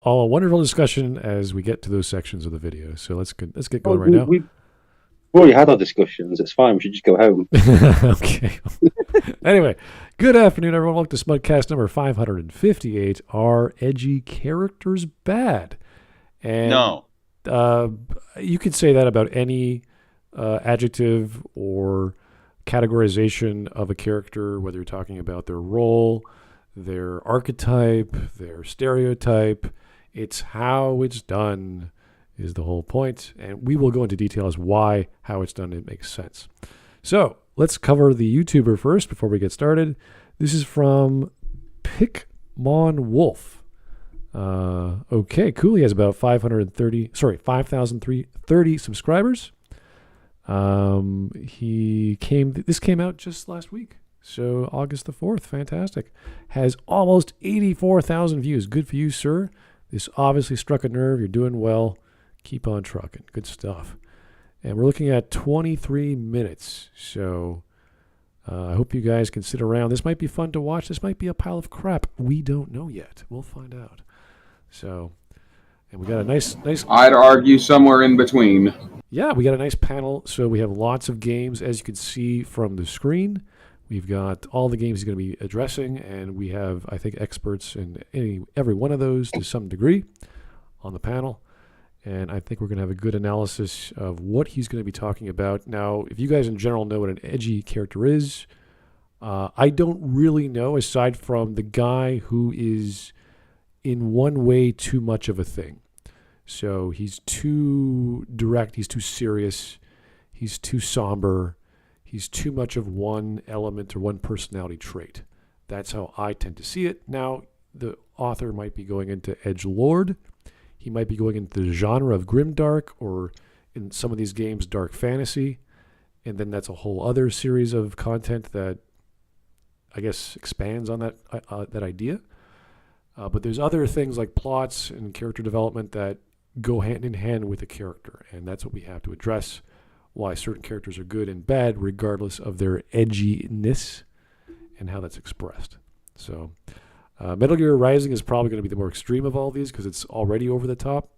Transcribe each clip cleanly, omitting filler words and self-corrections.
all a wonderful discussion as we get to those sections of the video. So let's get Oh, going right now. we've already had our discussions. It's fine. We should just go home. Okay. Anyway, good afternoon, everyone. Welcome to Smudcast number 558. Are edgy characters bad? And No. You could say that about any adjective or categorization of a character, whether you're talking about their role, their archetype, their stereotype. It's how it's done is the whole point. And we will go into detail as why how it's done, it makes sense. So let's cover the YouTuber first before we get started. This is from pikmonwolf. Okay, cool. He has about 5,330 subscribers. This came out just last week. So August the 4th, fantastic. Has almost 84,000 views. Good for you, sir. This obviously struck a nerve. You're doing well. Keep on trucking. Good stuff. And we're looking at 23 minutes. So I hope you guys can sit around. This might be fun to watch. This might be a pile of crap. We don't know yet. We'll find out. So, and we got a nice. I'd argue somewhere in between. Yeah, we got a nice panel. So we have lots of games, as you can see from the screen. We've got all the games he's going to be addressing, and we have, I think, experts in every one of those to some degree on the panel. And I think we're going to have a good analysis of what he's going to be talking about. Now, if you guys in general know what an edgy character is, I don't really know, aside from the guy who is in one way too much of a thing. So he's too direct, he's too serious, he's too somber, he's too much of one element or one personality trait. That's how I tend to see it. Now, the author might be going into edgelord. He might be going into the genre of grimdark, or in some of these games, dark fantasy. And then that's a whole other series of content that I guess expands on that idea. But there's other things like plots and character development that go hand in hand with a character. And that's what we have to address, why certain characters are good and bad, regardless of their edginess and how that's expressed. So Metal Gear Rising is probably going to be the more extreme of all these because it's already over the top,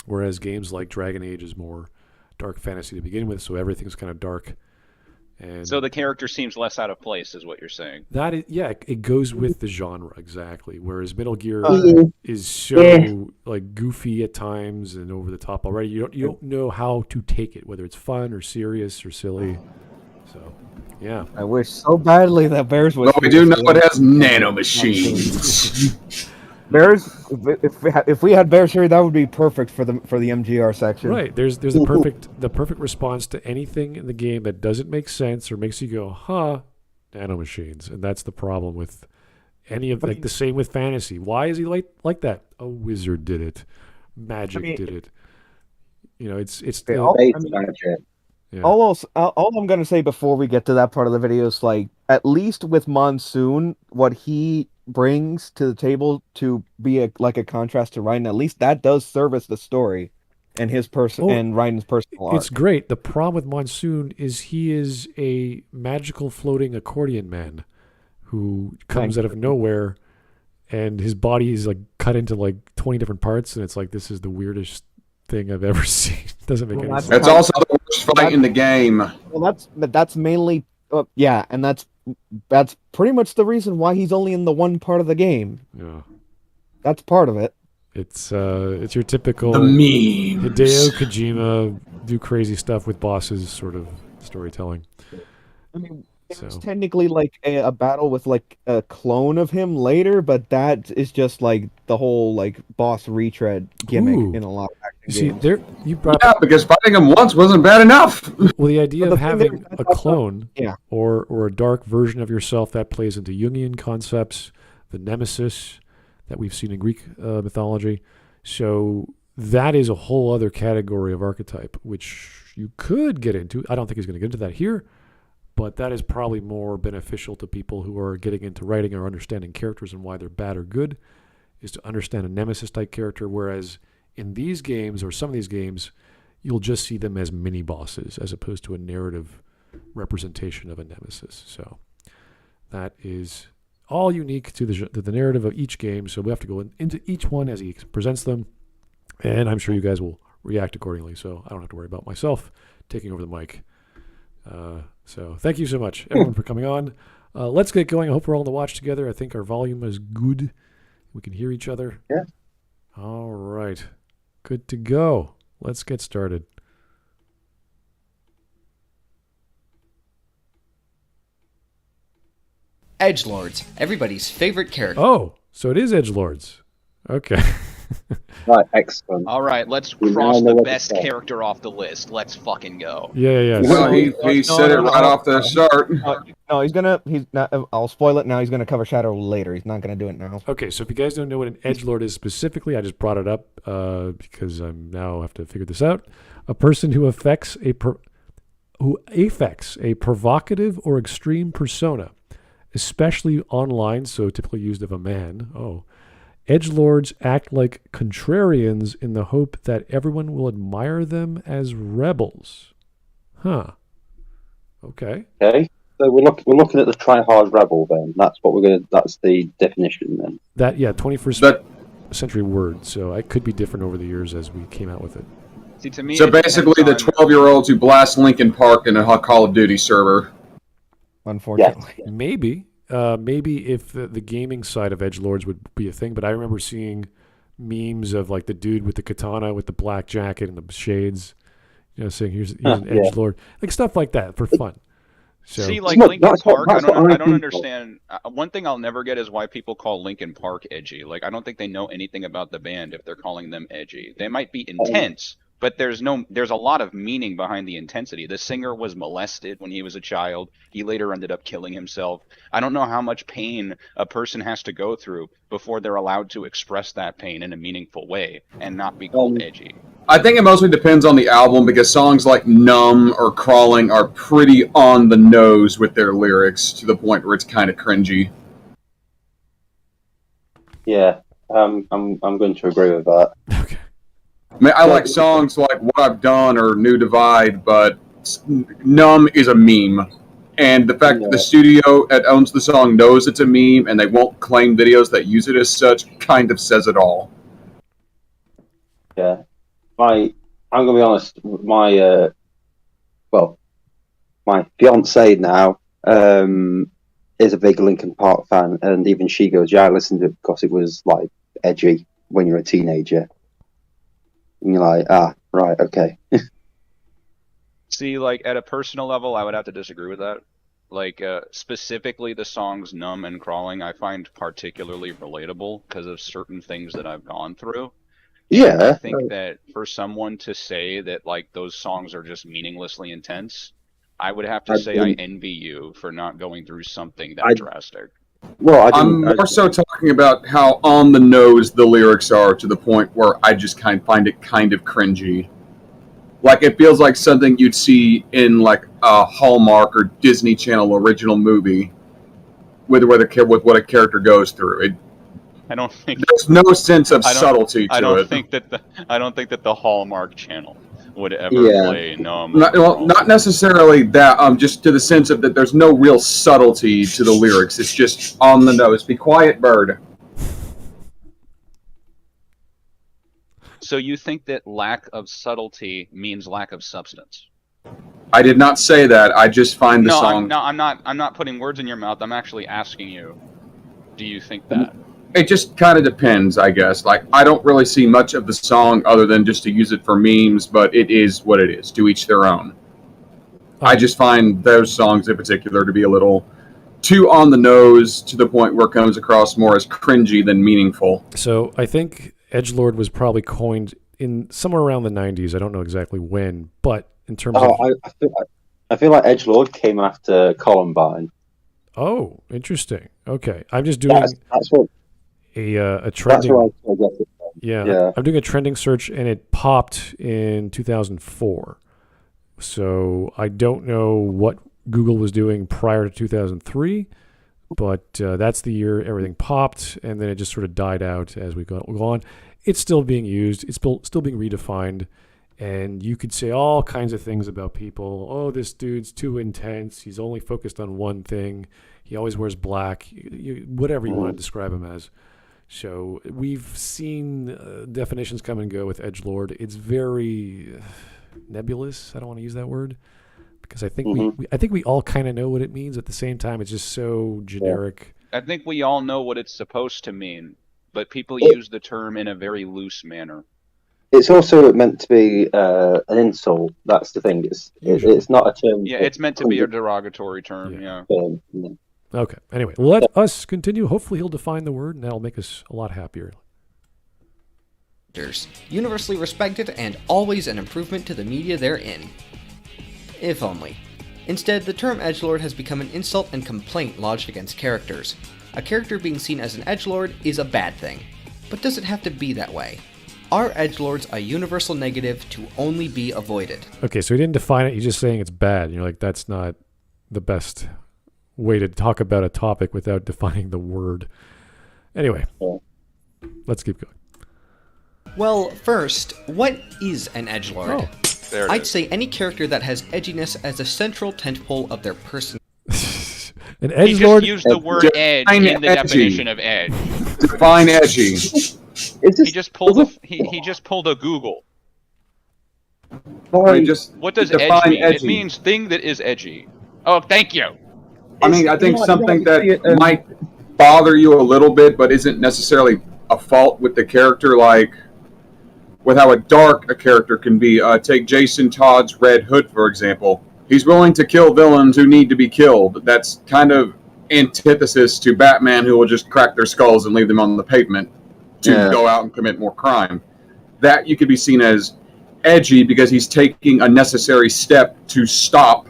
whereas games like Dragon Age is more dark fantasy to begin with, so everything's kind of dark. And so the character seems less out of place, is what you're saying. That is, yeah, it goes with the genre exactly. Whereas Metal Gear is so like goofy at times and over the top already. You don't know how to take it, whether it's fun or serious or silly. So, yeah. I wish so badly that Bears was. But we do know it has nanomachines. Bears, if we had Bears here, that would be perfect for the MGR section. Right. There's the perfect response to anything in the game that doesn't make sense or makes you go, huh, nanomachines. And that's the problem with any of the same with fantasy. Why is he like that? A wizard did it. Magic did it. You know, it's all I'm going to say before we get to that part of the video is, like, at least with Monsoon, what he brings to the table to be a contrast to Ryan, at least that does service the story and his person and Ryan's personal arc. It's great. The problem with Monsoon is he is a magical floating accordion man who comes out of nowhere, and his body is like cut into like 20 different parts, and it's like, this is the weirdest thing I've ever seen. It doesn't make any sense. That's also the worst fight in the game. Well, that's mainly and that's pretty much the reason why he's only in the one part of the game. Yeah, that's part of it. It's your typical the memes. Hideo Kojima do crazy stuff with bosses sort of storytelling. I mean, it's technically like a battle with like a clone of him later, but that is just like the whole like boss retread gimmick in a lot of action games. Because fighting him once wasn't bad enough. Well, the idea of having a clone or a dark version of yourself, that plays into Jungian concepts, the nemesis that we've seen in Greek mythology. So that is a whole other category of archetype, which you could get into. I don't think he's going to get into that here, but that is probably more beneficial to people who are getting into writing or understanding characters and why they're bad or good, is to understand a nemesis-type character, whereas in these games, or some of these games, you'll just see them as mini-bosses as opposed to a narrative representation of a nemesis. So that is all unique to the narrative of each game. So we have to go into each one as he presents them, and I'm sure you guys will react accordingly. So I don't have to worry about myself taking over the mic. So thank you so much, everyone, for coming on. Let's get going. I hope we're all on the watch together. I think our volume is good. We can hear each other. Yeah. All right. Good to go. Let's get started. Edgelords, everybody's favorite character. Oh, so it is edgelords. Okay. Right, excellent. All right, let's We cross now know the what to best say. character off the list. Let's fucking go. Yeah. Well, he said it right off the start. No, he's not. I'll spoil it now. He's gonna cover Shadow later. He's not gonna do it now. Okay, so if you guys don't know what an edgelord is specifically, I just brought it up because I now have to figure this out. A person who affects a provocative or extreme persona, especially online, so typically used of a man. Oh. Edgelords act like contrarians in the hope that everyone will admire them as rebels. Huh. Okay. Okay, so we're looking at the try-hard rebel then. That's what we're gonna. That's the definition then. That, yeah, 21st century word. So it could be different over the years as we came out with it. See, to me, So it basically, the depends 12-year-olds who blast Linkin Park in a Call of Duty server. Unfortunately. Maybe. Maybe if the gaming side of edgelords would be a thing, but I remember seeing memes of like the dude with the katana with the black jacket and the shades, saying here's an edgelord, like stuff like that for fun. So See, like Look, Linkin that's what- Park, that's I what don't I think understand. One thing I'll never get is why people call Linkin Park edgy. Like, I don't think they know anything about the band if they're calling them edgy. They might be intense, but there's a lot of meaning behind the intensity. The singer was molested when he was a child. He later ended up killing himself. I don't know how much pain a person has to go through before they're allowed to express that pain in a meaningful way and not be called edgy. I think it mostly depends on the album because songs like Numb or Crawling are pretty on the nose with their lyrics to the point where it's kind of cringy. Yeah, I'm going to agree with that. okay. I mean, I like songs like What I've Done or New Divide, but Numb is a meme. And the fact that the studio that owns the song knows it's a meme and they won't claim videos that use it as such kind of says it all. Yeah, I'm going to be honest. My my fiance now is a big Linkin Park fan, and even she goes, "Yeah, I listened to it because it was like edgy when you're a teenager." And you're like, right, okay. See, like, at a personal level, I would have to disagree with that. Like, specifically the songs Numb and Crawling, I find particularly relatable because of certain things that I've gone through. Yeah, I think that for someone to say that, like, those songs are just meaninglessly intense, I would have to say I envy you for not going through something that drastic. well, I'm more so talking about how on the nose the lyrics are to the point where I just kind of find it kind of cringy. Like, it feels like something you'd see in, like, a Hallmark or Disney Channel original movie with what a character goes through. I don't think There's no sense of subtlety to I don't it. think that the Hallmark Channel would ever Yeah. play Numb. Not necessarily that, just to the sense of that there's no real subtlety to the lyrics. It's just on the nose. Be quiet, bird. So you think that lack of subtlety means lack of substance? I did not say that. I just find the song... I'm not putting words in your mouth. I'm actually asking you. Do you think that? It just kind of depends, I guess. Like, I don't really see much of the song other than just to use it for memes, but it is what it is. To each their own. I just find those songs in particular to be a little too on the nose to the point where it comes across more as cringy than meaningful. So I think edgelord was probably coined in somewhere around the 90s. I don't know exactly when, but in terms of... I feel like edgelord came after Columbine. Oh, interesting. Okay. I'm just doing That's what. a That's trending... where I get it from. Yeah. I'm doing a trending search, and it popped in 2004. So I don't know what Google was doing prior to 2003, but that's the year everything popped, and then it just sort of died out as we go on. It's still being used. It's still being redefined, and you could say all kinds of things about people. Oh, this dude's too intense. He's only focused on one thing. He always wears black. Whatever you want to describe him as. So we've seen definitions come and go with edgelord. It's very nebulous. I don't want to use that word because I think we all kind of know what it means. At the same time, it's just so generic. I think we all know what it's supposed to mean, but people use the term in a very loose manner. It's also meant to be an insult. That's the thing. It's not a term. Yeah, it's meant to be a derogatory term. Yeah. Okay. Anyway, let us continue. Hopefully, he'll define the word, and that'll make us a lot happier. Universally respected and always an improvement to the media they're in. If only. Instead, the term edgelord has become an insult and complaint lodged against characters. A character being seen as an edgelord is a bad thing. But does it have to be that way? Are edgelords a universal negative to only be avoided? Okay, so he didn't define it. He's just saying it's bad. And you're like, that's not the best way to talk about a topic without defining the word. Anyway, let's keep going. Well, first, what is an edgelord? There it I'd is. say any character that has edginess as a central tentpole of their person. An He just edgelord. used the word edge Define in the edgy. definition of edge. Define edgy. He just pulled a Google. I mean, just What does define edge mean? edgy. It means thing that is edgy. Oh, thank you. I mean, I think You something might see that it, might bother you a little bit, but isn't necessarily a fault with the character, like with how dark a character can be. Take Jason Todd's Red Hood, for example. He's willing to kill villains who need to be killed. That's kind of antithesis to Batman, who will just crack their skulls and leave them on the pavement to go out and commit more crime. That you could be seen as edgy because he's taking a necessary step to stop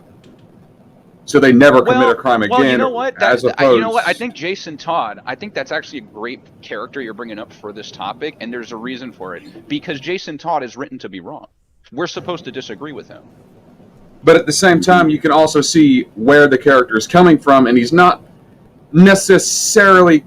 so they never commit a crime again. Well, you know what? Opposed, you know what? I think Jason Todd, I think that's actually a great character you're bringing up for this topic, and there's a reason for it. Because Jason Todd is written to be wrong. We're supposed to disagree with him. But at the same time, you can also see where the character is coming from, and he's not necessarily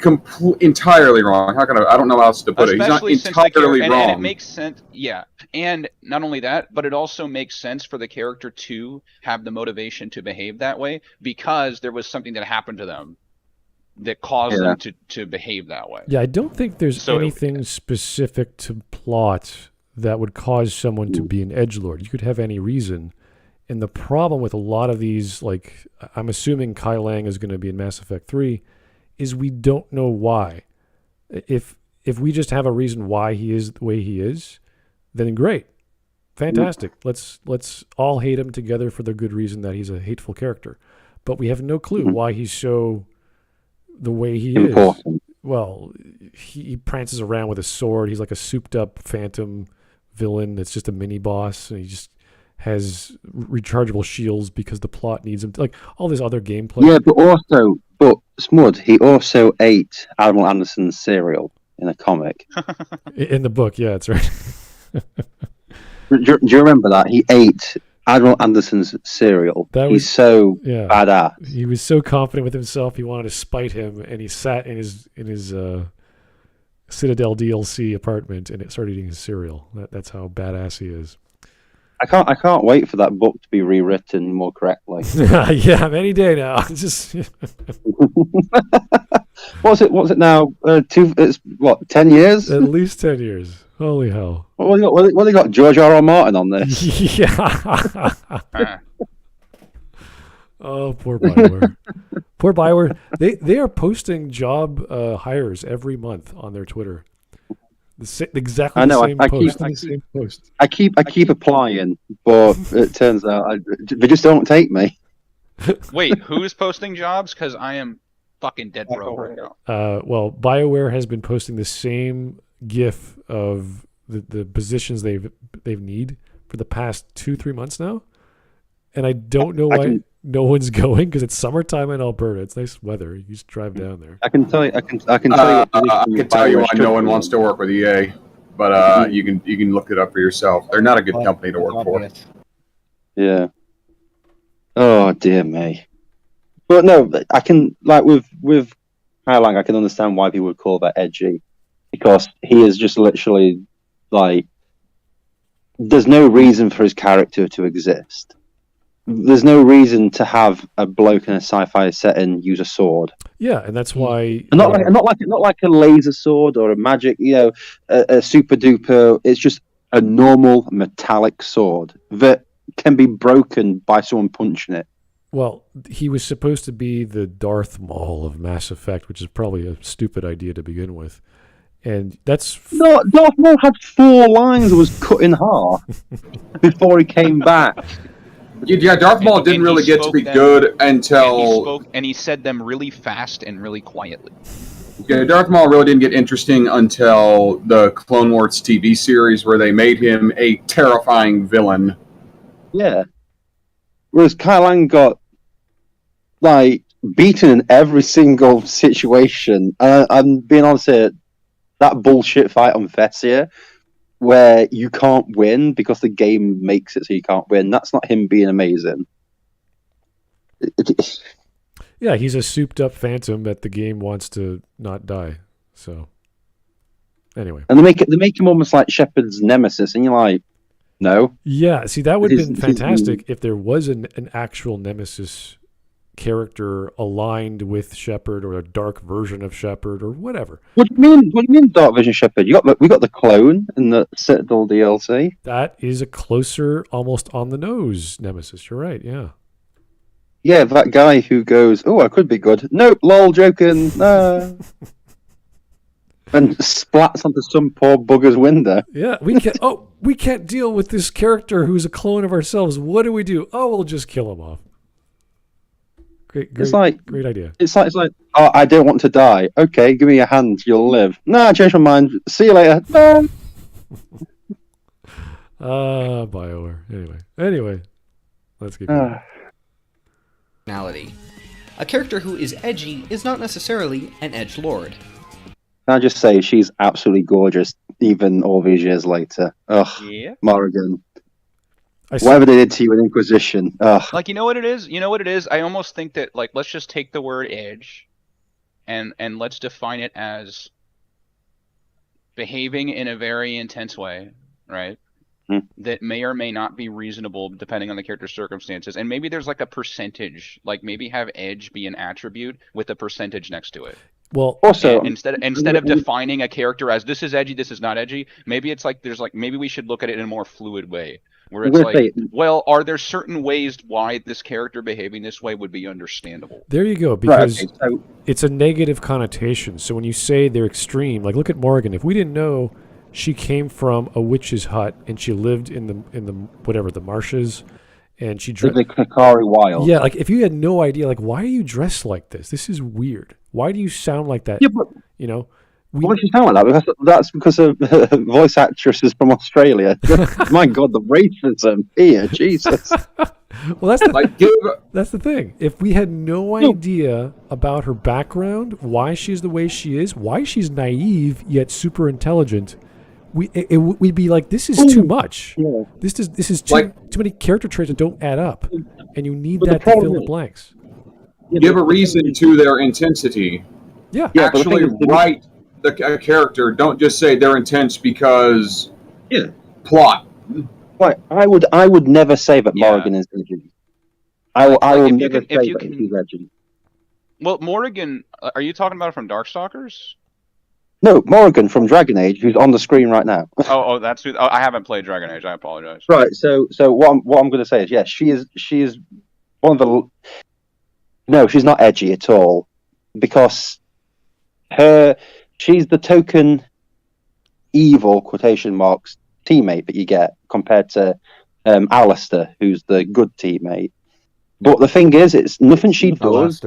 entirely wrong. I don't know how else to put Especially it. He's since not entirely and wrong. it makes sense, yeah. And not only that, but it also makes sense for the character to have the motivation to behave that way because there was something that happened to them that caused them to behave that way. Yeah, I don't think there's anything specific to plot that would cause someone to be an edgelord. You could have any reason. And the problem with a lot of these, like, I'm assuming Kai Lang is going to be in Mass Effect 3, is we don't know why. If we just have a reason why he is the way he is, then great. Fantastic. Let's all hate him together for the good reason that he's a hateful character. But we have no clue why he's so the way he is. Well, he prances around with a sword. He's like a souped-up phantom villain that's just a mini-boss, and he just has rechargeable shields because the plot needs him to, like all this other gameplay. Yeah, but Smud, he also ate Admiral Anderson's cereal in a comic. In the book, yeah, that's right. Do you remember that? He ate Admiral Anderson's cereal. He's so badass. He was so confident with himself, he wanted to spite him, and he sat in his Citadel DLC apartment and started eating his cereal. That's how badass he is. I can't wait for that book to be rewritten more correctly. Yeah, any day now. Just What's it now? 10 years? At least 10 years. Holy hell! What they got? George R. R. Martin on this? Yeah. Oh, poor BioWare. Poor BioWare. They are posting job hires every month on their Twitter. Exactly the same post. I keep applying, but it turns out they just don't take me. Wait, who's posting jobs? Because I am fucking dead broke right now. Well, BioWare has been posting the same GIF of the positions they need for the past 2-3 months now, and I don't know why no one's going because it's summertime in Alberta. It's nice weather. You just drive down there. I can tell you. I can tell you why no one wants to work with EA, but you can look it up for yourself. They're not a good company to work for. Yeah. Oh dear me. But no, I can with Kai Lang, I can understand why people would call that edgy, because he is just literally like there's no reason for his character to exist. there's no reason to have a bloke in a sci-fi setting use a sword. Yeah, and that's why And not like a laser sword or a magic, a super duper. It's just a normal metallic sword that can be broken by someone punching it. Well, he was supposed to be the Darth Maul of Mass Effect, which is probably a stupid idea to begin with. And that's... No, Darth Maul had 4 lines and was cut in half before he came back. Yeah, Darth Maul didn't really get to be good until... And he said them really fast and really quietly. Yeah, Darth Maul really didn't get interesting until the Clone Wars TV series, where they made him a terrifying villain. Yeah. Whereas Kylan got, beaten in every single situation. I'm being honest here, that bullshit fight on Vessia, where you can't win because the game makes it so you can't win, that's not him being amazing. Yeah, he's a souped-up phantom that the game wants to not die. So, anyway. And they make him almost like Shepard's nemesis, and you're like, no. Yeah, see, that would have been fantastic if there was an actual nemesis character aligned with Shepard, or a dark version of Shepard, or whatever. What do you mean dark version Shepard? We got the clone in the Citadel DLC. That is a closer, almost on the nose nemesis. You're right, yeah. Yeah, that guy who goes, oh, I could be good. Nope, lol, joking. No. And splats onto some poor bugger's window. Yeah, we can't deal with this character who's a clone of ourselves. What do we do? Oh, we'll just kill him off. Great idea. It's like, oh, I don't want to die. Okay, give me your hand, you'll live. No, I changed my mind. See you later. No. BioWare. Anyway, let's get going. Personality. A character who is edgy is not necessarily an edgelord. Can I just say, she's absolutely gorgeous, even all these years later. Ugh, Yeah. Morrigan. Whatever they did to you in Inquisition. Ugh. Like, you know what it is? I almost think that, let's just take the word edge and let's define it as behaving in a very intense way, right? That may or may not be reasonable depending on the character's circumstances. And maybe there's a percentage, maybe have edge be an attribute with a percentage next to it. Well, also, instead of defining a character as this is edgy, this is not edgy, maybe it's maybe we should look at it in a more fluid way, where it's well, are there certain ways why this character behaving this way would be understandable? There you go, because it's a negative connotation. So when you say they're extreme, look at Morrigan. If we didn't know she came from a witch's hut and she lived in the marshes, and she dressed the Kakari Wild. Yeah, if you had no idea, why are you dressed like this? This is weird. Why do you sound like that? Yeah, but why does she sound like that? That's because of voice actresses from Australia. My God, the racism here, Jesus. Well, that's the thing. If we had no idea about her background, why she's the way she is, why she's naive yet super intelligent, we'd be like, this is too much. Yeah. This is too many character traits that don't add up, and you need that to fill the blanks. Give a reason to their intensity. Yeah. Actually write a character. Don't just say they're intense because plot. Right. I would never say that Morrigan is edgy. I will never say that she's edgy. Well, Morrigan, are you talking about from Darkstalkers? No, Morrigan from Dragon Age, who's on the screen right now. That's who. I haven't played Dragon Age. I apologize. Right. So what I'm going to say is, yes, she is one of the. No, she's not edgy at all, because she's the token evil quotation marks teammate that you get compared to Alistair, who's the good teammate. But the thing is, it's nothing she does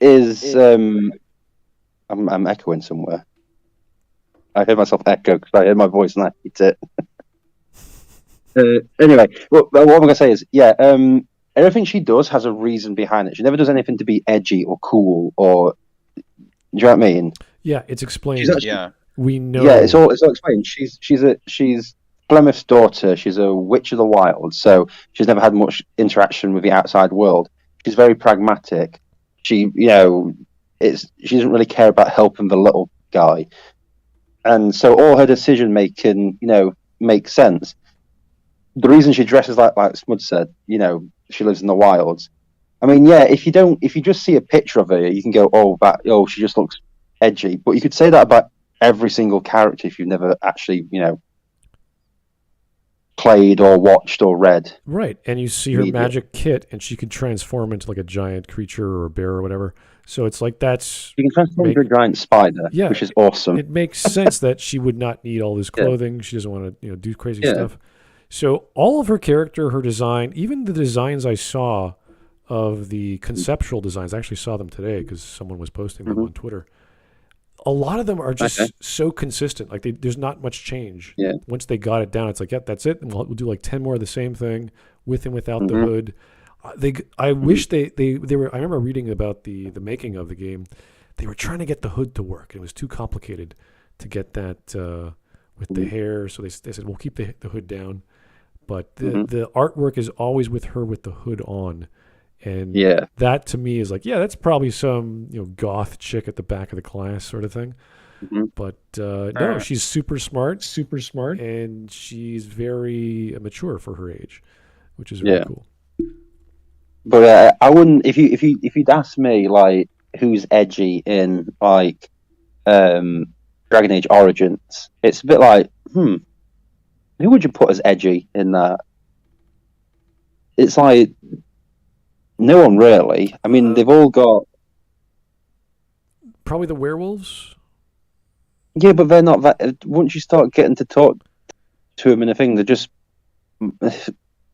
is I'm echoing somewhere. I heard myself echo because I heard my voice and I hate it. Anyway, what I'm going to say is, everything she does has a reason behind it. She never does anything to be edgy or cool or. Do you know what I mean? Yeah, it's explained. We know. Yeah, it's all explained. She's Plymouth's daughter. She's a witch of the wild, so she's never had much interaction with the outside world. She's very pragmatic. She doesn't really care about helping the little guy, and so all her decision making, makes sense. the reason she dresses like Smud said, she lives in the wilds. I mean, yeah, if you just see a picture of her, you can go, she just looks edgy. But you could say that about every single character if you've never actually, played or watched or read. Right, and you see her Media. magic kit, and she can transform into like a giant creature or a bear or whatever. So it's like that's You can transform into a giant spider, Yeah. which is awesome. it makes sense that she would not need all this clothing. She doesn't want to do crazy stuff. So all of her character, her design, even the designs I saw of the conceptual designs, I actually saw them today because someone was posting them on Twitter. A lot of them are just so consistent. Like there's not much change. Yeah. Once they got it down, it's like, yep, that's it. And we'll do like 10 more of the same thing with and without the hood. I wish they were. I remember reading about the making of the game. They were trying to get the hood to work. It was too complicated to get that with the hair. So they said we'll keep the hood down, but the artwork is always with her with the hood on, and that to me is like, that's probably some goth chick at the back of the class sort of thing. But no, she's super smart, and she's very mature for her age, which is really cool. But I wouldn't if you'd asked me like who's edgy in like Dragon Age Origins, it's a bit like who would you put as edgy in that? It's like no one really. I mean, they've all got probably the werewolves. Yeah, but they're not that. Once you start getting to talk to them in a thing, they're just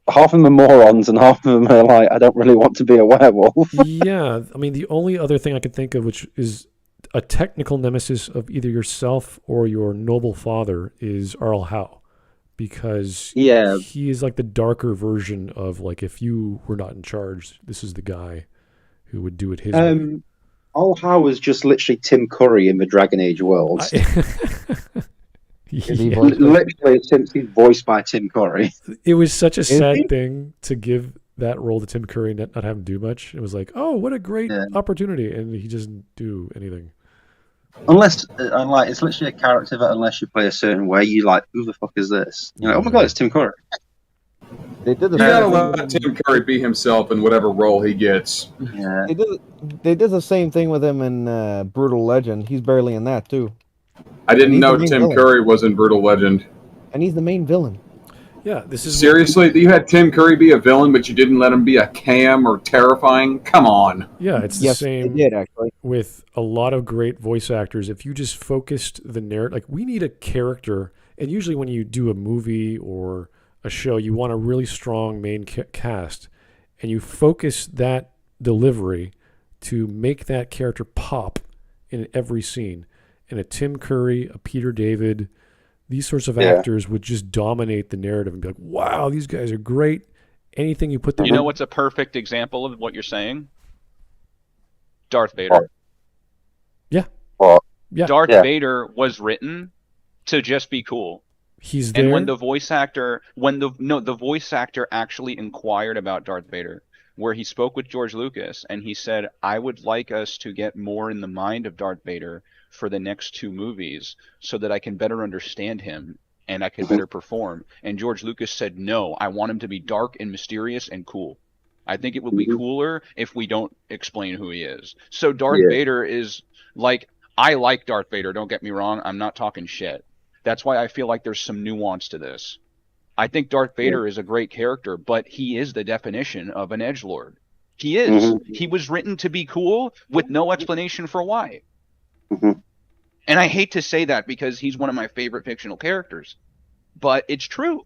half of them are morons and half of them are like, I don't really want to be a werewolf. Yeah, I mean, the only other thing I could think of, which is a technical nemesis of either yourself or your noble father, is Arl Howe, because he is like the darker version of like if you were not in charge, this is the guy who would do it his way. Arl Howe was just literally Tim Curry in the Dragon Age world. Literally, he's voiced by Tim Curry. It was such a sad thing to give that role to Tim Curry and not have him do much. It was like, oh, what a great opportunity, and he doesn't do anything. Unless, it's literally a character that unless you play a certain way, you like, who the fuck is this? You're like, oh my god, it's Tim Curry. They did the You gotta let Tim Curry be himself in whatever role he gets. Yeah. They did the same thing with him in Brutal Legend. He's barely in that too. I didn't know Tim Curry was in Brutal Legend. And he's the main villain. Yeah, this is seriously. You had Tim Curry be a villain, but you didn't let him be a cam or terrifying. Come on. Yeah, it's the same. They did actually with a lot of great voice actors. If you just focused the narrative, like we need a character, and usually when you do a movie or a show, you want a really strong main cast, and you focus that delivery to make that character pop in every scene. And a Tim Curry, a Peter David, these sorts of actors would just dominate the narrative and be like, wow, these guys are great. Anything you put them You know what's a perfect example of what you're saying? Darth Vader. Yeah. Darth Vader was written to just be cool. He's there. And when the voice actor actually inquired about Darth Vader, where he spoke with George Lucas and he said, I would like us to get more in the mind of Darth Vader for the next 2 movies so that I can better understand him and I can better perform. And George Lucas said, no, I want him to be dark and mysterious and cool. I think it would be cooler if we don't explain who he is. So Darth Vader is like, I like Darth Vader, don't get me wrong. I'm not talking shit. That's why I feel like there's some nuance to this. I think Darth Vader is a great character, but he is the definition of an edgelord. He is. He was written to be cool with no explanation for why. And I hate to say that because he's one of my favorite fictional characters, but it's true.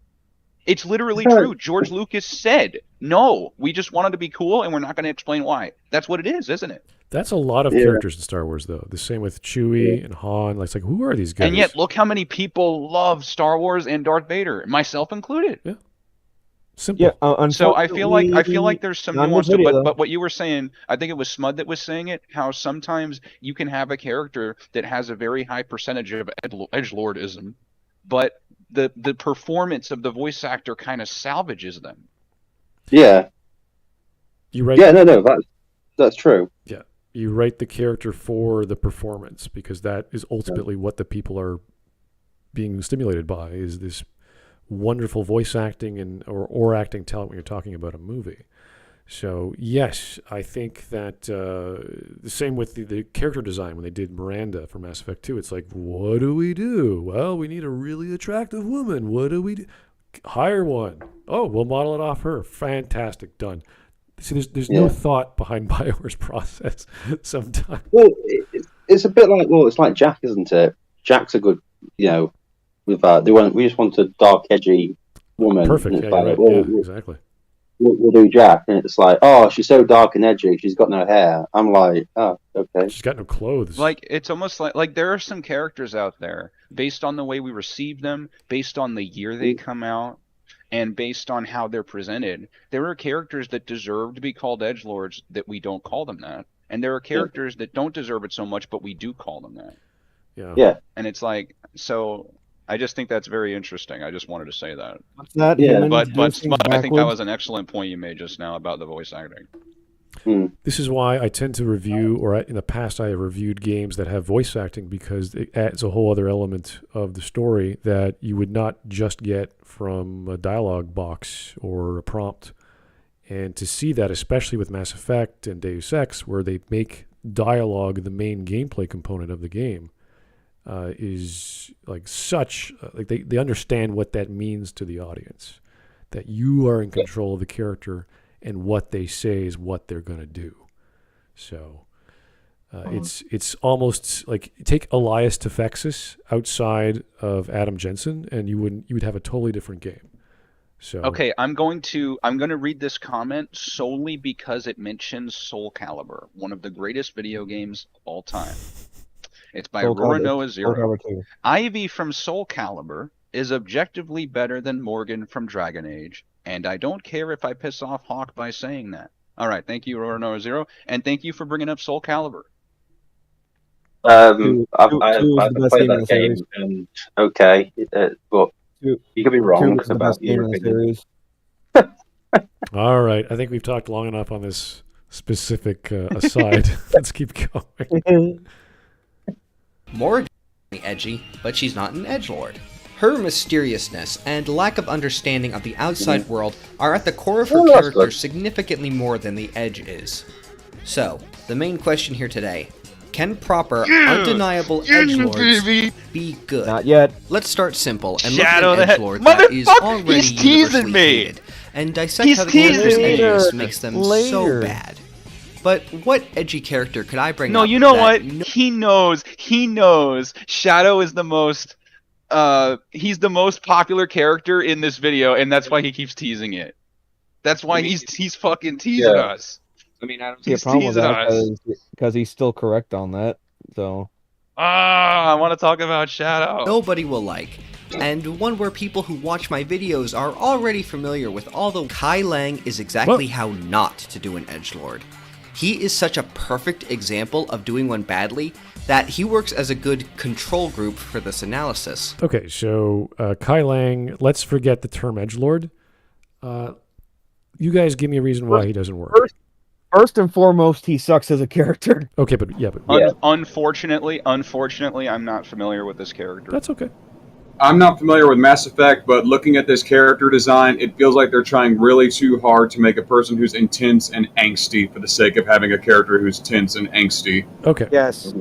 It's literally true. George Lucas said, no, we just wanted to be cool and we're not going to explain why. That's what it is, isn't it? That's a lot of characters in Star Wars, though. The same with Chewie and Han. Like, who are these guys? And yet, look how many people love Star Wars and Darth Vader, myself included. Yeah. Simple. Yeah, so I feel like there's some nuance to it, but what you were saying, I think it was Smud that was saying it, how sometimes you can have a character that has a very high percentage of edgelordism, but the performance of the voice actor kind of salvages them. Yeah. You write. Yeah, no, that's true. Yeah, you write the character for the performance because that is ultimately what the people are being stimulated by, is this wonderful voice acting and or acting talent when you're talking about a movie. So yes, I think that the same with the character design when they did Miranda for Mass Effect 2. It's like, what do we do? Well, we need a really attractive woman. What do we do? Hire one. Oh, we'll model it off her. Fantastic, done. See, there's no thought behind BioWare's process sometimes. Well, it's a bit like, it's like Jack, isn't it? Jack's a good, with that. We just want a dark, edgy woman. Perfect. And Yeah, it's like, right. Yeah, exactly. We'll do Jack, and it's like, oh, she's so dark and edgy. She's got no hair. I'm like, oh, okay. She's got no clothes. Like, it's almost like there are some characters out there, based on the way we receive them, based on the year they come out, and based on how they're presented. There are characters that deserve to be called edgelords that we don't call them that. And there are characters that don't deserve it so much, but we do call them that. Yeah. And it's like, so I just think that's very interesting. I just wanted to say that. What's that? Yeah. But I think that was an excellent point you made just now about the voice acting. This is why I tend to review, or in the past I have reviewed games that have voice acting, because it adds a whole other element of the story that you would not just get from a dialogue box or a prompt. And to see that, especially with Mass Effect and Deus Ex, where they make dialogue the main gameplay component of the game, is like such, like they understand what that means to the audience, that you are in control of the character and what they say is what they're going to do. So it's almost like, take Elias Tefexis outside of Adam Jensen and you would have a totally different game. So okay, I'm going to read this comment solely because it mentions Soul Calibur, one of the greatest video games of all time. It's by Aurora Noah Zero. Ivy from Soul Calibur is objectively better than Morgan from Dragon Age, and I don't care if I piss off Hawk by saying that. All right, thank you, Aurora Noah Zero, and thank you for bringing up Soul Calibur. I've played that game, and okay, but you could be wrong about your opinion. All right, I think we've talked long enough on this specific aside. Let's keep going. Morgan is edgy, but she's not an edgelord. Her mysteriousness and lack of understanding of the outside world are at the core of her character significantly more than the edge is. So, the main question here today: can proper, undeniable edgelords be good? Not yet. Let's start simple and Shadow look at an edgelord that is already he's teasing universally me. hated, and dissect He's how the teasing character's me. edginess makes them so Later. bad. But what edgy character could I bring No, up? you know that what? He knows. Shadow is the most he's the most popular character in this video, and that's why he keeps teasing it. That's why he's fucking teasing us. I mean, I don't see a problem with that because he's still correct on that. So. I want to talk about Shadow. nobody will like, and one where people who watch my videos are already familiar with, although Kai Lang is exactly how not to do an edgelord. He is such a perfect example of doing one badly that he works as a good control group for this analysis. Okay, so Kai Lang, let's forget the term edgelord. You guys give me a reason why he doesn't work. First and foremost, he sucks as a character. Okay, but Unfortunately, I'm not familiar with this character. That's okay. I'm not familiar with Mass Effect, but looking at this character design, it feels like they're trying really too hard to make a person who's intense and angsty for the sake of having a character who's tense and angsty. Okay. Yes.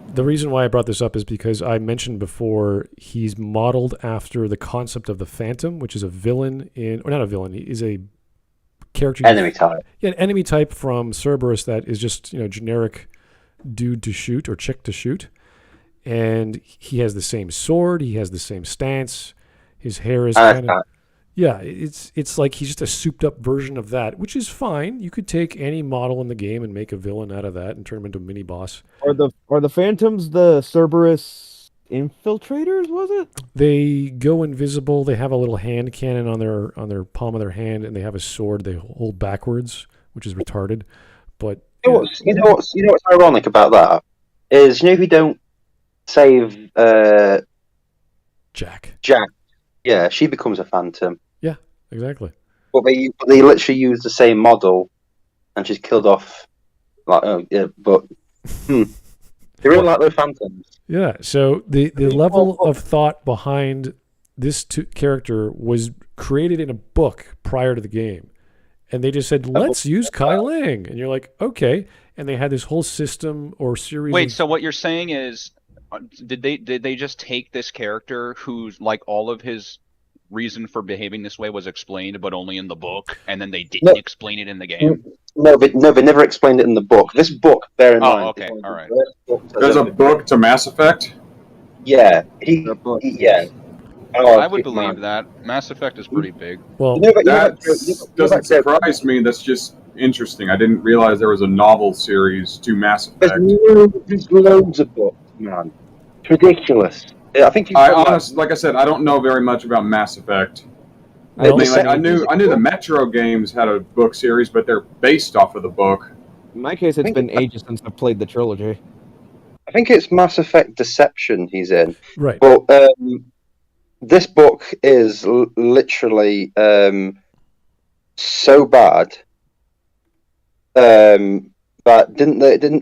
The reason why I brought this up is because I mentioned before he's modeled after the concept of the Phantom, which is a villain or not a villain, he is a character. Enemy type. Yeah, an enemy type from Cerberus that is just, generic dude to shoot or chick to shoot. And he has the same sword, he has the same stance, his hair is kind of... Yeah, it's like he's just a souped up version of that, which is fine. You could take any model in the game and make a villain out of that and turn him into a mini boss. Are the Phantoms the Cerberus infiltrators, was it? They go invisible, they have a little hand cannon on their palm of their hand, and they have a sword they hold backwards, which is retarded. But You know what's ironic about that is, if you don't save Jack. Yeah, she becomes a Phantom. Yeah, exactly. But they literally use the same model, and she's killed off. They really like those Phantoms. Yeah, so the level of thought behind this character was created in a book prior to the game. And they just said, let's use Kai Lang. And you're like, okay. And they had this whole system or series. Wait, so what you're saying is, did they just take this character who's like all of his reason for behaving this way was explained, but only in the book, and then they didn't explain it in the game? No, they never explained it in the book. This book, bear in mind. Oh, okay, all right. There's a book to Mass Effect? Yeah. Yeah. Oh, I would believe that. Mass Effect is pretty big. Well, That doesn't surprise me. That's just interesting. I didn't realize there was a novel series to Mass Effect. There's loads of books, man. It's ridiculous. I think Like I said, I don't know very much about Mass Effect. I knew the Metro games had a book series, but they're based off of the book. In my case, it's been ages since I've played the trilogy. I think it's Mass Effect Deception he's in. right. But this book is literally so bad that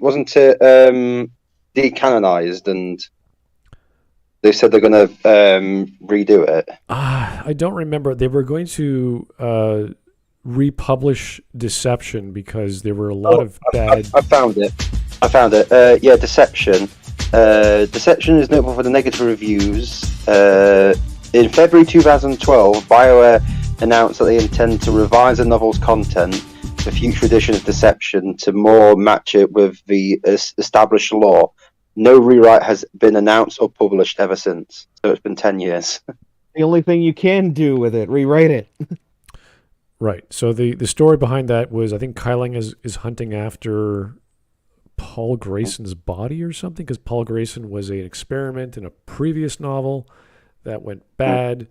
wasn't it decanonized, and they said they're going to redo it. I don't remember. They were going to republish Deception because there were a lot of bad... I found it. Yeah, Deception. Deception is notable for the negative reviews. In February 2012, BioWare announced that they intend to revise the novel's content for future edition of Deception to more match it with the established lore. No rewrite has been announced or published ever since. So it's been 10 years. The only thing you can do with it, rewrite it. Right. So the story behind that was, I think Kai Lang is hunting after Paul Grayson's body or something, because Paul Grayson was an experiment in a previous novel that went bad,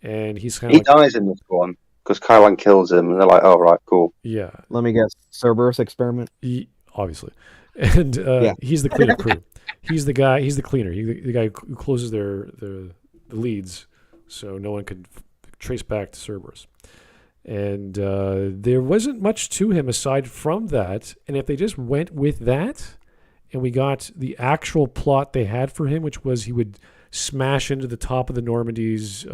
and he's kind of dies in this one because Kai Lang kills him, and they're like, "Oh, right, cool." Yeah. Let me guess, Cerberus experiment. Obviously, and he's the cleanup crew. He's the guy. He's the cleaner. The guy who closes the leads, so no one could trace back to Cerberus. And there wasn't much to him aside from that. And if they just went with that, and we got the actual plot they had for him, which was he would smash into the top of the Normandy's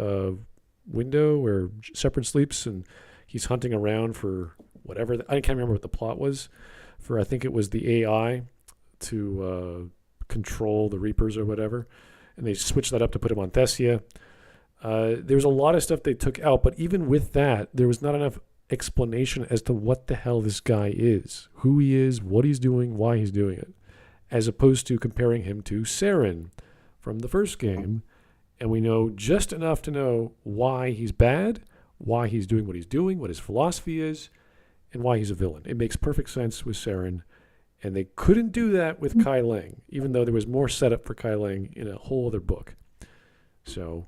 window where Shepard sleeps, and he's hunting around for whatever. I can't remember what the plot was for. I think it was the AI to control the Reapers or whatever. And they switched that up to put him on Thessia. There's a lot of stuff they took out, but even with that, there was not enough explanation as to what the hell this guy is, who he is, what he's doing, why he's doing it, as opposed to comparing him to Saren from the first game, and we know just enough to know why he's bad, why he's doing what he's doing, what his philosophy is, and why he's a villain. It makes perfect sense with Saren, and they couldn't do that with Kai Lang, even though there was more setup for Kai Lang in a whole other book. So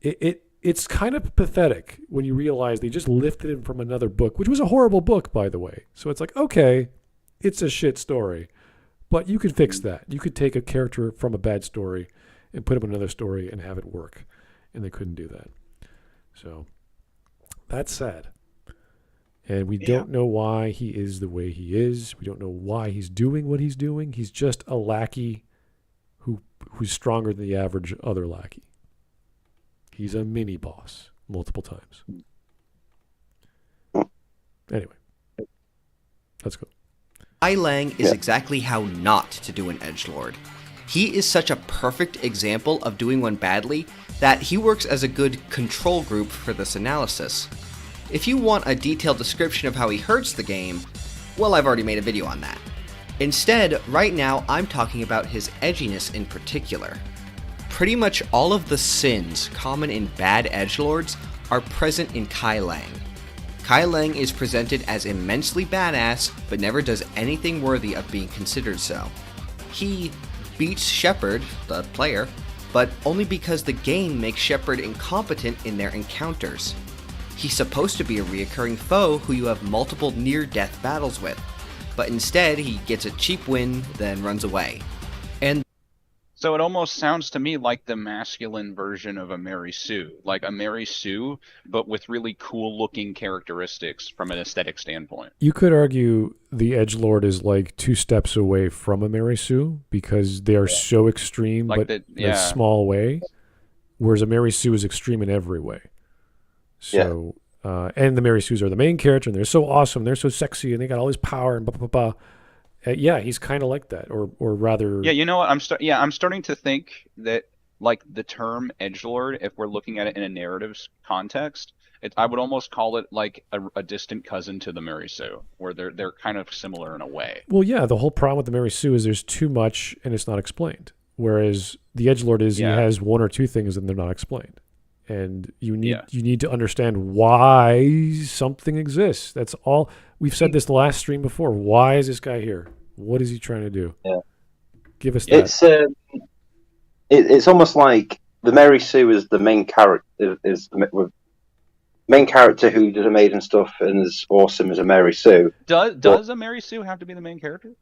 it's kind of pathetic when you realize they just lifted him from another book, which was a horrible book, by the way. So it's like, okay, it's a shit story, but you could fix that. You could take a character from a bad story and put him in another story and have it work, and they couldn't do that. So that's sad. And we don't know why he is the way he is. We don't know why he's doing what he's doing. He's just a lackey who's stronger than the average other lackey. He's a mini boss multiple times. Anyway, let's go. Kai Lang is exactly how not to do an edgelord. He is such a perfect example of doing one badly that he works as a good control group for this analysis. If you want a detailed description of how he hurts the game, well, I've already made a video on that. Instead, right now, I'm talking about his edginess in particular. Pretty much all of the sins common in bad edgelords are present in Kai Lang. Kai Lang is presented as immensely badass, but never does anything worthy of being considered so. He beats Shepard, the player, but only because the game makes Shepard incompetent in their encounters. He's supposed to be a reoccurring foe who you have multiple near-death battles with, but instead he gets a cheap win, then runs away. And so it almost sounds to me like the masculine version of a Mary Sue. Like a Mary Sue, but with really cool-looking characteristics from an aesthetic standpoint. You could argue the edgelord is like 2 steps away from a Mary Sue because they are so extreme, like but in a small way. whereas a Mary Sue is extreme in every way. So, and the Mary Sues are the main character, and they're so awesome, they're so sexy, and they got all this power, and blah, blah, blah, blah. Yeah, he's kind of like that, or rather... Yeah, you know what? I'm starting to think that, like, the term edgelord, if we're looking at it in a narratives context, I would almost call it like a distant cousin to the Mary Sue, where they're kind of similar in a way. Well, yeah, the whole problem with the Mary Sue is there's too much, and it's not explained. Whereas the edgelord is he has one or two things, and they're not explained. And you need to understand why something exists. That's all. We've said this the last stream before. Why is this guy here? What is he trying to do? Yeah. Give us that. It's almost like the Mary Sue is the main character. Is the main character who does amazing stuff and is awesome as a Mary Sue. Does a Mary Sue have to be the main character?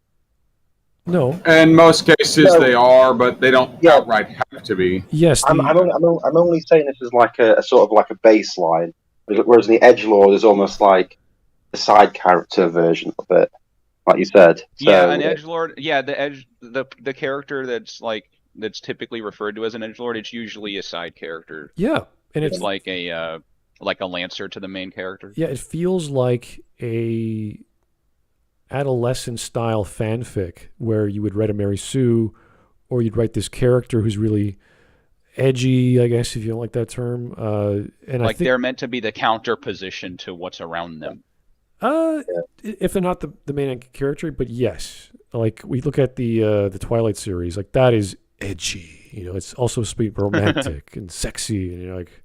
No. In most cases, they are, but they don't outright have to be. Yes. I'm only saying this is like a sort of like a baseline, whereas the edgelord is almost like the side character version of it, like you said. So, yeah, an edgelord. Yeah, the character that's typically referred to as an edgelord. It's usually a side character. Yeah, and it's like a lancer to the main character. Yeah, it feels like a adolescent style fanfic where you would write a Mary Sue, or you'd write this character who's really edgy, I guess, if you don't like that term. And like they're meant to be the counter position to what's around them. If they're not the main character, but yes, like we look at the Twilight series, like that is edgy. You know, it's also supposed to be romantic and sexy, and you're like,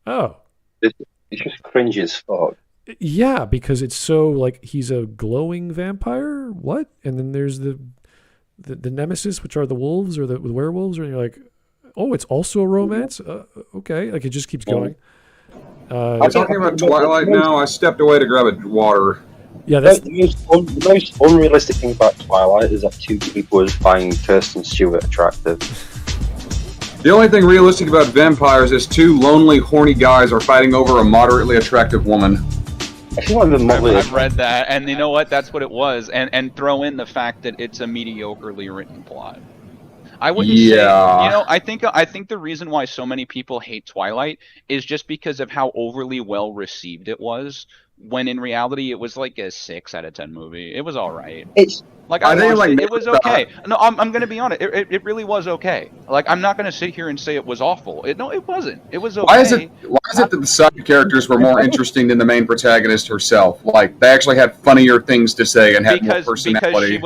oh, it's just cringe as fuck. Yeah, because it's so like he's a glowing vampire. What? And then there's the nemesis, which are the wolves or the werewolves, and you're like, oh, it's also a romance. Okay, like it just keeps going. I'm talking about Twilight now. I stepped away to grab a water. Yeah, that's the most unrealistic thing about Twilight is that two people find Kirsten Stewart attractive. The only thing realistic about vampires is two lonely, horny guys are fighting over a moderately attractive woman. I've read that, and you know what? That's what it was. And throw in the fact that it's a mediocrely written plot. I wouldn't say, I think the reason why so many people hate Twilight is just because of how overly well received it was, when in reality it was like a 6 out of 10 movie. It was all right. It's like it was okay. No, I'm gonna be honest. It really was okay. Like I'm not gonna sit here and say it was awful. It wasn't. It was okay. Why is it that the side characters were more interesting than the main protagonist herself? Like they actually had funnier things to say and had more personality.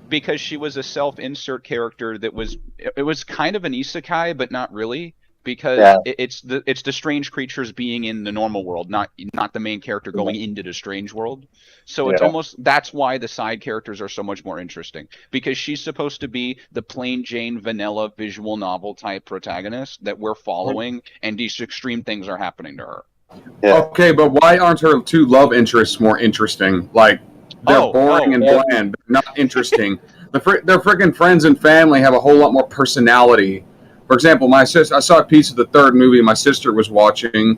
Because she was a self-insert character that was kind of an isekai, but not really. Because it's the strange creatures being in the normal world, not the main character going into the strange world. So it's almost, that's why the side characters are so much more interesting, because she's supposed to be the plain Jane vanilla visual novel type protagonist that we're following, and these extreme things are happening to her. Yeah. Okay, but why aren't her two love interests more interesting? Like they're boring and bland, but not interesting. Their freaking friends and family have a whole lot more personality. For example, my sister, I saw a piece of the third movie my sister was watching.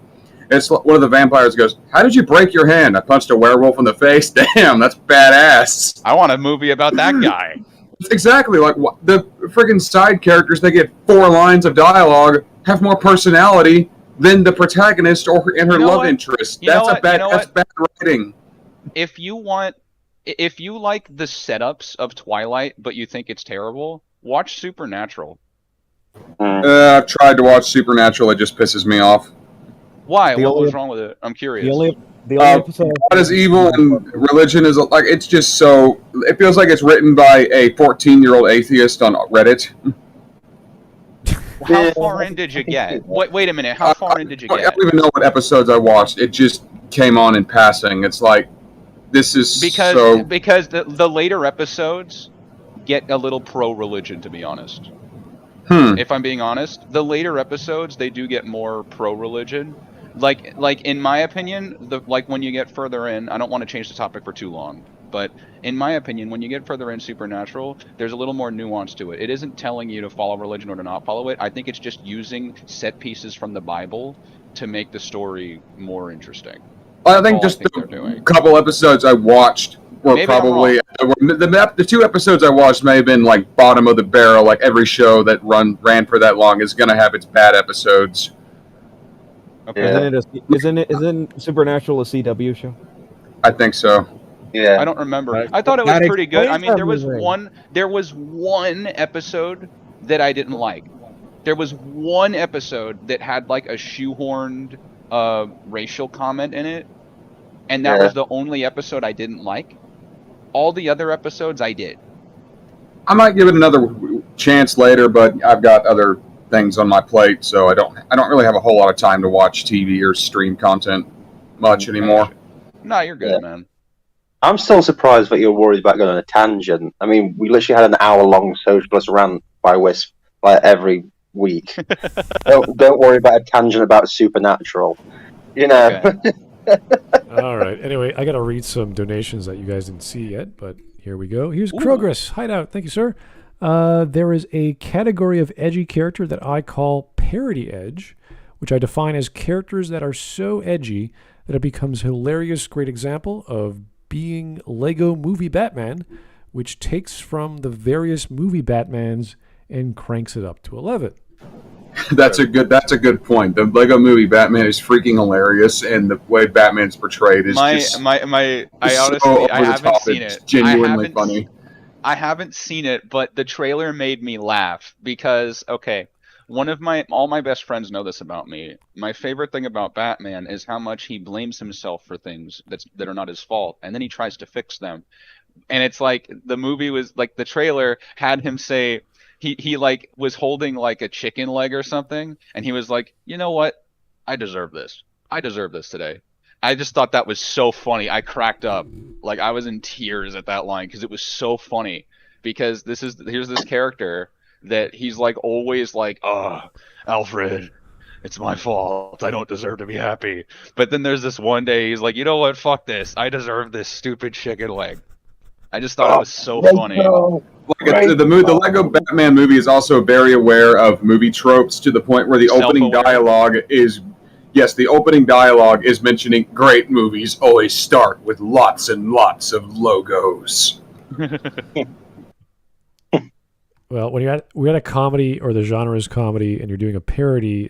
It's one of the vampires goes, "How did you break your hand?" "I punched a werewolf in the face." Damn, that's badass. I want a movie about that guy. Exactly. Like the friggin' side characters, they get 4 lines of dialogue, have more personality than the protagonist or her love interest. That's bad writing. If you like the setups of Twilight, but you think it's terrible, watch Supernatural. I've tried to watch Supernatural. It just pisses me off. Why? What was wrong with it? I'm curious. The only episode God is evil and religion is like, it's just so, it feels like it's written by a 14-year-old atheist on Reddit. How far in did you get? Wait a minute. How far in did you get? I don't even know what episodes I watched. It just came on in passing. It's like, this is because the later episodes get a little pro-religion, to be honest. If I'm being honest, the later episodes, they do get more pro-religion. Like in my opinion, when you get further in, I don't want to change the topic for too long, but in my opinion, when you get further in Supernatural, there's a little more nuance to it. It isn't telling you to follow religion or to not follow it. I think it's just using set pieces from the Bible to make the story more interesting. I think just the couple episodes I watched were probably at The 2 episodes I watched may have been like bottom of the barrel. Like every show that ran for that long is going to have its bad episodes. Okay. Yeah. Isn't Supernatural a CW show? I think so. Yeah. I don't remember. Right. I thought it was That pretty good. I explains mean, that there was one episode that I didn't like. There was one episode that had like a shoehorned racial comment in it, and that Yeah. was the only episode I didn't like. All the other episodes I did. I might give it another chance later, but I've got other things on my plate, so I don't really have a whole lot of time to watch TV or stream content much anymore. No, you're good, Yeah. man. I'm still surprised that you're worried about going on a tangent. I mean, we literally had an hour-long socialist rant by Whisp like every week. don't worry about a tangent about Supernatural. You know. Okay. All right. Anyway, I got to read some donations that you guys didn't see yet, but here we go. Here's Ooh. Krogress Hideout. Thank you, sir. There is a category of edgy character that I call parody edge, which I define as characters that are so edgy that it becomes hilarious. Great example of being Lego Movie Batman, which takes from the various movie Batmans and cranks it up to 11. That's a good point. The Lego Movie Batman is freaking hilarious, and the way Batman's portrayed is I just honestly so I over the haven't top. seen It's it. genuinely funny. I haven't seen it, but the trailer made me laugh because all my best friends know this about me. My favorite thing about Batman is how much he blames himself for things that are not his fault, and then he tries to fix them. And it's like the movie was like the trailer had him say he like was holding like a chicken leg or something, and he was like, you know what? I deserve this. I deserve this today. I just thought that was so funny. I cracked up. Like I was in tears at that line because it was so funny. Because here's this character that he's like always like, oh, Alfred, it's my fault. I don't deserve to be happy. But then there's this one day he's like, you know what? Fuck this. I deserve this stupid chicken leg. I just thought it was so funny. The Lego Batman movie is also very aware of movie tropes to the point where the opening dialogue is mentioning great movies always start with lots and lots of logos. Well, when we're at a comedy or the genre is comedy and you're doing a parody,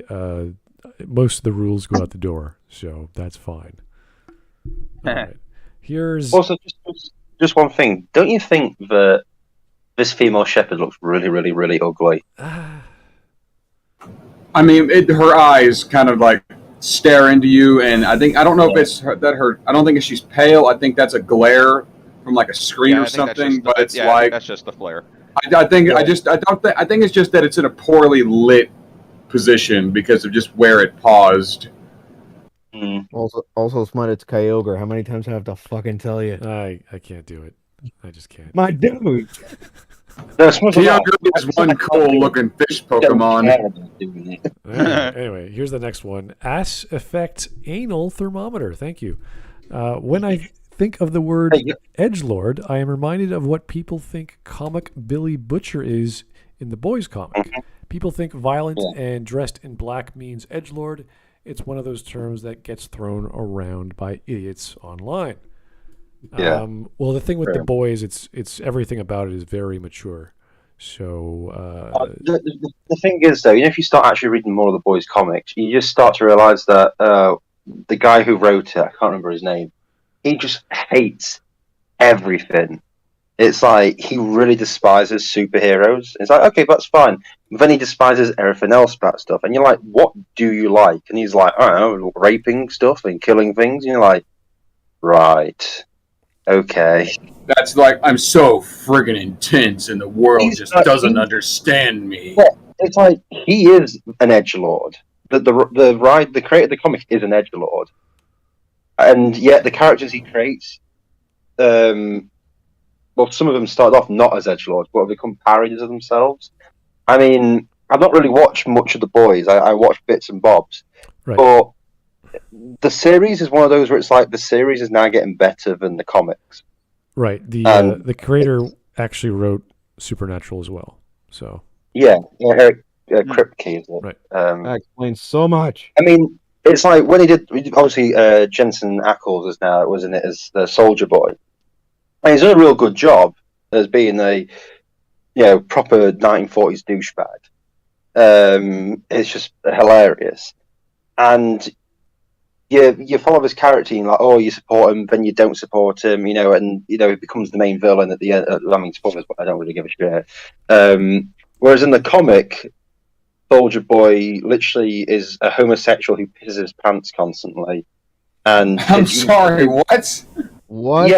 most of the rules go out the door, so that's fine. All right. Here's Also, just one thing. Don't you think that this female shepherd looks really, really, really ugly? I mean, her eyes kind of like stare into you, and I don't know if it's I don't think she's pale. I think that's a glare from like a screen or something. But it's like that's just the flare. I think it's just that it's in a poorly lit position because of just where it paused. Mm. Also, Smut, it's Kyogre. How many times do I have to fucking tell you? I can't do it. I just can't. My dude. No, Kyogre is one cool looking fish Pokemon. Anyway, here's the next one. Ass Effect Anal Thermometer. Thank you. When I think of the word edgelord, I am reminded of what people think comic Billy Butcher is in the boys comic. People think violent and dressed in black means edgelord. It's one of those terms that gets thrown around by idiots online. Yeah. Well, the thing with the boys, it's everything about it is very mature. So the thing is, though, if you start actually reading more of the boys' comics, you just start to realize that the guy who wrote it, I can't remember his name, he just hates everything. It's like he really despises superheroes. It's like, okay, that's fine. But then he despises everything else about stuff. And you're like, what do you like? And he's like, I don't know, raping stuff and killing things. And you're like, right. Okay. That's like, I'm so friggin' intense and the world just doesn't understand me. Yeah, it's like, he is an edgelord. The creator of the comic is an edgelord. And yet the characters he creates, well, some of them started off not as edgelords, but have become parodies of themselves. I mean, I've not really watched much of the boys. I watched bits and bobs. right. But the series is one of those where it's like the series is now getting better than the comics. Right. The creator actually wrote Supernatural as well. So Yeah, Eric Kripke, is it? Right. That explains so much. I mean, it's like when he did, obviously, Jensen Ackles is now, wasn't it, as the Soldier Boy. And he's done a real good job as being a proper 1940s douchebag. It's just hilarious, and you follow his character, and you support him, then you don't support him, and he becomes the main villain at the end. I mean, spoilers, but I don't really give a shit. Whereas in the comic, Soldier Boy literally is a homosexual who pisses his pants constantly. And I'm sorry, what? What?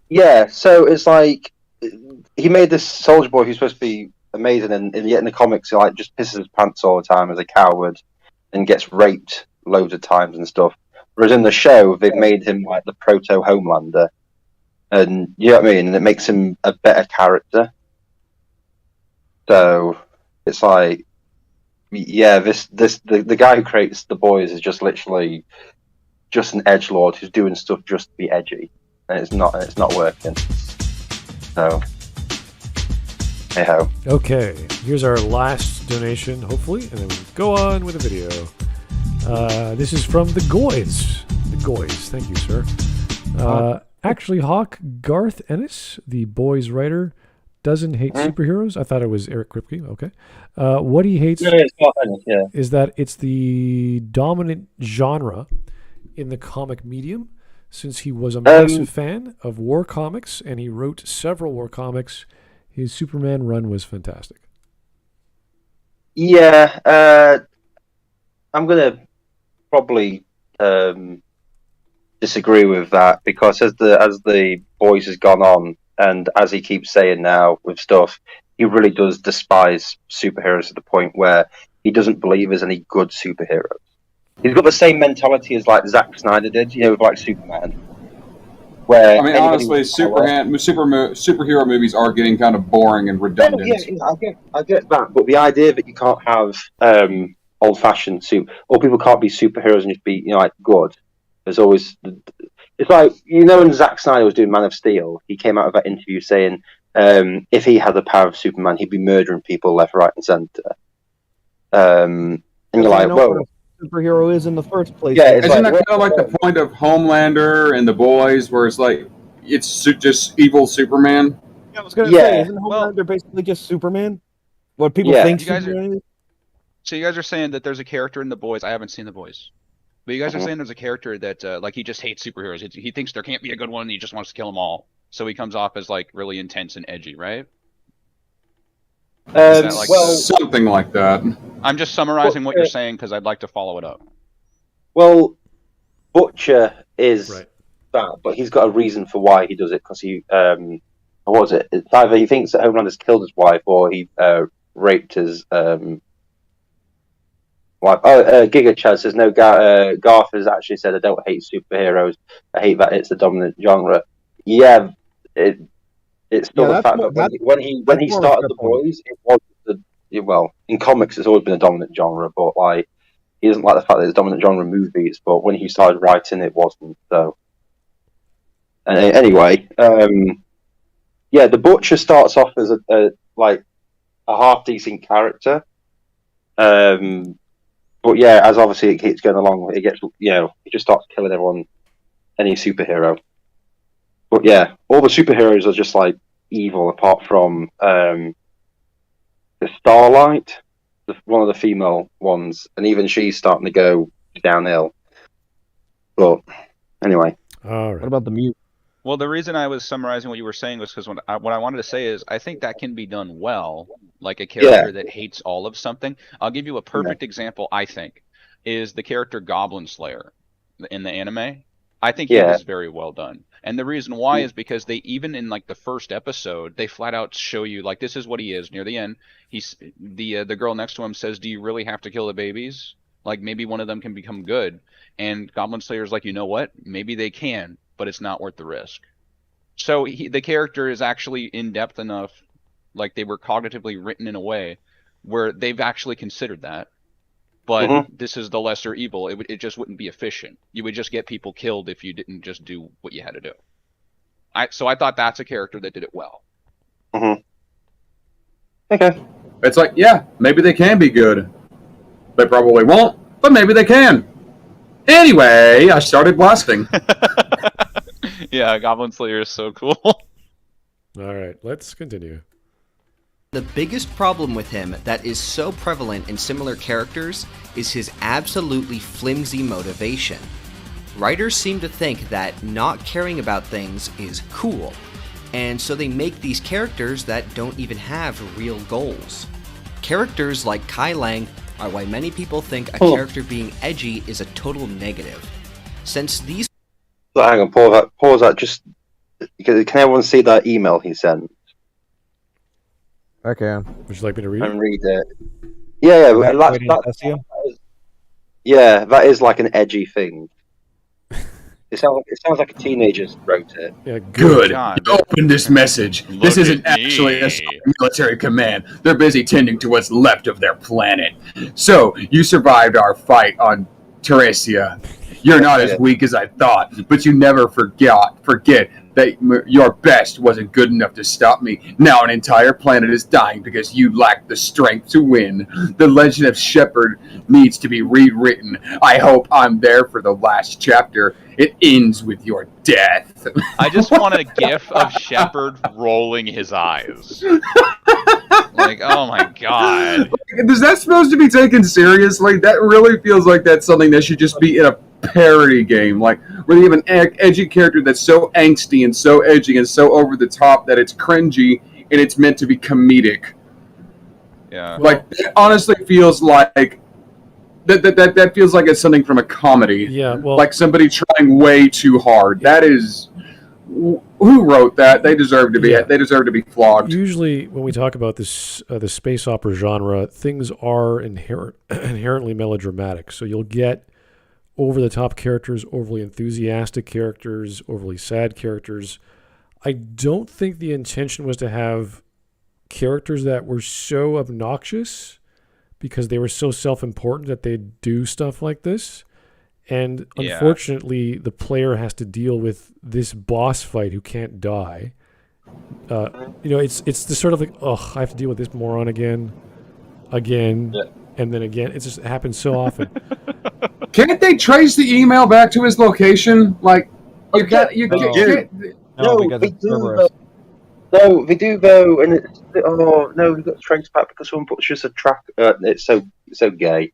Yeah. So it's like he made this Soldier Boy who's supposed to be amazing, and yet in the comics, he just pisses his pants all the time as a coward and gets raped loads of times and stuff. Whereas in the show, they've made him like the proto Homelander, and you know what I mean. And it makes him a better character. So it's like, the guy who creates the boys is just literally just an edgelord who's doing stuff just to be edgy, and it's not working. So, hey ho. Okay, here's our last donation, hopefully, and then we go on with the video. This is from the Goys. The Goys, thank you, sir. Actually, Hawk Garth Ennis, the Boys writer, doesn't hate superheroes. I thought it was Eric Kripke. Okay. What he hates is that it's the dominant genre in the comic medium, since he was a massive fan of war comics and he wrote several war comics. His Superman run was fantastic. Yeah, I'm gonna probably disagree with that, because as the Boys has gone on, and as he keeps saying now with stuff, he really does despise superheroes to the point where he doesn't believe there's any good superheroes. He's got the same mentality as like Zack Snyder did, with like Superman. Where honestly, superhero movies are getting kind of boring and redundant. I get that, but the idea that you can't have old-fashioned or people can't be superheroes and just be good. There's always, it's like when Zack Snyder was doing Man of Steel, he came out of that interview saying if he had the power of Superman, he'd be murdering people left, right, and centre. And you're like, whoa. Superhero is in the first place. Yeah, isn't that kind of like the point of Homelander and the Boys, where it's like it's just evil Superman? I was going to say, isn't Homelander basically just Superman? What people think Superman is? So you guys are saying that there's a character in the Boys. I haven't seen the Boys, but you guys are saying there's a character that he just hates superheroes. He thinks there can't be a good one, and he just wants to kill them all. So he comes off as like really intense and edgy, right? Something like that. I'm just summarizing what you're saying because I'd like to follow it up. Well, Butcher is that, but he's got a reason for why he does it, because he, what was it? It's either he thinks that Homelander's killed his wife, or he raped his wife. Giga Chad says, no, Garth has actually said, I don't hate superheroes, I hate that it's the dominant genre. Yeah, it's still the fact that when he started the Boys, it was in comics it's always been a dominant genre, but like he doesn't like the fact that it's dominant genre in movies. But when he started writing, it wasn't. So anyway, the Butcher starts off as a half decent character, but as obviously it keeps going along, it gets he just starts killing everyone, any superhero. But all the superheroes are just like evil, apart from the Starlight, one of the female ones, and even she's starting to go downhill. But anyway, all right. What about the mute? Well, the reason I was summarizing what you were saying was because what I wanted to say is I think that can be done well, like a character that hates all of something. I'll give you a perfect example. I think is the character Goblin Slayer in the anime. I think he was very well done. And the reason why is because they, even in like the first episode, they flat out show you like this is what he is. Near the end, he's the girl next to him says, "Do you really have to kill the babies? Like maybe one of them can become good." And Goblin Slayer's like, "You know what? Maybe they can, but it's not worth the risk." So the character is actually in depth enough, like they were cognitively written in a way where they've actually considered that. But this is the lesser evil. It just wouldn't be efficient. You would just get people killed if you didn't just do what you had to do. So I thought that's a character that did it well. Okay. It's like, maybe they can be good. They probably won't, but maybe they can. Anyway, I started blasting. Yeah, Goblin Slayer is so cool. All right, let's continue. The biggest problem with him that is so prevalent in similar characters is his absolutely flimsy motivation. Writers seem to think that not caring about things is cool, and so they make these characters that don't even have real goals. Characters like Kai Lang are why many people think a character being edgy is a total negative. Since these... So hang on, pause that. Just can everyone see that email he sent? Okay. Would you like me to read it? And read it. Yeah, that is like an edgy thing. It sounds like a teenager wrote it. Yeah, Good. God. You opened this message. Look This isn't at me. actually a military command. They're busy tending to what's left of their planet. So, you survived our fight on Teresia. You're not as weak as I thought, but you never forget that your best wasn't good enough to stop me. Now an entire planet is dying because you lack the strength to win. The legend of Shepard needs to be rewritten. I hope I'm there for the last chapter. It ends with your death. I just want a gif of Shepard rolling his eyes. Like, oh my god. Is that supposed to be taken seriously? That really feels like that's something that should just be in a parody game, like where you have an edgy character that's so angsty and so edgy and so over the top that it's cringy and it's meant to be comedic. Yeah. Like, it honestly feels like that feels like it's something from a comedy. Yeah, well, Like somebody trying way too hard. That is, who wrote that? They deserve to be. Yeah. They deserve to be flogged. usually when we talk about this, the space opera genre, things are inherently melodramatic. So you'll get over-the-top characters, overly enthusiastic characters, overly sad characters. I don't think the intention was to have characters that were so obnoxious because they were so self-important that they'd do stuff like this. And Yeah. unfortunately, the player has to deal with this boss fight who can't die. It's the sort of like, oh, I have to deal with this moron again, and then again. It just happens so often. Can't they trace the email back to his location? Like, you can't. No, because they it's do, Cerberus. No, they do though, and it's we got traced back because someone puts just a track. It's so gay.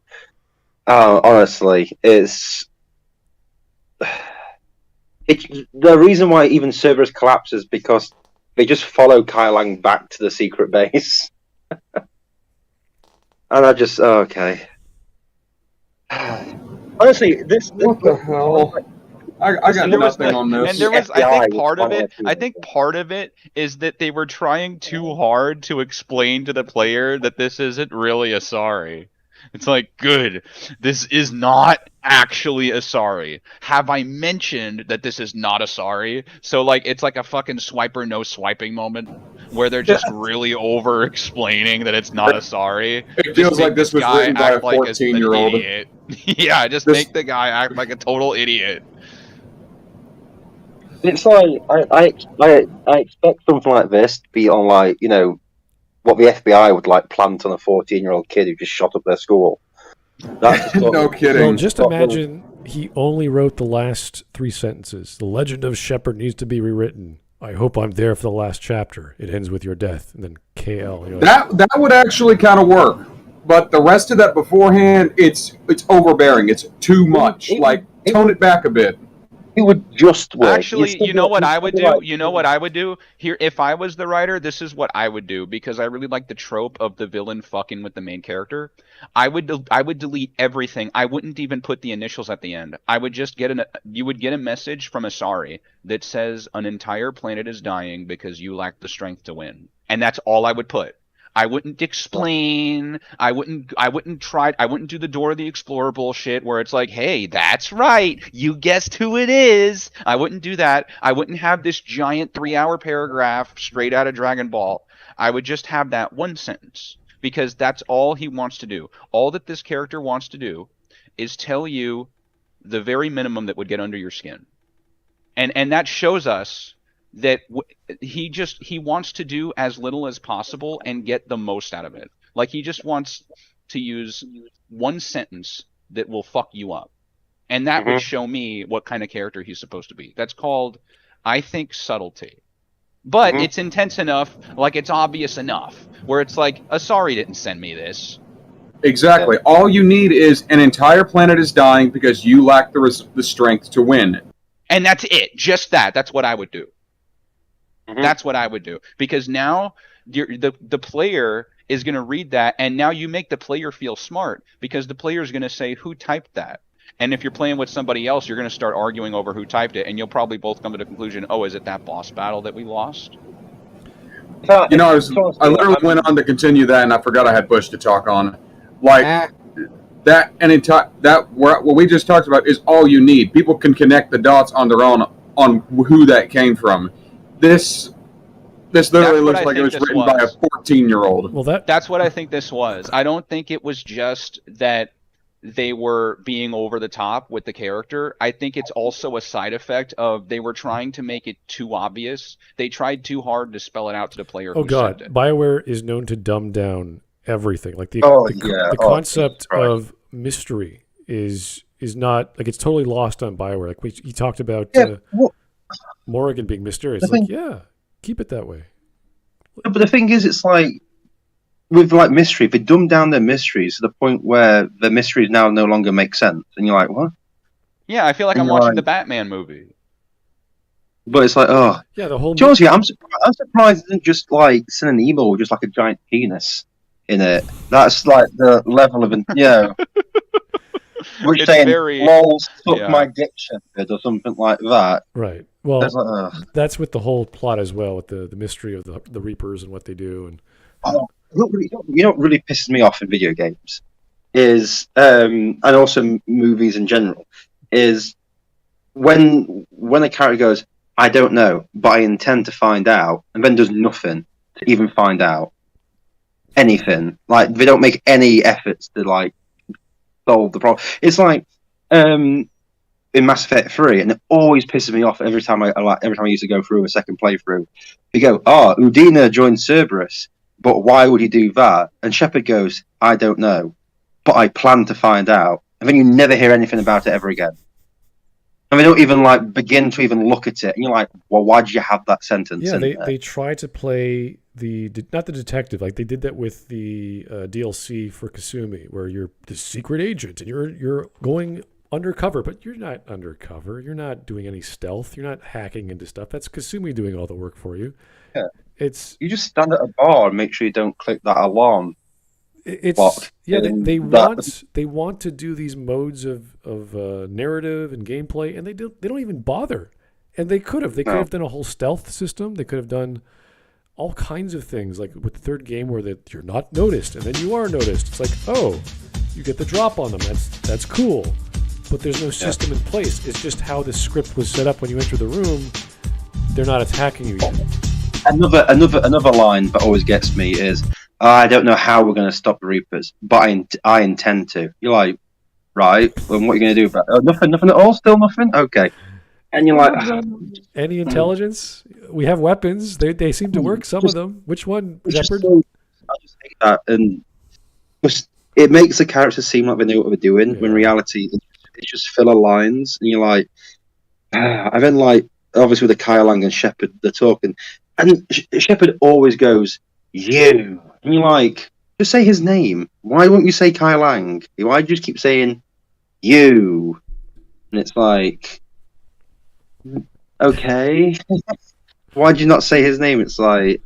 Honestly, it's the reason why even Cerberus collapses because they just follow Kai Lang back to the secret base, and I just okay. Honestly, What the hell? I got nothing on this. And there was, FBI I think was part of one it. of the- I think part of it is that they were trying too hard to explain to the player that this isn't really a sorry. It's like, good, this is not actually a sorry. Have I mentioned that this is not a sorry? So like, it's like a fucking swiper no swiping moment where they're just really over explaining that it's not a sorry. It feels like this was written by a 14-year-old. Idiot. Yeah, just make the guy act like a total idiot. It's like I expect something like this to be on like what the FBI would like plant on a 14-year-old kid who just shot up their school. That's No kidding. Well, just imagine he only wrote the last 3 sentences. The legend of Shepard needs to be rewritten. I hope I'm there for the last chapter. It ends with your death. And then KL. That would actually kind of work, but the rest of that beforehand, it's overbearing. It's too much. Like, tone it back a bit. It would just work. Actually, you know what I would do? You know what I would do? Here, if I was the writer, this is what I would do, because I really like the trope of the villain fucking with the main character. I would delete everything. I wouldn't even put the initials at the end. I would just you would get a message from Asari that says an entire planet is dying because you lack the strength to win. And that's all I would put. I wouldn't explain. I wouldn't do the Dora the Explorer bullshit where it's like, hey, that's right, you guessed who it is. I wouldn't do that. I wouldn't have this giant 3-hour paragraph straight out of Dragon Ball. I would just have that one sentence, because that's all he wants to do. All that this character wants to do is tell you the very minimum that would get under your skin. And that shows us that he wants to do as little as possible and get the most out of it. Like, he just wants to use one sentence that will fuck you up. And that would show me what kind of character he's supposed to be. That's called I think subtlety. But Mhm. it's intense enough, like it's obvious enough, where it's like, Asari didn't send me this. Exactly. All you need is an entire planet is dying because you lack the strength to win. And that's it. Just that. That's what I would do. Mhm. That's what I would do. Because now the player is going to read that, and now you make the player feel smart, because the player is going to say, who typed that? And if you're playing with somebody else, you're going to start arguing over who typed it, and you'll probably both come to the conclusion, oh, is it that boss battle that we lost? You know, I literally went on to continue that, and I forgot I had Bush to talk on. Like that, and what we just talked about is all you need. People can connect the dots on their own on who that came from. This literally looks like it was written by a 14-year-old. Well, that's what I think this was. I don't think it was just that they were being over the top with the character. I think it's also a side effect of they were trying to make it too obvious. They tried too hard to spell it out to the player. Oh who God, sent it. BioWare is known to dumb down everything. Like the concept of mystery is not like, it's totally lost on BioWare. Like he talked about Morrigan being mysterious. Like, yeah, keep it that way. But the thing is, it's like with like mystery, they dumb down their mysteries to the point where the mysteries now no longer make sense, and you're like, what? Yeah, I feel like I'm watching the Batman movie. But it's like, oh, yeah, the whole. Honestly, I'm surprised it didn't just like send an email with just like a giant penis in it. That's like the level of which saying, "Lol, suck my dick, Shepherd," or something like that. Right. Well, like, that's with the whole plot as well, with the mystery of the Reapers and what they do. And you know what really pisses me off in video games is, and also movies in general, is when a character goes, "I don't know, but I intend to find out," and then does nothing to even find out anything. Like, they don't make any efforts to like solve the problem. It's like in Mass Effect 3, and it always pisses me off every time I used to go through a second playthrough. You go, Udina joined Cerberus, but why would he do that? And Shepard goes, "I don't know, but I plan to find out." And then you never hear anything about it ever again. And they don't even like begin to even look at it. And you're like, well, why did you have that sentence? Yeah, they try to play not the detective, like they did that with the DLC for Kasumi, where you're the secret agent and you're going undercover, but you're not undercover. You're not doing any stealth. You're not hacking into stuff. That's Kasumi doing all the work for you. Yeah, you just stand at a bar and make sure you don't click that alarm. They want to do these modes of narrative and gameplay, and they don't even bother. And they could have could have done a whole stealth system. They could have done all kinds of things, like with the third game where you're not noticed and then you are noticed. It's like, oh, you get the drop on them. That's cool. But there's no system in place. It's just how the script was set up when you enter the room. They're not attacking you yet. Another line that always gets me is, "I don't know how we're going to stop the Reapers, but I intend to." You're like, right, well, what are you going to do about it? Nothing at all? Still nothing? Okay. And you're like, any intelligence? We have weapons. They seem to work, some of them. Which one, Shepard? I just hate that. And it makes the characters seem like they know what they're doing, when in reality, it's just filler lines. And you're like, and then like, obviously with the Kyle Lang and Shepard, they're talking. And Shepard always goes, "You." And you're like, just say his name. Why won't you say Kyle Lang? Why do you just keep saying "you"? And it's like, okay. Why did you not say his name? It's like,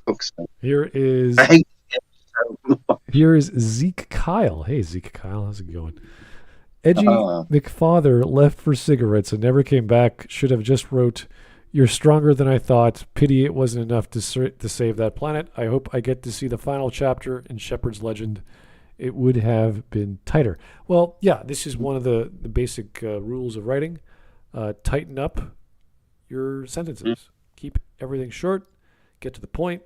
fuck's sake. Here is I hate it so much. Here is Zeke Kyle. Hey, Zeke Kyle, how's it going? Edgy McFather left for cigarettes and never came back. Should have just wrote, "You're stronger than I thought. Pity it wasn't enough to save that planet. I hope I get to see the final chapter in Shepard's legend. It would have been tighter." Well, yeah, this is one of the basic rules of writing. Tighten up your sentences. Keep everything short. Get to the point.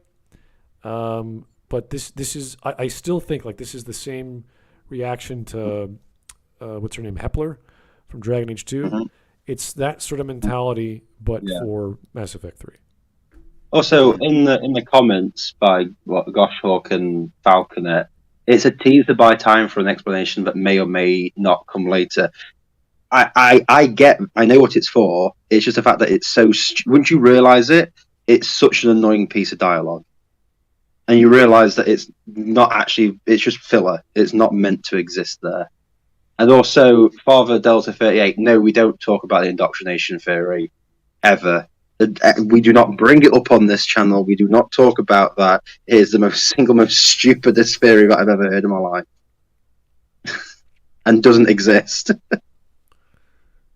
But this is, I still think like this is the same reaction to what's her name, Hepler from Dragon Age 2. Mm-hmm. It's that sort of mentality, but for Mass Effect 3. Also, in the comments by Goshhawk and Falconet, it's a teaser by time for an explanation that may or may not come later. I know what it's for. It's just the fact that it's so. Once you realise it, it's such an annoying piece of dialogue, and you realise that it's not actually. It's just filler. It's not meant to exist there. And also, Father Delta 38. No, we don't talk about the indoctrination theory ever. We do not bring it up on this channel. We do not talk about that. It is the most stupidest theory that I've ever heard in my life, and doesn't exist.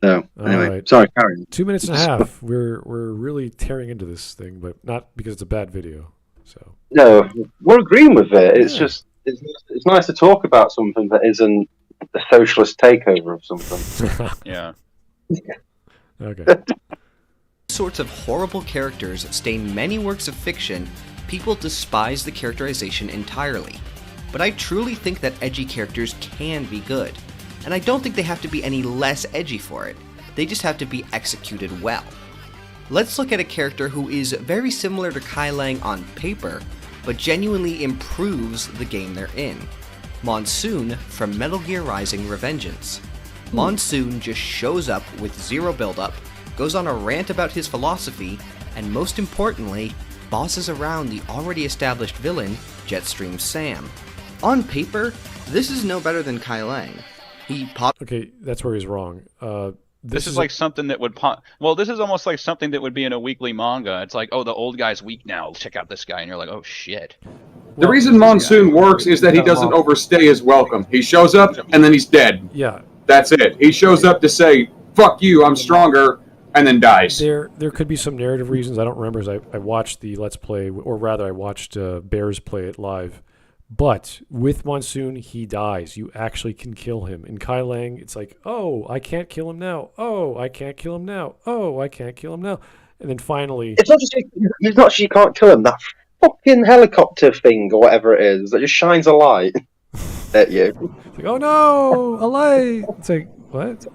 So anyway, right. sorry, Karen. 2 minutes and a half. We're really tearing into this thing, but not because it's a bad video. So No, we're agreeing with it. It's just it's nice to talk about something that isn't a socialist takeover of something. Yeah. okay. Sorts of horrible characters stain many works of fiction, people despise the characterization entirely. But I truly think that edgy characters can be good. And I don't think they have to be any less edgy for it. They just have to be executed well. Let's look at a character who is very similar to Kai Lang on paper, but genuinely improves the game they're in. Monsoon from Metal Gear Rising Revengeance. Monsoon just shows up with zero build-up, goes on a rant about his philosophy, and most importantly, bosses around the already established villain, Jetstream Sam. On paper, this is no better than Kai Lang. Okay, that's where he's wrong. This is like something that would this is almost like something that would be in a weekly manga. It's like, oh, the old guy's weak now. Check out this guy, and you're like, oh shit. The reason Monsoon works is that he doesn't overstay his welcome. He shows up and then he's dead. Yeah. That's it. He shows up to say, "Fuck you, I'm stronger," and then dies. There could be some narrative reasons. I don't remember, as I watched the Let's Play, or rather I watched Bears play it live. But with Monsoon, he dies. You actually can kill him. In Kai Lang, it's like, oh, I can't kill him now. Oh, I can't kill him now. Oh, I can't kill him now. And then finally... It's not just you can't kill him. That fucking helicopter thing, or whatever it is, that just shines a light at you. It's like, oh no, a light! It's like, what?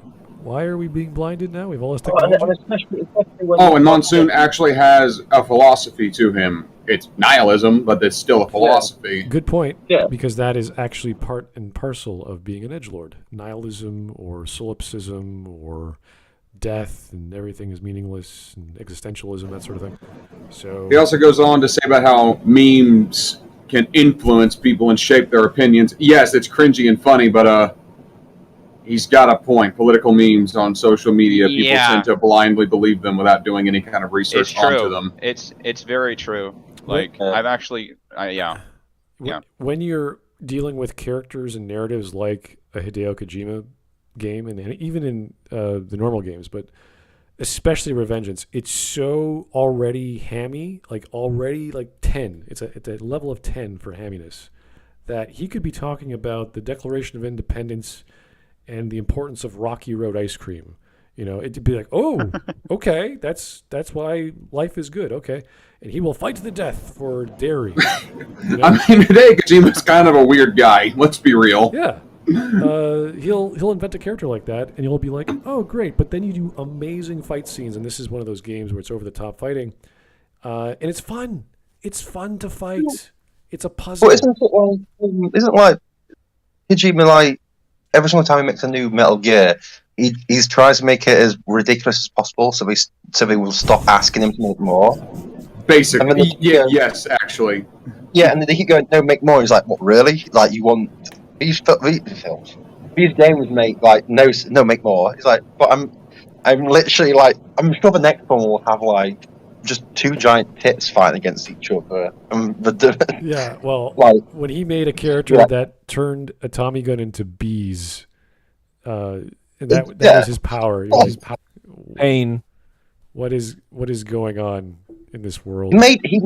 Why are we being blinded now? We've all this technology. And Monsoon actually has a philosophy to him. It's nihilism, but it's still a philosophy. Good point. Yeah. Because that is actually part and parcel of being an edgelord. Nihilism or solipsism or death and everything is meaningless and existentialism, that sort of thing. So He also goes on to say about how memes can influence people and shape their opinions. Yes, it's cringy and funny, but he's got a point. Political memes on social media, people tend to blindly believe them without doing any kind of research onto them. It's very true. Like, I've actually, When you're dealing with characters and narratives like a Hideo Kojima game, and even in the normal games, but especially Revengeance, it's so already hammy, like 10. It's a level of 10 for hamminess, that he could be talking about the Declaration of Independence and the importance of Rocky Road ice cream. You know, it'd be like, oh, okay, that's why life is good, okay. And he will fight to the death for dairy. You know? I mean, today Kojima's kind of a weird guy. Let's be real. Yeah. He'll invent a character like that, and you'll be like, oh, great. But then you do amazing fight scenes, and this is one of those games where it's over-the-top fighting. And it's fun. It's fun to fight. It's a puzzle. But isn't like Hijima, like, every single time he makes a new Metal Gear, he tries to make it as ridiculous as possible, so we will stop asking him to make more. Basically, yes, actually. Yeah, and then they keep going, no, make more. He's like, what, really? Like, you want these films? These games make, like, no, make more. He's like, but I'm literally, like, I'm sure the next one will have, like, just two giant tits fighting against each other. Yeah, well, like, when he made a character that turned a Tommy gun into bees, and that was his power. Pain. What is going on in this world? He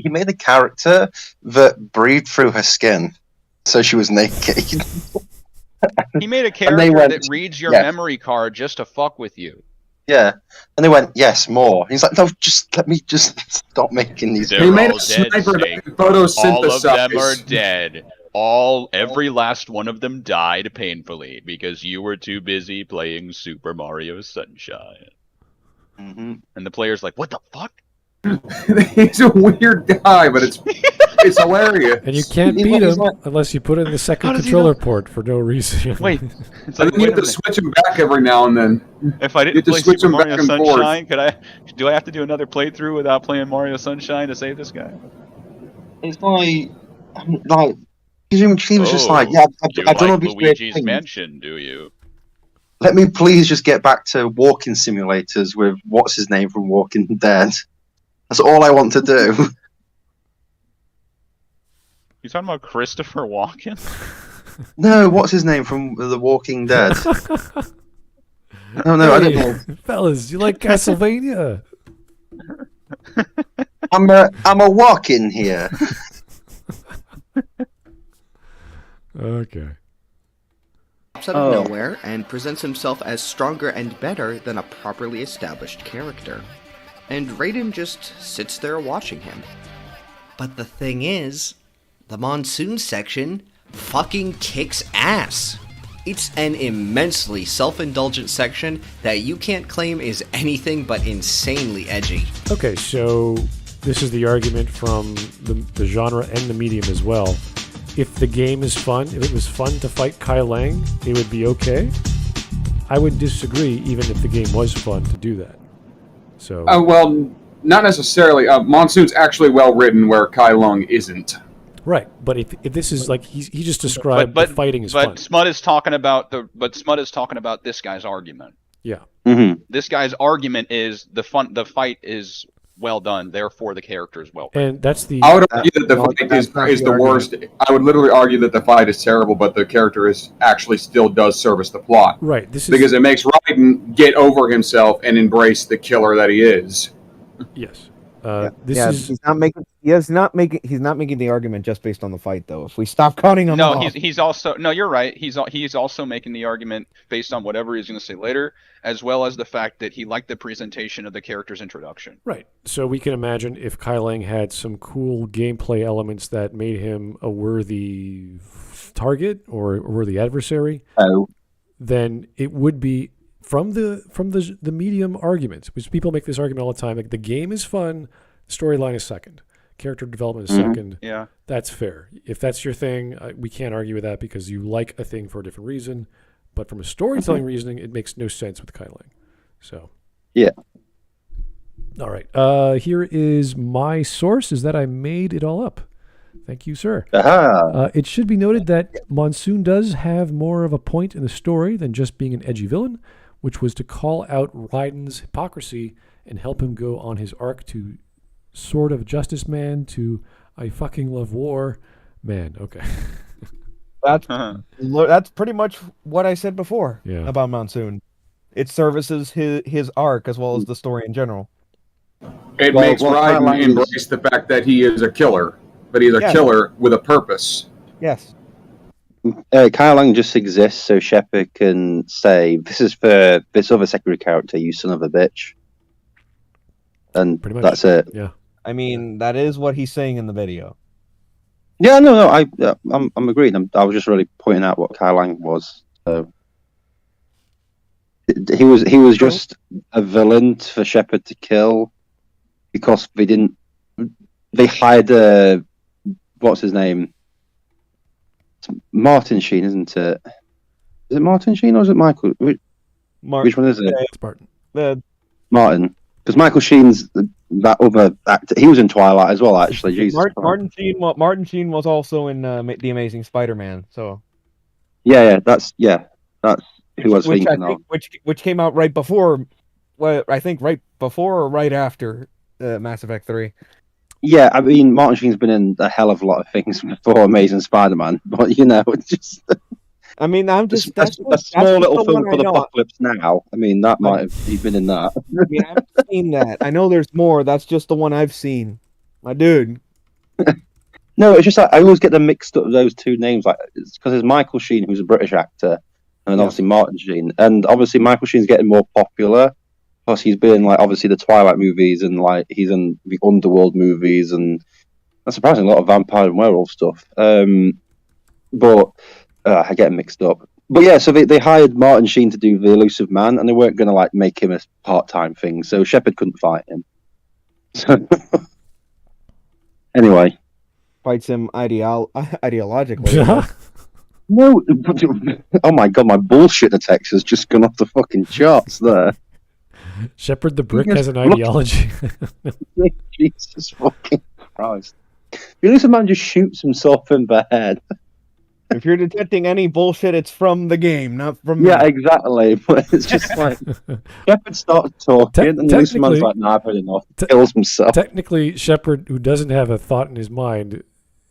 made a character that breathed through her skin, so she was naked. He made a character that reads your memory card just to fuck with you. Yeah, and they went, yes, more. He's like, no, let me stop making these. He made a sniper that could photosynthesize. All of them are dead. Every last one of them died painfully because you were too busy playing Super Mario Sunshine. Mm-hmm. And the player's like, what the fuck? He's a weird guy, but it's It's hilarious. And you can't beat him unless you put in the second controller port for no reason. Wait, it's And like, then you have to switch them back every now and then. if I You have didn't to play switch Super them back Mario and forth. Sunshine, do I have to do another playthrough without playing Mario Sunshine to save this guy? It's like he was just like, yeah, I've done all these weird Luigi's things. Mansion, do you? Let me please just get back to walking simulators with what's his name from Walking Dead. That's all I want to do. You talking about Christopher Walken? No, what's his name from The Walking Dead? No, I don't know. Fellas, you like Castlevania? I'm a walk-in here. Okay. Pops out of nowhere and presents himself as stronger and better than a properly established character. And Raiden just sits there watching him. But the thing is, the Monsoon section fucking kicks ass. It's an immensely self-indulgent section that you can't claim is anything but insanely edgy. Okay, so this is the argument from the genre and the medium as well. If the game is fun, if it was fun to fight Kai Lang, it would be okay. I would disagree even if the game was fun to do that. So Well, not necessarily. Monsoon's actually well written, where Kai Lung isn't. right, but if this is like he just described the fighting is fun. But Smud is talking about this guy's argument. Yeah. Mm-hmm. This guy's argument is the fight is well done, therefore the character is well written. And that's the I would argue that the fight is the worst. I would literally argue that the fight is terrible, but the character is actually still does service the plot. right. This is Because it makes Raiden get over himself and embrace the killer that he is. yes. He's not making the argument just based on the fight, though. If we stop cutting him off, he's also you're right. He's also making the argument based on whatever he's going to say later, as well as the fact that he liked the presentation of the character's introduction. right. So we can imagine if Kai Lang had some cool gameplay elements that made him a worthy target or a worthy adversary, then it would be from the medium argument, which people make this argument all the time. Like the game is fun, storyline is second, character development is second. Yeah, That's fair. If that's your thing, we can't argue with that because you like a thing for a different reason. But from a storytelling reasoning, it makes no sense with Kai Lang. So Yeah. all right. Here is my source: is that I made it all up. Thank you, sir. Aha. It should be noted that Monsoon does have more of a point in the story than just being an edgy villain, which was to call out Raiden's hypocrisy and help him go on his arc to Sword of Justice Man to I fucking love war man. Okay. that's pretty much what I said before Yeah. about Monsoon. It services his arc as well as the story in general. It Well, makes Kai Raiden Lang is- embrace the fact that he is a killer, but he's a killer with a purpose. Yes. Kai Lang just exists so Shepard can say, "This is for this other secondary character, you son of a bitch," and Pretty much. that's it. Yeah. I mean, that is what he's saying in the video. Yeah, no, I'm agreeing. I was just really pointing out what Kai Lang was. So he was just a villain for Shepard to kill because they hired what's his name? It's Martin Sheen, isn't it? Is it Martin Sheen or is it Michael? Which one is it? Spartan. Martin. Because Michael Sheen's that other actor. He was in Twilight as well, actually. Jesus. Martin Sheen was also in The Amazing Spider-Man. So Yeah, that's who I was thinking of. Which came out right before, well, I think right before or right after Mass Effect 3. Yeah, I mean, Martin Sheen's been in a hell of a lot of things before Amazing Spider-Man, but it's just I mean, I'm just a small little film called Apocalypse Now. I mean, that might have he's been in that. I mean, I haven't seen that. I know there's more. That's just the one I've seen. My dude. No, it's just I always get them mixed up with those two names. Like, it's because there's Michael Sheen, who's a British actor, and obviously Martin Sheen. And obviously Michael Sheen's getting more popular because he's been in, like, obviously the Twilight movies and, like, he's in the Underworld movies and surprisingly a lot of vampire and werewolf stuff. But I get them mixed up. But yeah, so they hired Martin Sheen to do the Elusive Man, and they weren't going to, like, make him a part-time thing, so Shepard couldn't fight him. So anyway, fights him ideologically. No, oh my god, my bullshit text has just gone off the fucking charts there. Shepard the Brick Yes, has an look. ideology. Jesus fucking Christ. You know, some man just shoots himself in the head. If you're detecting any bullshit, it's from the game, not from me. Yeah, exactly. But it's just like, Shepard starts talking, and this man's technically- like, nah, I've had enough. Kills himself. Technically, Shepard, who doesn't have a thought in his mind,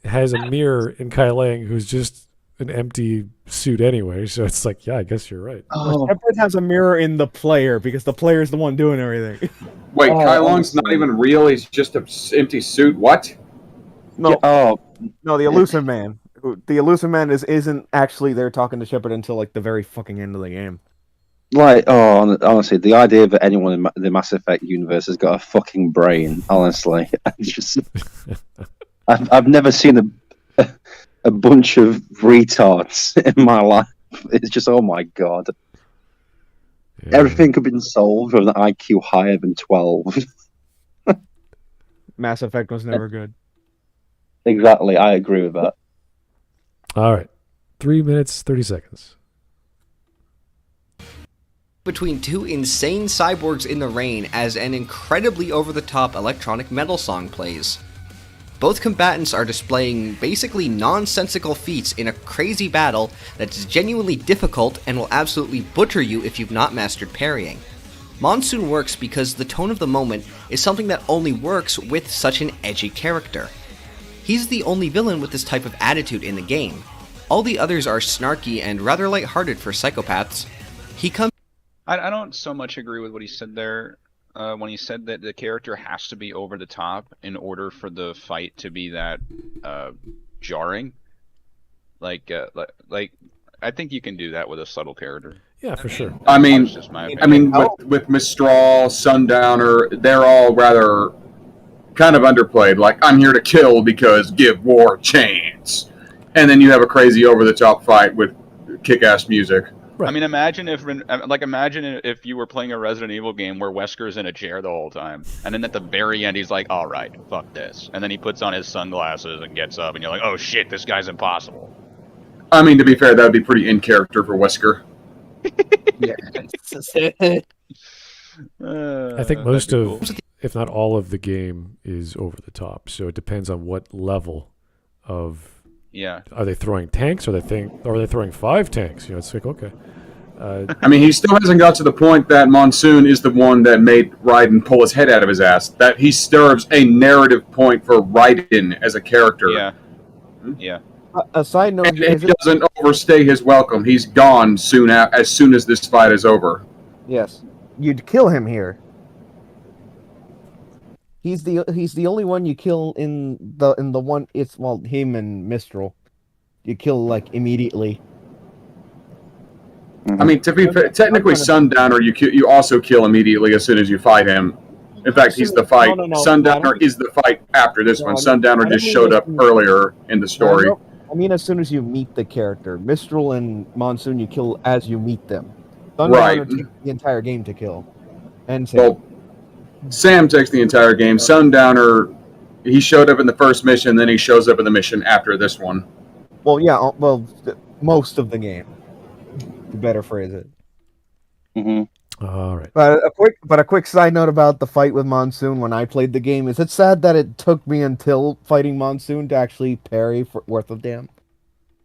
has a mirror in Kai Lang, who's just an empty suit anyway. So it's like, yeah, I guess you're right. Oh, Shepard has a mirror in the player because the player is the one doing everything. Wait, Oh, Kai Long's not honestly. even real. He's just an empty suit. What? No, yeah, oh, no, the Elusive Man. The Elusive Man isn't actually there talking to Shepard until like the very fucking end of the game. like, oh, honestly, the idea that anyone in the Mass Effect universe has got a fucking brain, honestly, I've never seen a bunch of retards in my life. It's just, oh my god. Yeah. Everything could have been solved with an IQ higher than 12. Mass Effect was never good. Exactly, I agree with that. All right. 3 minutes, 30 seconds. Between two insane cyborgs in the rain as an incredibly over-the-top electronic metal song plays. Both combatants are displaying basically nonsensical feats in a crazy battle that's genuinely difficult and will absolutely butcher you if you've not mastered parrying. Monsoon works because the tone of the moment is something that only works with such an edgy character. He's the only villain with this type of attitude in the game. All the others are snarky and rather lighthearted for psychopaths. He comes I don't so much agree with what he said there when he said that the character has to be over the top in order for the fight to be that jarring. Like I think you can do that with a subtle character. Yeah, for sure. I mean, That's just my opinion. with Mistral, Sundowner, they're all rather kind of underplayed. Like, I'm here to kill because give war a chance. And then you have a crazy over-the-top fight with kick-ass music. Right. I mean, imagine if you were playing a Resident Evil game where Wesker's in a chair the whole time, and then at the very end he's like, "All right, fuck this," and then he puts on his sunglasses and gets up, and you're like, "Oh shit, this guy's impossible." I mean, to be fair, that would be pretty in character for Wesker. I think most that'd of, be cool. if not all of the game is over the top. So it depends on what level of. Yeah. Are they throwing tanks? Or are they throwing 5 tanks? You know, it's like, okay. I mean, he still hasn't got to the point that Monsoon is the one that made Raiden pull his head out of his ass. That he serves a narrative point for Raiden as a character. Yeah. Yeah. A side note, And he doesn't overstay his welcome. He's gone as soon as this fight is over. yes, you'd kill him here. He's the only one you kill in the one. It's him and Mistral. You kill like immediately. I mean, to be fair, technically, Sundowner you also kill immediately as soon as you fight him. In fact, he's the fight. No. Sundowner is the fight after this one. Sundowner just showed up earlier in the story. I mean, as soon as you meet the character, Mistral and Monsoon, you kill as you meet them. Right. Sundowner takes the entire game to kill. And Well, Sam takes the entire game. Sundowner, he showed up in the first mission, then he shows up in the mission after this one. most of the game. To better phrase it. All right. But a quick side note about the fight with Monsoon when I played the game is it's sad that it took me until fighting Monsoon to actually parry for worth of damn.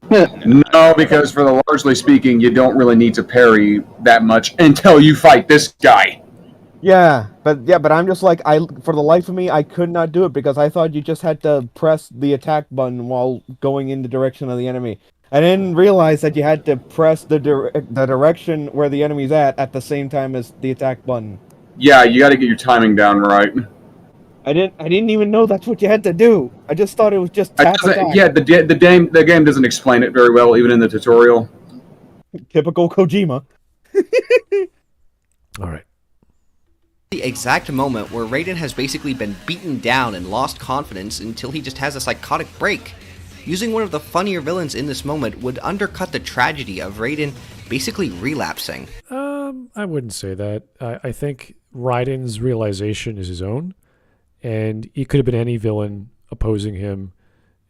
No, because for the largely speaking, you don't really need to parry that much until you fight this guy. Yeah, but I'm just like for the life of me I could not do it because I thought you just had to press the attack button while going in the direction of the enemy. I didn't realize that you had to press the direction where the enemy's at the same time as the attack button. Yeah, you got to get your timing down right. I didn't even know that's what you had to do. I just thought it was just tap attack. Yeah, the game doesn't explain it very well, even in the tutorial. Typical Kojima. All right. the exact moment where Raiden has basically been beaten down and lost confidence until he just has a psychotic break. Using one of the funnier villains in this moment would undercut the tragedy of Raiden basically relapsing. I wouldn't say that. I think Raiden's realization is his own, and he could have been any villain opposing him,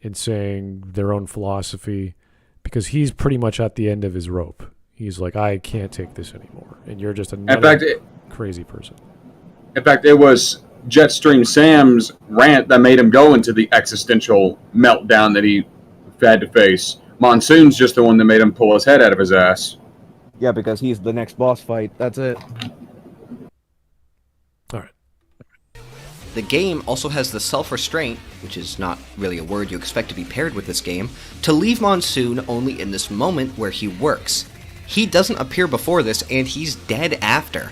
in saying their own philosophy, because he's pretty much at the end of his rope. He's like, I can't take this anymore, and you're just another crazy person. In fact, it was Jetstream Sam's rant that made him go into the existential meltdown that he had to face. Monsoon's just the one that made him pull his head out of his ass. Yeah, because he's the next boss fight. That's it. All right. The game also has the self-restraint, which is not really a word you expect to be paired with this game, to leave Monsoon only in this moment where he works. He doesn't appear before this, and he's dead after.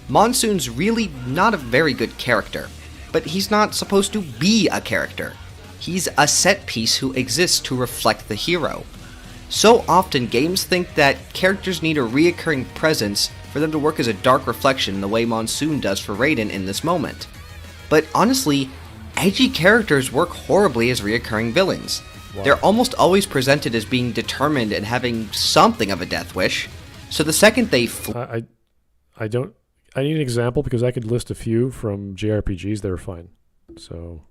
Monsoon's really not a very good character, but he's not supposed to be a character. He's a set piece who exists to reflect the hero. So often games think that characters need a reoccurring presence for them to work as a dark reflection in the way Monsoon does for Raiden in this moment. But honestly, edgy characters work horribly as reoccurring villains. Wow. They're almost always presented as being determined and having something of a death wish. So the second they I need an example, because I could list a few from JRPGs that are fine. So,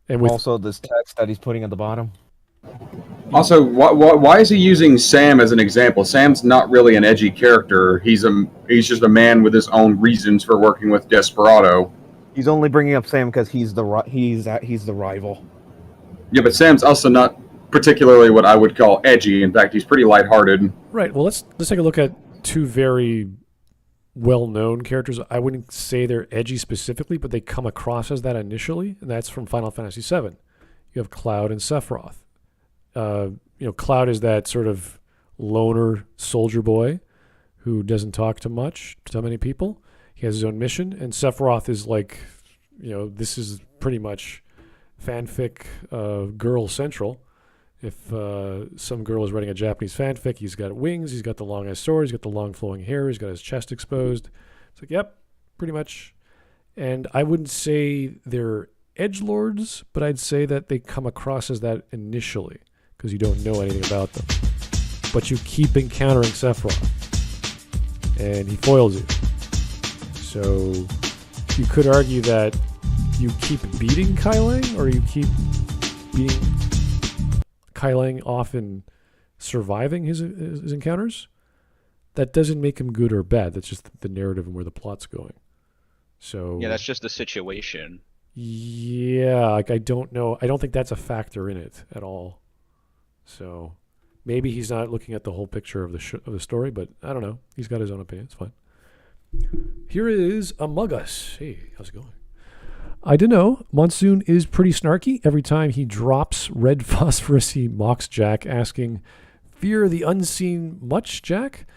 and with also this text that he's putting at the bottom. Also, why is he using Sam as an example? Sam's not really an edgy character. He's just a man with his own reasons for working with Desperado. He's only bringing up Sam because he's the rival. Yeah, but Sam's also not particularly what I would call edgy. In fact, he's pretty lighthearted. Right. Well, let's take a look at two very well-known characters. I wouldn't say they're edgy specifically, but they come across as that initially, and that's from Final Fantasy VII. You have Cloud and Sephiroth. Cloud is that sort of loner soldier boy who doesn't talk to many people. He has his own mission, and Sephiroth is like, this is pretty much fanfic girl central. If some girl is writing a Japanese fanfic, he's got wings, he's got the long-ass sword, he's got the long flowing hair, he's got his chest exposed. It's like, yep, pretty much. And I wouldn't say they're edgelords, but I'd say that they come across as that initially, because you don't know anything about them. But you keep encountering Sephiroth, and he foils you. So you could argue that you keep beating Kai Lang, or you keep beating Kai Lang off and surviving his encounters. That doesn't make him good or bad. That's just the narrative and where the plot's going. So yeah, that's just the situation. Yeah, I don't know. I don't think that's a factor in it at all. So maybe he's not looking at the whole picture of the story, but I don't know. He's got his own opinion. It's fine. Here is Among Us. Hey, how's it going? I don't know. Monsoon is pretty snarky. Every time he drops red phosphorus, he mocks Jack, asking, "Fear the unseen much, Jack?"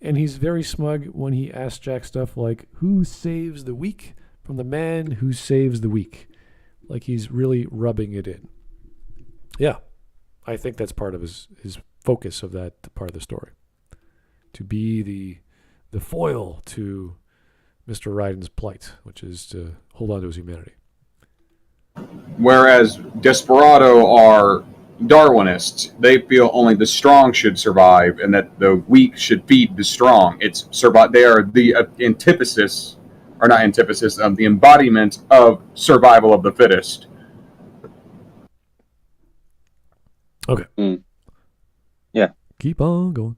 And he's very smug when he asks Jack stuff like, "Who saves the weak from the man who saves the weak?" Like he's really rubbing it in. Yeah, I think that's part of his focus of that part of the story. To be the foil to Mr. Raiden's plight, which is to hold on to his humanity. Whereas Desperado are Darwinists. They feel only the strong should survive, and that the weak should feed the strong. They are the antithesis, or not antithesis, of the embodiment of survival of the fittest. Okay. Yeah. Keep on going.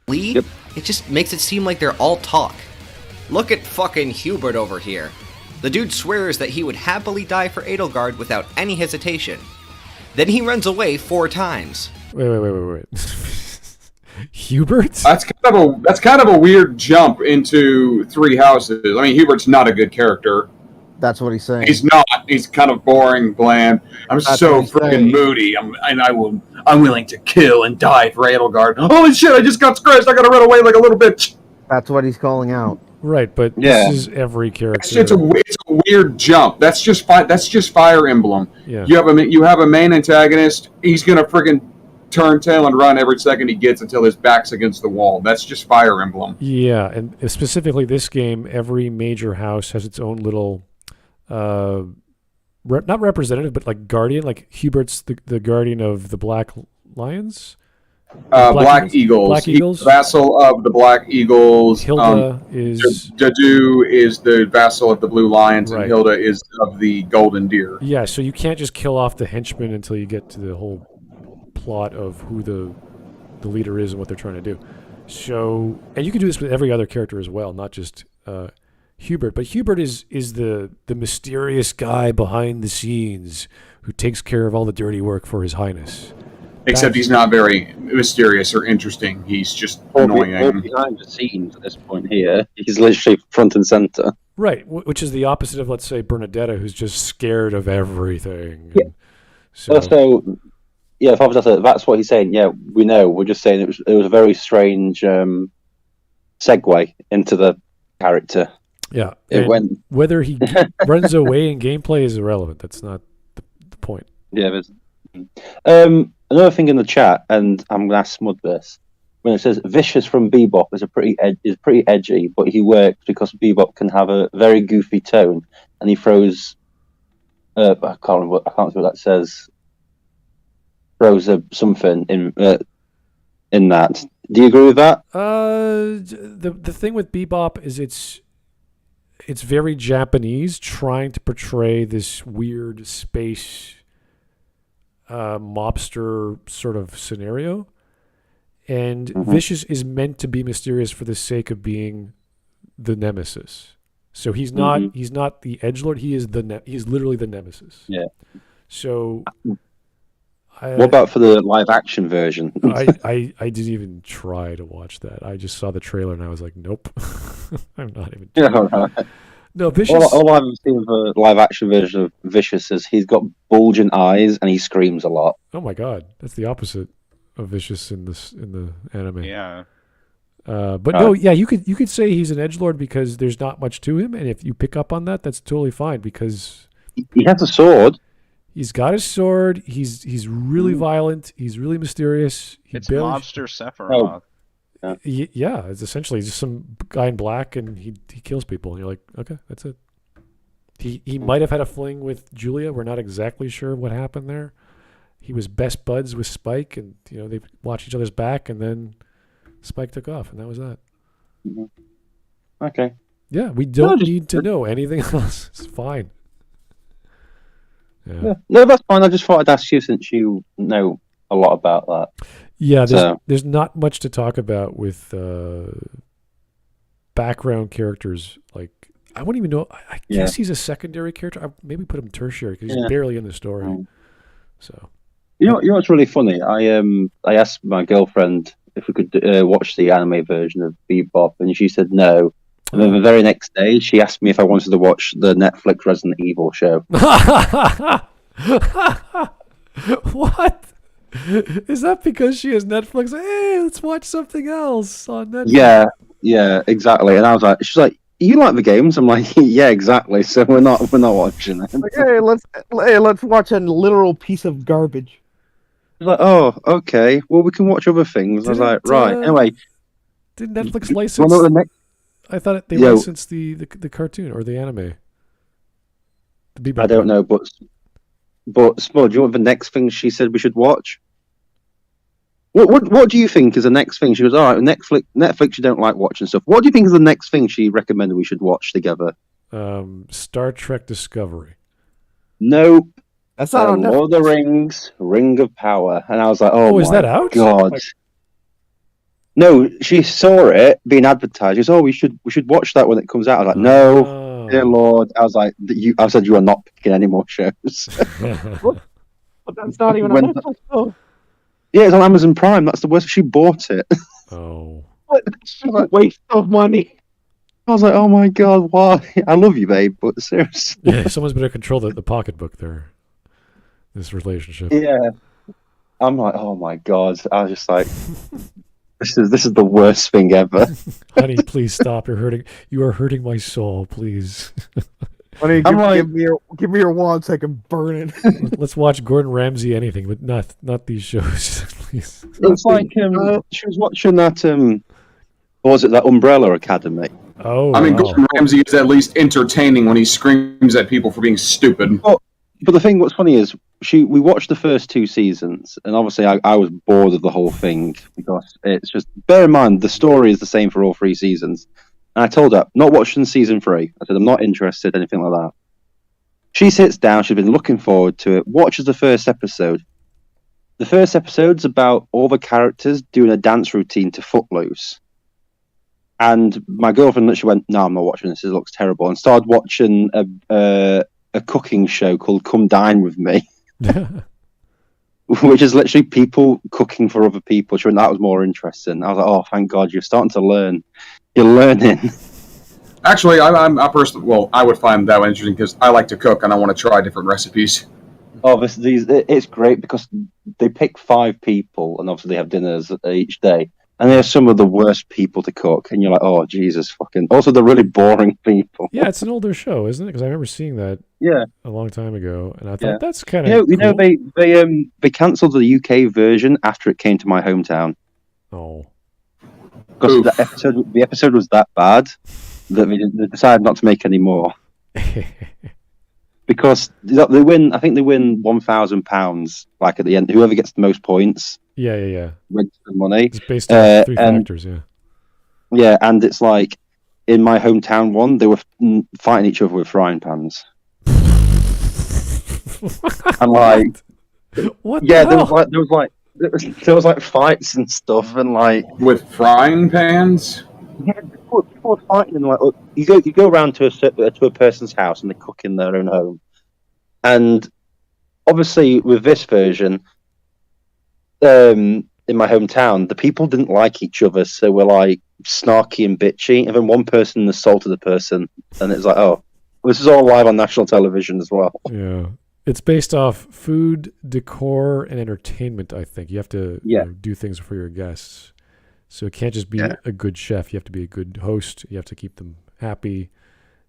Yep. It just makes it seem like they're all talk. Look at fucking Hubert over here. The dude swears that he would happily die for Edelgard without any hesitation. Then he runs away 4 times. Wait. Hubert? That's kind of a weird jump into Three Houses. I mean, Hubert's not a good character. That's what he's saying. He's not. He's kind of boring, bland. I'm so freaking moody. I'm willing to kill and die for Edelgard. Holy shit! I just got scratched. I gotta run away like a little bitch. That's what he's calling out. Right, but this is every character. It's a weird jump. That's just Fire Emblem. Yeah. You have a main antagonist. He's gonna friggin' turn tail and run every second he gets until his back's against the wall. That's just Fire Emblem. Yeah, and specifically this game, every major house has its own little, not representative, but like guardian. Like Hubert's the guardian of the Black Lions. Black Eagles. Black He's Eagles? the vassal of the Black Eagles. Hilda is... Dadu is the vassal of the Blue Lions, Right. and Hilda is of the Golden Deer. Yeah, so you can't just kill off the henchmen until you get to the whole plot of who the leader is and what they're trying to do. So, and you can do this with every other character as well, not just Hubert. But Hubert is the mysterious guy behind the scenes who takes care of all the dirty work for His Highness. Except he's not very mysterious or interesting. He's just annoying. All behind the scenes at this point here. He's literally front and center. Right, which is the opposite of, let's say, Bernadetta, who's just scared of everything. Yeah. So, yeah, that's what he's saying. Yeah, we know. We're just saying it was a very strange segue into the character. Yeah, whether he runs away in gameplay is irrelevant. That's not the point. Yeah, another thing in the chat, and I'm gonna ask Smud this. When it says Vicious from Bebop is pretty edgy, but he works because Bebop can have a very goofy tone, and he throws. I can't see what that says. Throws something in that. Do you agree with that? The thing with Bebop is it's very Japanese, trying to portray this weird space mobster sort of scenario, and Vicious is meant to be mysterious for the sake of being the nemesis. So he's not the edgelord. He is he's literally the nemesis. Yeah. So. What about for the live action version? I didn't even try to watch that. I just saw the trailer and I was like, nope. I'm not even. Yeah, right. No, Vicious. All I've seen of the live action version of Vicious is he's got bulging eyes and he screams a lot. Oh my god, that's the opposite of Vicious in the anime. Yeah. But no, yeah, you could say he's an edgelord because there's not much to him, and if you pick up on that, that's totally fine because he has a sword. He's got his sword. He's really violent. He's really mysterious. It's Mobster Sephiroth. Oh. Yeah, it's essentially just some guy in black, and he kills people. And you're like, okay, that's it. He might have had a fling with Julia. We're not exactly sure what happened there. He was best buds with Spike, and they watched each other's back, and then Spike took off, and that was that. Mm-hmm. Okay. Yeah, we don't need to know anything else. It's fine. Yeah. No, that's fine. I just thought I'd ask you since you know a lot about that. Yeah, there's not much to talk about with background characters. Like, I wouldn't even know. I guess he's a secondary character. I maybe put him tertiary because he's barely in the story. So, you know what's really funny? I asked my girlfriend if we could watch the anime version of Bebop, and she said no. And then the very next day, she asked me if I wanted to watch the Netflix Resident Evil show. What? Is that because she has Netflix? Hey, let's watch something else on Netflix. Yeah, exactly. And I was like, she's like, you like the games? I'm like, yeah, exactly. So we're not watching it. Like, hey, let's watch a literal piece of garbage. She's like, oh, okay. Well, we can watch other things. I was like, right. Anyway, did Netflix license? I thought they licensed the cartoon or the anime. I don't know, but Smud, do you want the next thing she said we should watch? What do you think is the next thing? She goes, all right, Netflix you don't like watching stuff. What do you think is the next thing she recommended we should watch together? Star Trek Discovery. Nope. That's not on Netflix. Lord of the Rings, Ring of Power. And I was like, is that out? God. No, she saw it being advertised. She goes, "Oh, we should watch that when it comes out." I was like, "No, dear Lord." I was like, I said you are not picking any more shows." But that's not even on Netflix, though. Yeah, it's on Amazon Prime. That's the worst. She bought it. Oh, what a waste of money. I was like, "Oh my God, why?" I love you, babe, but seriously. Yeah, someone's better control the pocketbook there. This relationship. Yeah, I'm like, "Oh my God!" I was just like. This is the worst thing ever. Honey, please stop. You are hurting my soul, please. Honey, give me your wand so I can burn it. Let's watch Gordon Ramsay anything, but not these shows, please. It's like she was watching that what was it, that Umbrella Academy? Oh, I mean, Gordon Ramsay is at least entertaining when he screams at people for being stupid. But the thing, what's funny is we watched the first 2 seasons, and obviously I was bored of the whole thing because it's just, bear in mind the story is the same for all 3 seasons. And I told her, not watching season 3. I said I'm not interested, anything like that. She sits down. She's been looking forward to it. Watches the first episode. The first episode's about all the characters doing a dance routine to Footloose. And my girlfriend literally went, "No, I'm not watching this. It looks terrible." And started watching a cooking show called Come Dine With Me, which is literally people cooking for other people. She went, "That was more interesting." I was like, "Oh, thank God, you're starting to learn. You're learning." Actually, I personally, well, I would find that one interesting because I like to cook and I want to try different recipes. Oh, it's great because they pick 5 people, and obviously they have dinners each day. And they're some of the worst people to cook, and you're like, "Oh, Jesus fucking." Also, they're really boring people. Yeah, it's an older show, isn't it? Because I remember seeing that a long time ago, and I thought that's kind of You know, they cancelled the UK version after it came to my hometown. Oh, Because the episode was that bad that they decided not to make any more. Because they win, I think they win £1,000. Like at the end, whoever gets the most points, yeah, wins the money. it's based on 3 factors. Yeah, and it's like in my hometown one, they were fighting each other with frying pans. And like, What? yeah, the hell? there was like fights and stuff, and like With frying pans? people were fighting, and like you go around to a person's house and they cook in their own home, and obviously with this version, in my hometown, the people didn't like each other, so we're like snarky and bitchy, and then one person assaulted a person, and it's like, oh, this is all live on national television as well. Yeah. It's based off food, decor, and entertainment, I think. You have to do things for your guests. So it can't just be a good chef. You have to be a good host. You have to keep them happy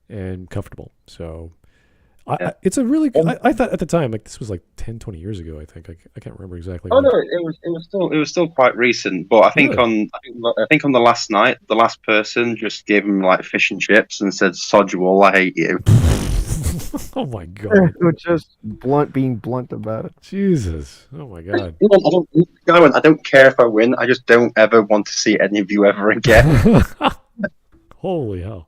and comfortable. So it's a really good... I thought at the time, like this was like 10, 20 years ago, I think. I can't remember exactly. Oh, no, it was still quite recent. But I think on the last night, the last person just gave him like fish and chips and said, "Sod you all, I hate you." Oh my God. Just being blunt about it. Jesus. Oh my God. I don't care if I win. I just don't ever want to see any of you ever again. Holy hell.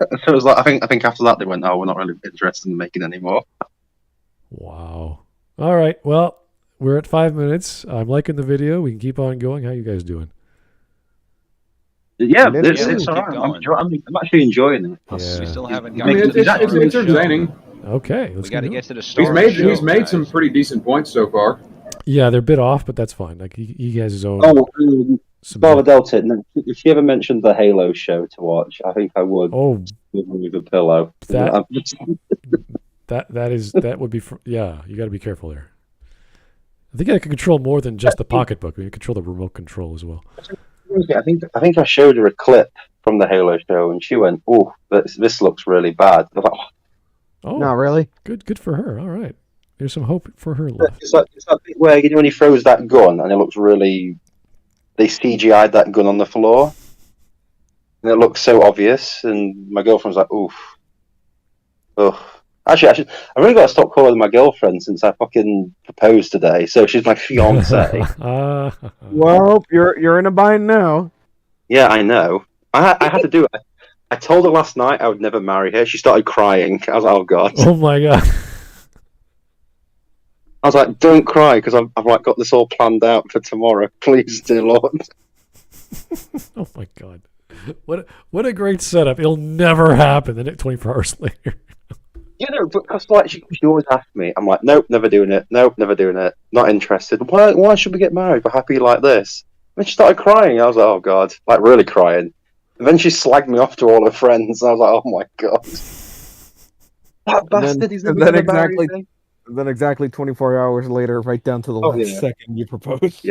So it was like, I think after that they went, "Oh, we're not really interested in making any more." Wow. All right. Well, we're at 5 minutes. I'm liking the video. We can keep on going. How you guys doing? Yeah, we'll it's all keep right. going. I'm actually enjoying it. Yeah. We still haven't I mean, gotten to the it's start of the entertaining. show. Okay. We Let's got to keep get to the going. start. of the show, He's made guys. some pretty decent points so far. Yeah, they're a bit off, but that's fine. Like he has his own. Barbara Delta, if she ever mentioned the Halo show to watch, I think I would. Oh, with a pillow. that would be. Yeah, you got to be careful there. I think I can control more than just the pocketbook. We can control the remote control as well. I think I showed her a clip from the Halo show, and she went, "Oh, this looks really bad." I was like, Oh, No, really? good for her. All right, there's some hope for her left. it's that bit where when he throws that gun, and it looks really. They CGI'd that gun on the floor, and it looks so obvious. And my girlfriend's like, "Oof, ugh." Actually, I've really got to stop calling her my girlfriend since I fucking proposed today. So she's my fiance. Well, you're in a bind now. Yeah, I know. I had to do it. I told her last night I would never marry her. She started crying. I was like, "Oh God." Oh my God. I was like, "Don't cry," because I've like got this all planned out for tomorrow. Please, dear Lord. Oh my God. What a great setup. It'll never happen. Then 24 hours later. You know, because like she always asks me, I'm like, "Nope, never doing it. Nope, never doing it. Not interested. Why should we get married? We're happy like this." And she started crying. I was like, "Oh God," like really crying. And then she slagged me off to all her friends. I was like, "Oh my God, that bastard! He's never gonna marry me." Then exactly 24 hours later, right down to the last second, you propose.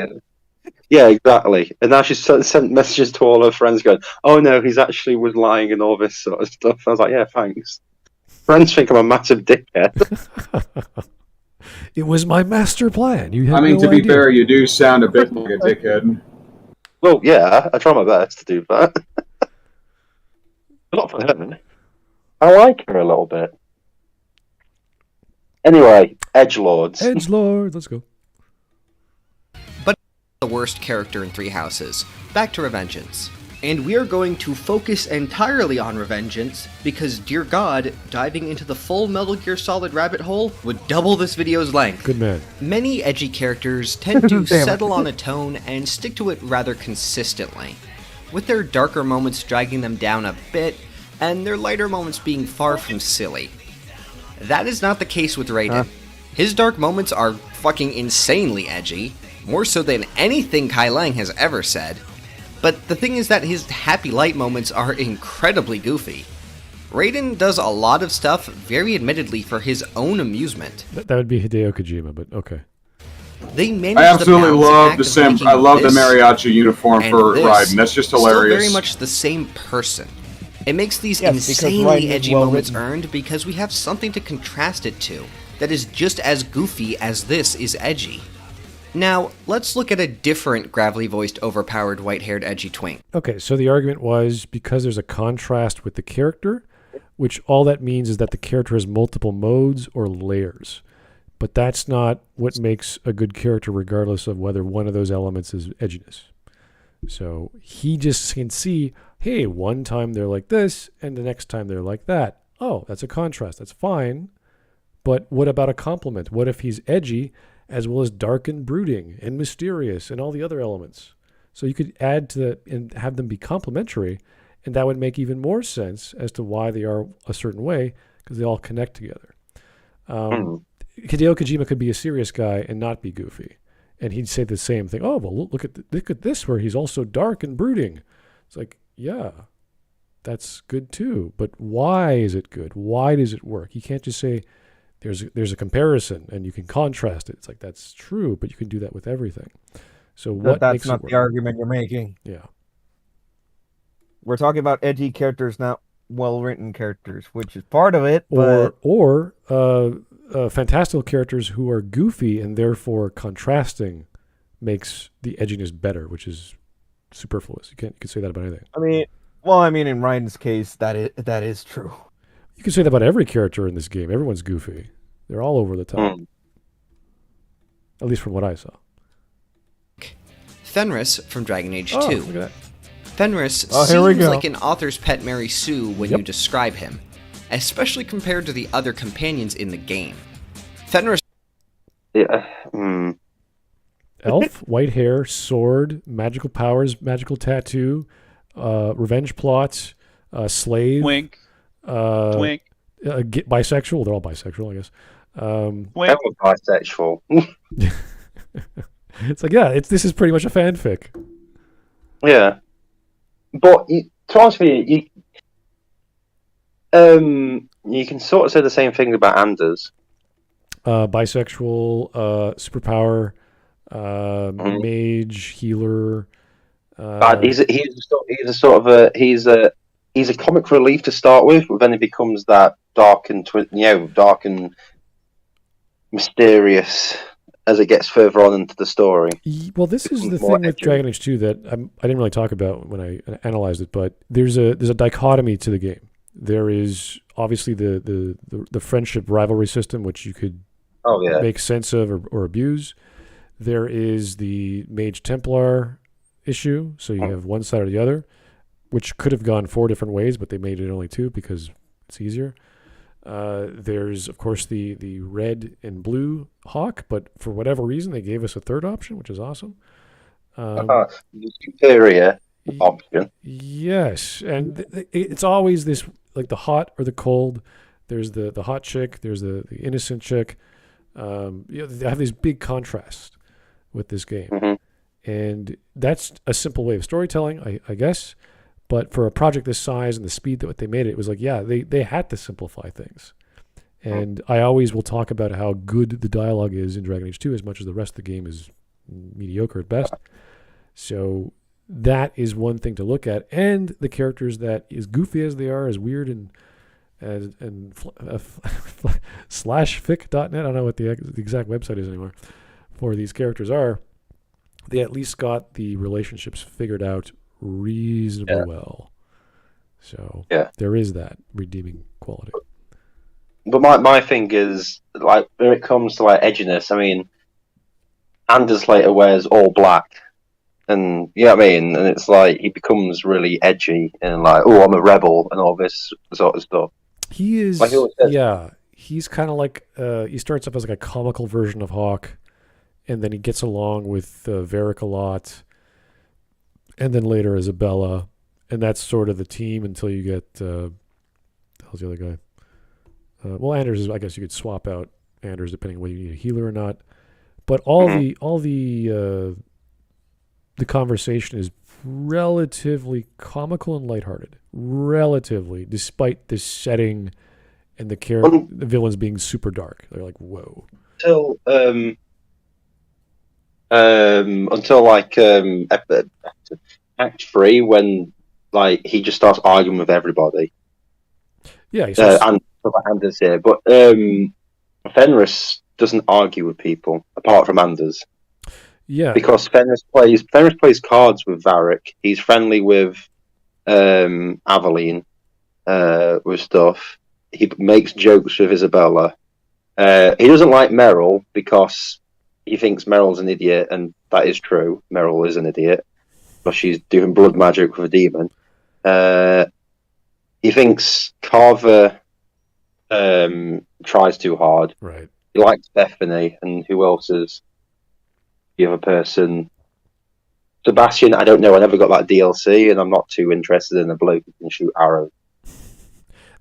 Yeah, exactly. And now she's sent messages to all her friends going, "Oh no, he's actually was lying and all this sort of stuff." I was like, "Yeah, thanks." Friends think I'm a massive dickhead. It was my master plan. You had I mean, no to be idea. fair, you do sound a bit like a dickhead. Well, yeah, I try my best to do that. Not for her. I like her a little bit. Anyway, edgelords. Edgelord, let's go. The worst character in Three Houses. Back to Revengeance. And we are going to focus entirely on Revengeance because, dear God, diving into the full Metal Gear Solid rabbit hole would double this video's length. Good man. Many edgy characters tend to Damn it. settle on a tone and stick to it rather consistently, with their darker moments dragging them down a bit, and their lighter moments being far from silly. That is not the case with Raiden. His dark moments are fucking insanely edgy, more so than anything Kai Lang has ever said. But the thing is that his happy light moments are incredibly goofy. Raiden does a lot of stuff, very admittedly, for his own amusement. That would be Hideo Kojima, but okay. They manage I absolutely the love balancing the act of sim. I making love the this mariachi uniform and for this Raiden. That's just still hilarious. very much the same person. It makes these Yes, because Raiden insanely is edgy well moments written. earned because we have something to contrast it to that is just as goofy as this is edgy. Now, let's look at a different gravelly-voiced, overpowered, white-haired edgy twink. Okay, so the argument was because there's a contrast with the character, which all that means is that the character has multiple modes or layers. But that's not what makes a good character, regardless of whether one of those elements is edginess. So he just can see, hey, one time they're like this, and the next time they're like that. Oh, that's a contrast. That's fine. But what about a compliment? What if he's edgy as well as dark and brooding and mysterious and all the other elements? So you could add to that and have them be complementary, and that would make even more sense as to why they are a certain way, because they all connect together. Hideo Kojima could be a serious guy and not be goofy, and he'd say the same thing. Oh, well, look at this, where he's also dark and brooding. It's like, yeah, that's good too. But why is it good? Why does it work? You can't just say there's a comparison and you can contrast it. It's like, that's true, but you can do that with everything. So what That's makes not it work? the argument you're making. Yeah. We're talking about edgy characters, not well-written characters, which is part of it. But Or fantastical characters who are goofy and therefore contrasting makes the edginess better, which is superfluous. You can say that about anything. I mean, in Ryan's case, that is true. You can say that about every character in this game. Everyone's goofy. They're all over the top. At least from what I saw. Fenris from Dragon Age Oh, 2. look at that. Fenris here we seems go. like an author's pet Mary Sue when you describe him, especially compared to the other companions in the game. Fenris Yeah. Elf, white hair, sword, magical powers, magical tattoo, revenge plots, slave. Wink. Wink. Bisexual. They're all bisexual, I guess. Wink. Ever bisexual. It's like, yeah, this is pretty much a fanfic. Yeah. But to be honest with you can sort of say the same thing about Anders. Bisexual, superpower, mage, healer. He's a comic relief to start with, but then it becomes that dark and mysterious as it gets further on into the story. Well, this is the More thing with edgy. Dragon Age 2 that I didn't really talk about when I analyzed it, but there's a dichotomy to the game. There is obviously the friendship rivalry system, which you could make sense of or abuse. There is the Mage Templar issue, so you have one side or the other, which could have gone 4 different ways, but they made it only 2 because it's easier. There's, of course, the red and blue Hawk, but for whatever reason, they gave us a third option, which is awesome. The superior option. Yes, and it's always this, like the hot or the cold. There's the hot chick. There's the innocent chick. They have these big contrasts with this game, and that's a simple way of storytelling, I guess. But for a project this size and the speed that they made it, was like, yeah, they had to simplify things. And I always will talk about how good the dialogue is in Dragon Age 2, as much as the rest of the game is mediocre at best. So that is one thing to look at. And the characters, that as goofy as they are, as weird and /fic.net, I don't know what the exact website is anymore, for these characters are, they at least got the relationships figured out reasonably well. So there is that redeeming quality. my thing is, like, when it comes to like edginess, I mean, Anders later wears all black, and you know what I mean, and it's like he becomes really edgy and like, oh, I'm a rebel and all this sort of stuff. He is, Like he always says. yeah. He's kind of like he starts off as like a comical version of Hawk, and then he gets along with Varric a lot, and then later Isabella, and that's sort of the team until you get how's the other guy? Well, Anders is, I guess you could swap out Anders depending on whether you need a healer or not. But all the conversation is relatively comical and lighthearted, relatively, despite the setting and the villains being super dark. They're like, whoa. Until like Act 3, when like he just starts arguing with everybody. Yeah, he starts, and Anders here, but Fenris doesn't argue with people apart from Anders. yeah, Because Fenris plays cards with Varric. He's friendly with Aveline with stuff. He makes jokes with Isabella. He doesn't like Meryl because he thinks Meryl's an idiot, and that is true. Meryl is an idiot because she's doing blood magic with a demon. He thinks Carver tries too hard. right. He likes Bethany, and who else is the other person? Sebastian, I don't know. I never got that DLC, and I'm not too interested in a bloke who can shoot arrows.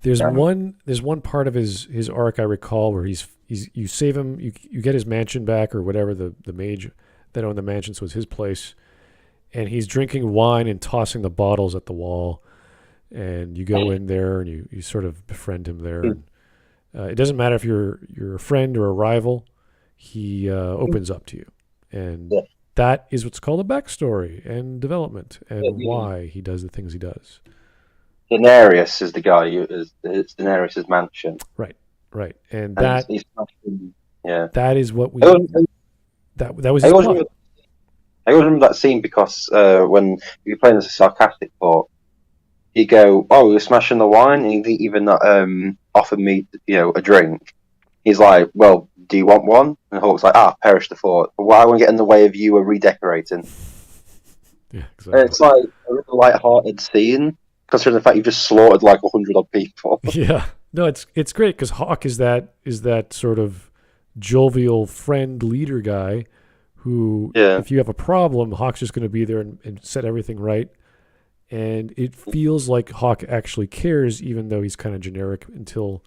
There's one part of his arc I recall where you save him, you get his mansion back or whatever, the mage that owned the mansion, so it's his place, and he's drinking wine and tossing the bottles at the wall, and you go in there and you sort of befriend him there. And, it doesn't matter if you're a friend or a rival, he opens up to you, and that is what's called a backstory and development and why he does the things he does. Daenerys is the guy. It's Daenerys' mansion. Right, and He's yeah. that is what we. That was I his always plot. remember that scene because when you're playing as a sarcastic part, you go, "Oh, you're smashing the wine," and you didn't even offer me, a drink. He's like, "Well, do you want one?" And Hawk's like, perish the thought. Why would I get in the way of you redecorating? Yeah, exactly. And it's like a really light-hearted scene, considering the fact you've just slaughtered like 100 odd people. Yeah, no, it's great because Hawk is that sort of jovial friend leader guy who, if you have a problem, Hawk's just going to be there and set everything right. And it feels like Hawk actually cares, even though he's kind of generic until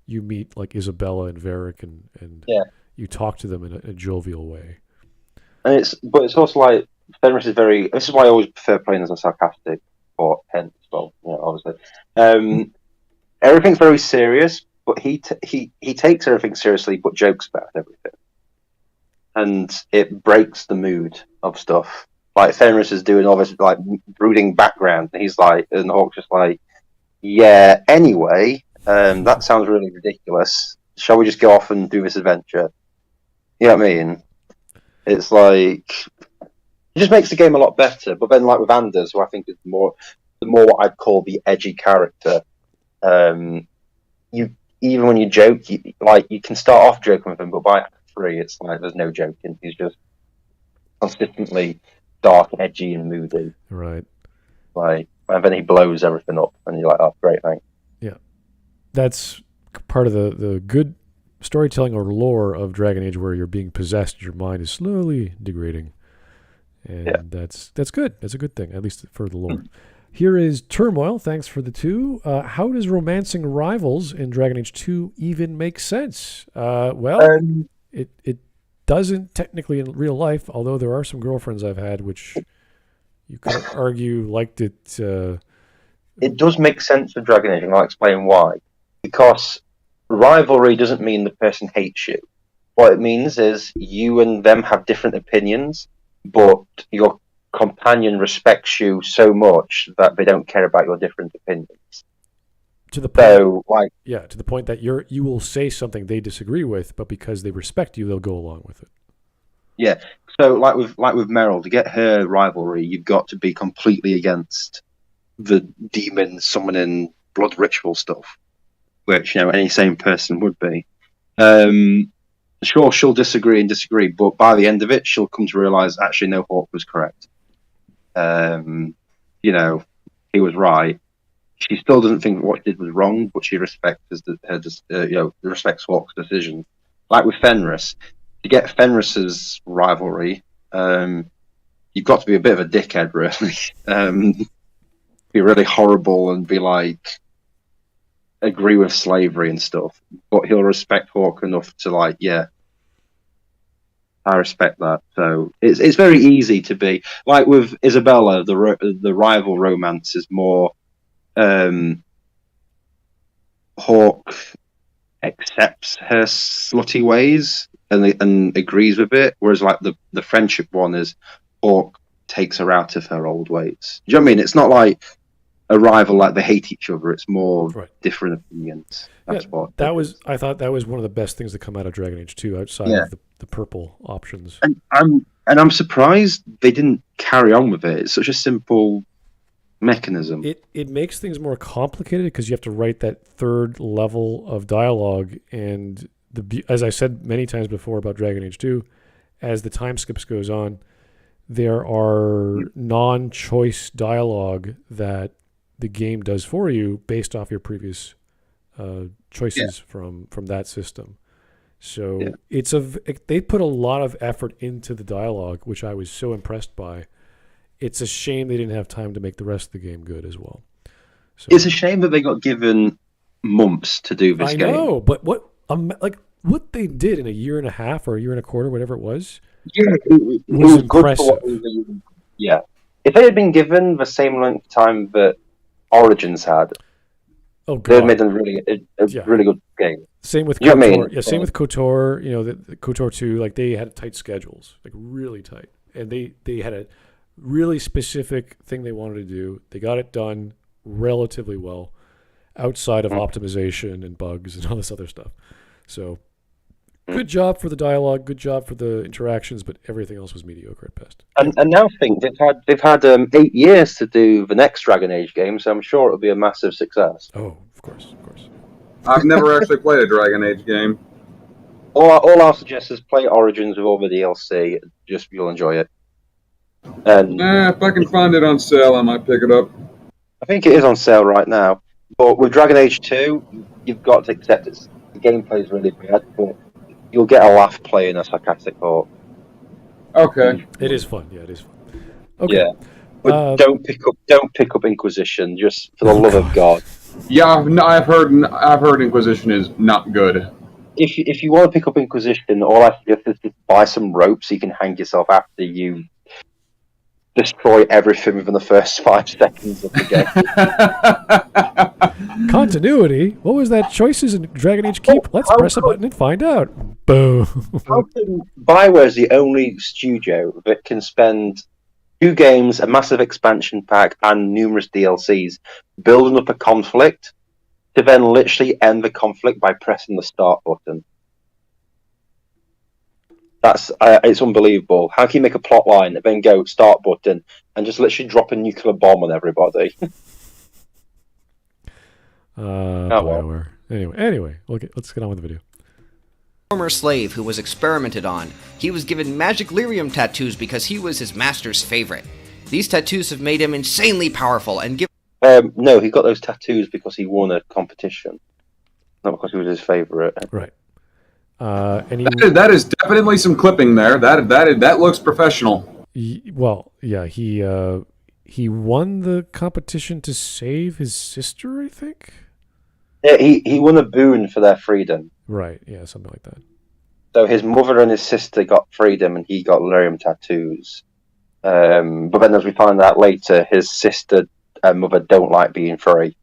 you meet like Isabella and Varric and you talk to them in a jovial way. And it's also like Fenris is very. This is why I always prefer playing as a sarcastic or hence, obviously. Everything's very serious, but he takes everything seriously, but jokes about everything, and it breaks the mood of stuff. Like Fenris is doing all this like brooding background, and he's like, and Hawk's just like, yeah. Anyway, that sounds really ridiculous. Shall we just go off and do this adventure? You know what I mean? It's like it just makes the game a lot better. But then, like with Anders, who I think is the more what I'd call the edgy character. You even when you joke, you can start off joking with him, but by Act 3, it's like there's no joking. He's just consistently dark, edgy, and moody. Right. Like, and then he blows everything up, and you're like, "Oh, great, thanks." Yeah, that's part of the good storytelling or lore of Dragon Age, where you're being possessed, your mind is slowly degrading, and that's good. That's a good thing, at least for the lore. Here is Turmoil. Thanks for the 2. How does romancing rivals in Dragon Age 2 even make sense? It doesn't technically in real life, although there are some girlfriends I've had which you could argue liked it. It does make sense for Dragon Age, and I'll explain why. Because rivalry doesn't mean the person hates you. What it means is you and them have different opinions, but your companion respects you so much that they don't care about your different opinions. To the point, to the point that you will say something they disagree with, but because they respect you, they'll go along with it. Yeah. So, like with Meryl, to get her rivalry, you've got to be completely against the demon summoning blood ritual stuff. which any sane person would be. Sure, she'll disagree, but by the end of it, she'll come to realize actually no, Hawk was correct. He was right. She still doesn't think what she did was wrong, but she respects respects Hawk's decision. Like with Fenris, to get Fenris's rivalry, you've got to be a bit of a dickhead, really. Be really horrible and be like agree with slavery and stuff, but he'll respect Hawk enough to I respect that. So it's very easy to be like with Isabella. The rival romance is more Hawk accepts her slutty ways and agrees with it, whereas like the friendship one is Hawk takes her out of her old ways. Do you know what I mean? It's not like a rival like they hate each other. It's more different opinions. That's what I thought that was one of the best things to come out of Dragon Age 2 outside of the purple options. And I'm surprised they didn't carry on with it. It's such a simple mechanism. It makes things more complicated because you have to write that third level of dialogue, and as I said many times before about Dragon Age 2, as the time skips goes on, there are non-choice dialogue that the game does for you based off your previous choices from that system. So they put a lot of effort into the dialogue, which I was so impressed by. It's a shame they didn't have time to make the rest of the game good as well. So, it's a shame that they got given months to do this game. I know, but what they did in a year and a half or a year and a quarter, whatever it was, it was impressive. If they had been given the same length of time that Origins had, they made a really good game. Same with KOTOR. Same with KOTOR. The KOTOR 2, like they had tight schedules, like really tight, and they had a really specific thing they wanted to do. They got it done relatively well, outside of optimization and bugs and all this other stuff. So, good job for the dialogue, good job for the interactions, but everything else was mediocre at best. And now think they've had 8 years to do the next Dragon Age game, so I'm sure it'll be a massive success. Oh, of course. I've never actually played a Dragon Age game. All I'll suggest is play Origins with all the DLC. You'll enjoy it. And if I can find it on sale, I might pick it up. I think it is on sale right now. But with Dragon Age 2, you've got to accept it. The gameplay is really bad, but you'll get a laugh playing a sarcastic Hawk. Okay. It is fun. Yeah, it is fun. Okay. Yeah. But don't pick up Inquisition, just for the love of God. Yeah, I've heard Inquisition is not good. If you want to pick up Inquisition, all I suggest is just buy some rope so you can hang yourself after you destroy everything within the first 5 seconds of the game. Continuity? What was that? Choices in Dragon Age Keep? Let's press a button and find out. Boom. Bioware is the only studio that can spend 2 games, a massive expansion pack, and numerous DLCs building up a conflict to then literally end the conflict by pressing the start button. It's unbelievable. How can you make a plot line and then go start button and just literally drop a nuclear bomb on everybody? Bioware. Anyway, let's get on with the video. Former slave who was experimented on. He was given magic lyrium tattoos because he was his master's favorite. These tattoos have made him insanely powerful and give. No, he got those tattoos because he won a competition, not because he was his favorite. Right. That is definitely some clipping there. That looks professional. He won the competition to save his sister, I think. Yeah, he won a boon for their freedom. Right. Yeah, something like that. So his mother and his sister got freedom, and he got lyrium tattoos. But then, as we find out later, his sister and mother don't like being free.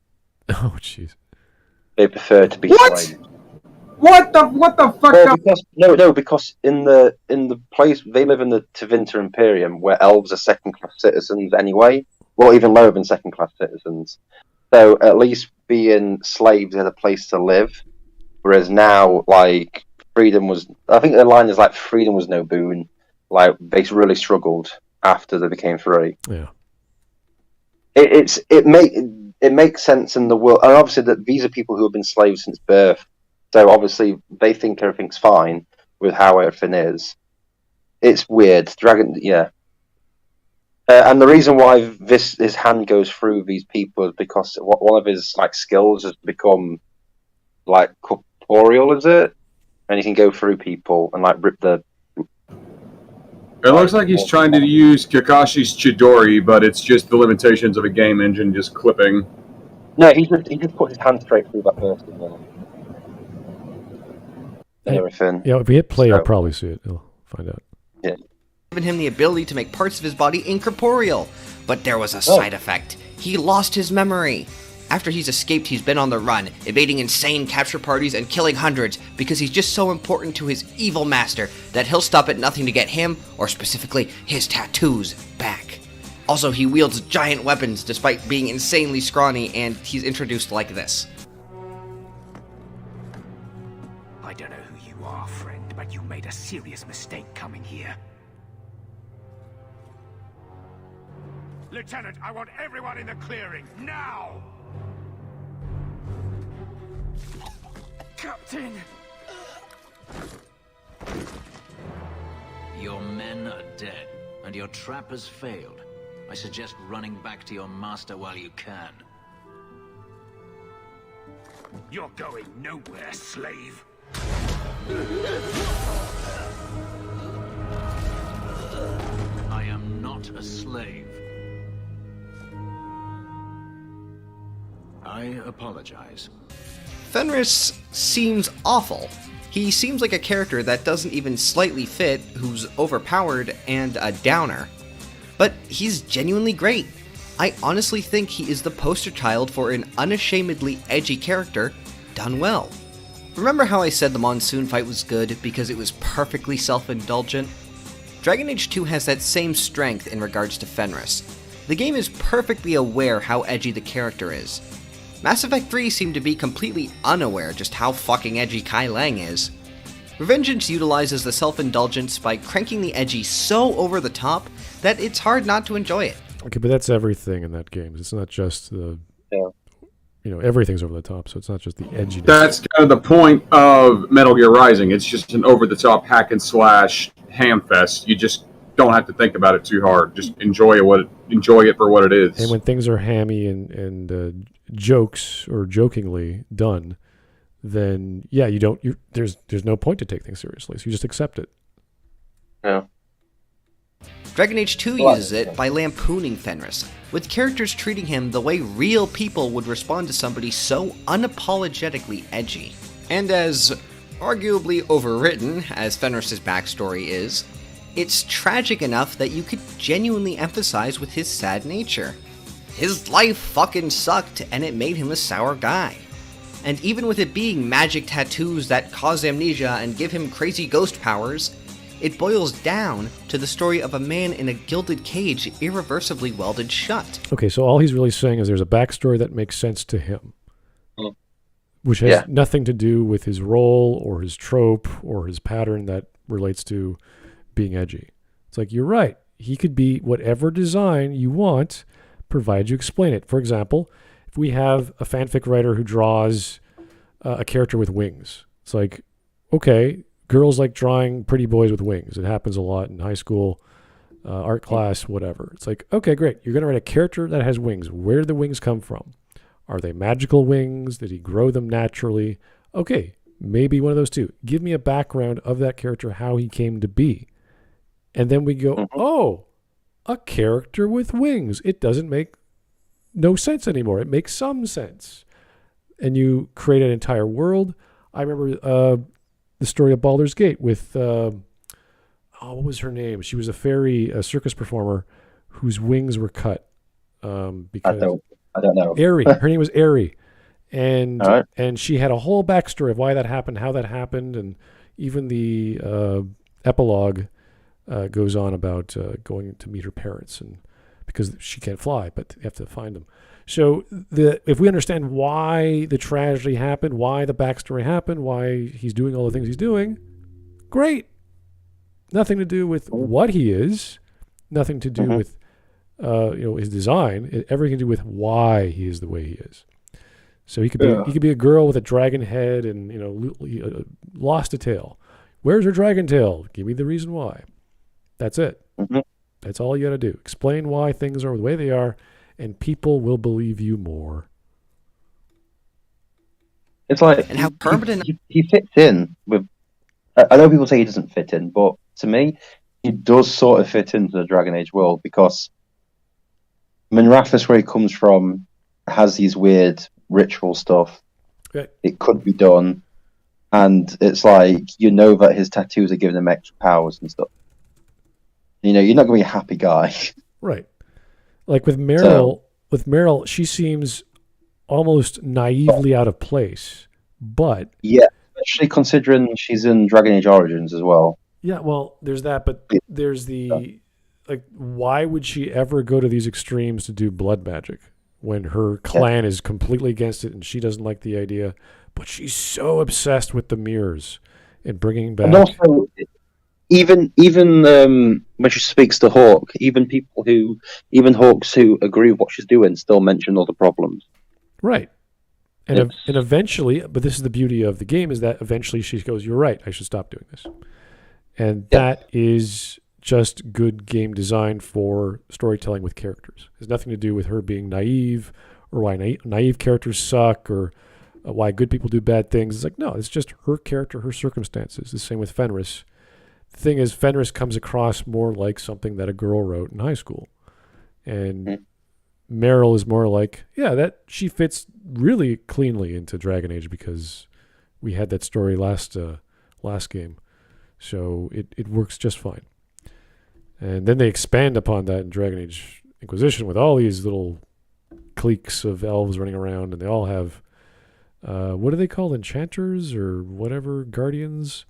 Oh, jeez. They prefer to be slaves. What the fuck? Because in the place they live in the Tevinter Imperium, where elves are second-class citizens anyway, well, even lower than second-class citizens. So at least being slaves had a place to live, whereas now, like, freedom was. I think the line is like freedom was no boon. Like they really struggled after they became free. Yeah. it makes sense in the world, and obviously that these are people who have been slaves since birth, so obviously they think everything's fine with how everything is. It's weird. Dragon, yeah. And the reason why his hand goes through these people is because one of his like skills has become like corporeal, is it? And he can go through people and like rip the. It looks like he's trying to use Kakashi's Chidori, but it's just the limitations of a game engine just clipping. No, he just put his hand straight through that person. And everything. Yeah, if we hit play, So- I'll probably see it. You'll find out. Yeah. Given him the ability to make parts of his body incorporeal, but there was a side effect. He lost his memory. After he's escaped, he's been on the run, evading insane capture parties and killing hundreds because he's just so important to his evil master that he'll stop at nothing to get him, or specifically his tattoos, back. Also, he wields giant weapons despite being insanely scrawny, and he's introduced like this. I don't know who you are, friend, but you made a serious mistake coming here. Lieutenant, I want everyone in the clearing, now! Captain! Your men are dead, and your trap has failed. I suggest running back to your master while you can. You're going nowhere, slave! I am not a slave. I apologize. Fenris seems awful. He seems like a character that doesn't even slightly fit, who's overpowered and a downer. But he's genuinely great. I honestly think he is the poster child for an unashamedly edgy character done well. Remember how I said the monsoon fight was good because it was perfectly self-indulgent? Dragon Age 2 has that same strength in regards to Fenris. The game is perfectly aware how edgy the character is. Mass Effect 3 seemed to be completely unaware just how fucking edgy Kai Lang is. Revengeance utilizes the self-indulgence by cranking the edgy so over the top that it's hard not to enjoy it. Okay, but that's everything in that game. It's not just the... Yeah. You know, everything's over the top, so it's not just the edginess. That's kind of the point of Metal Gear Rising. It's just an over-the-top hack and slash hamfest. You just don't have to think about it too hard. Just enjoy it for what it is. And when things are hammy and jokes or jokingly done, then yeah, there's no point to take things seriously. So you just accept it. Yeah. Dragon Age 2 uses it by lampooning Fenris, with characters treating him the way real people would respond to somebody so unapologetically edgy. And as arguably overwritten as Fenris' backstory is, it's tragic enough that you could genuinely empathize with his sad nature. His life fucking sucked, and it made him a sour guy. And even with it being magic tattoos that cause amnesia and give him crazy ghost powers, it boils down to the story of a man in a gilded cage irreversibly welded shut. Okay, so all he's really saying is there's a backstory that makes sense to him, which has Yeah. nothing to do with his role or his trope or his pattern that relates to being edgy. It's like, you're right. He could be whatever design you want, provided you explain it. For example, if we have a fanfic writer who draws a character with wings, it's like, okay, girls like drawing pretty boys with wings. It happens a lot in high school, art class, whatever. It's like, okay, great. You're going to write a character that has wings. Where do the wings come from? Are they magical wings? Did he grow them naturally? Okay, maybe one of those two. Give me a background of that character, how he came to be. And then we go, oh, a character with wings. It doesn't make no sense anymore. It makes some sense. And you create an entire world. I remember the story of Baldur's Gate with, what was her name? She was a circus performer whose wings were cut. Because I don't know. Airy. Her name was Airy. And All right. and she had a whole backstory of why that happened, how that happened, and even the epilogue goes on about going to meet her parents, and because she can't fly, but you have to find them. So if we understand why the tragedy happened, why the backstory happened, why he's doing all the things he's doing, great. Nothing to do with what he is, nothing to do with his design, everything to do with why he is the way he is. So he could be a girl with a dragon head and lost a tail. Where's her dragon tail? Give me the reason why. That's it. Mm-hmm. That's all you got to do. Explain why things are the way they are, and people will believe you more. It's like, And how permanent... he fits in with... I know people say he doesn't fit in, but to me, he does sort of fit into the Dragon Age world, because Minrathous, where he comes from, has these weird ritual stuff. Right. It could be done, and it's like, that his tattoos are giving him extra powers and stuff. You're not going to be a happy guy. Right. Like with Meryl, she seems almost naively out of place, but... Yeah, especially considering she's in Dragon Age Origins as well. Yeah, well, there's that, but there's the... Like, why would she ever go to these extremes to do blood magic when her clan is completely against it and she doesn't like the idea? But she's so obsessed with the mirrors and bringing back... And also... Even when she speaks to Hawk, even Hawks who agree with what she's doing still mention all the problems. Right. And eventually, but this is the beauty of the game, is that eventually she goes, "You're right, I should stop doing this." And that is just good game design for storytelling with characters. It has nothing to do with her being naive, or why naive characters suck, or why good people do bad things. It's like, no, it's just her character, her circumstances. The same with Fenris. The thing is, Fenris comes across more like something that a girl wrote in high school. And Meryl is more like, that she fits really cleanly into Dragon Age because we had that story last game. So it works just fine. And then they expand upon that in Dragon Age Inquisition with all these little cliques of elves running around, and they all have, what are they called? Enchanters or whatever? Guardians?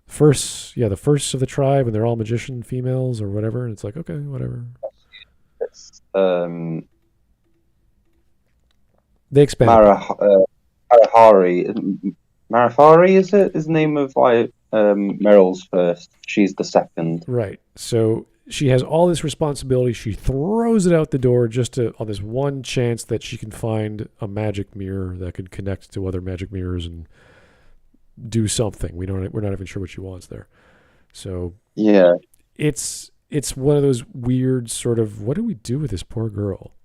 Firsts, the firsts of the tribe, and they're all magician females or whatever. And it's like, okay, whatever. They expand. Marafari is the name of Meryl's first. She's the second. Right. So she has all this responsibility. She throws it out the door just on this one chance that she can find a magic mirror that could connect to other magic mirrors and do something. We're not even sure what she wants there. So it's one of those weird sort of, what do we do with this poor girl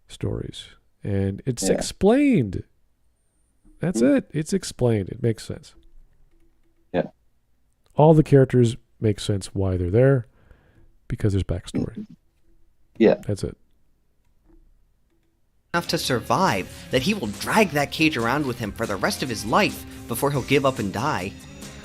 stories? And it's explained. That's it. It's explained. It makes sense. Yeah. All the characters make sense why they're there, because there's backstory. Yeah. That's it. Enough to survive that he will drag that cage around with him for the rest of his life before he'll give up and die.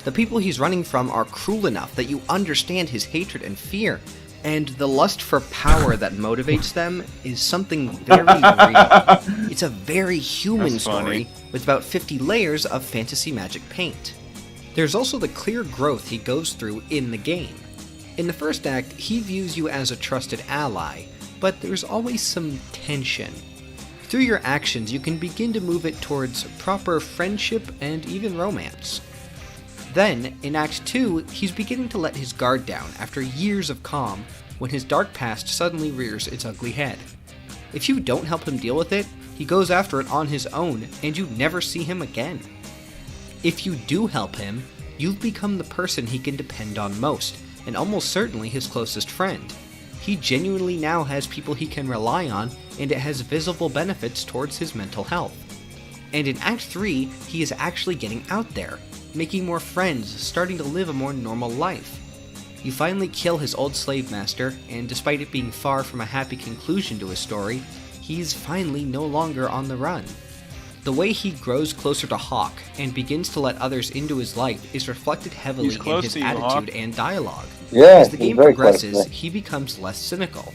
The people he's running from are cruel enough that you understand his hatred and fear, and the lust for power that motivates them is something very real. It's a very human story with about 50 layers of fantasy magic paint. There's also the clear growth he goes through in the game. In the first act, he views you as a trusted ally, but there's always some tension. Through your actions, you can begin to move it towards proper friendship and even romance. Then, in Act 2, he's beginning to let his guard down after years of calm, when his dark past suddenly rears its ugly head. If you don't help him deal with it, he goes after it on his own, and you never see him again. If you do help him, you've become the person he can depend on most, and almost certainly his closest friend. He genuinely now has people he can rely on, and it has visible benefits towards his mental health. And in Act 3, he is actually getting out there, making more friends, starting to live a more normal life. You finally kill his old slave master, and despite it being far from a happy conclusion to his story, he's finally no longer on the run. The way he grows closer to Hawk and begins to let others into his life is reflected heavily in his attitude and dialogue. As the game progresses, he becomes less cynical.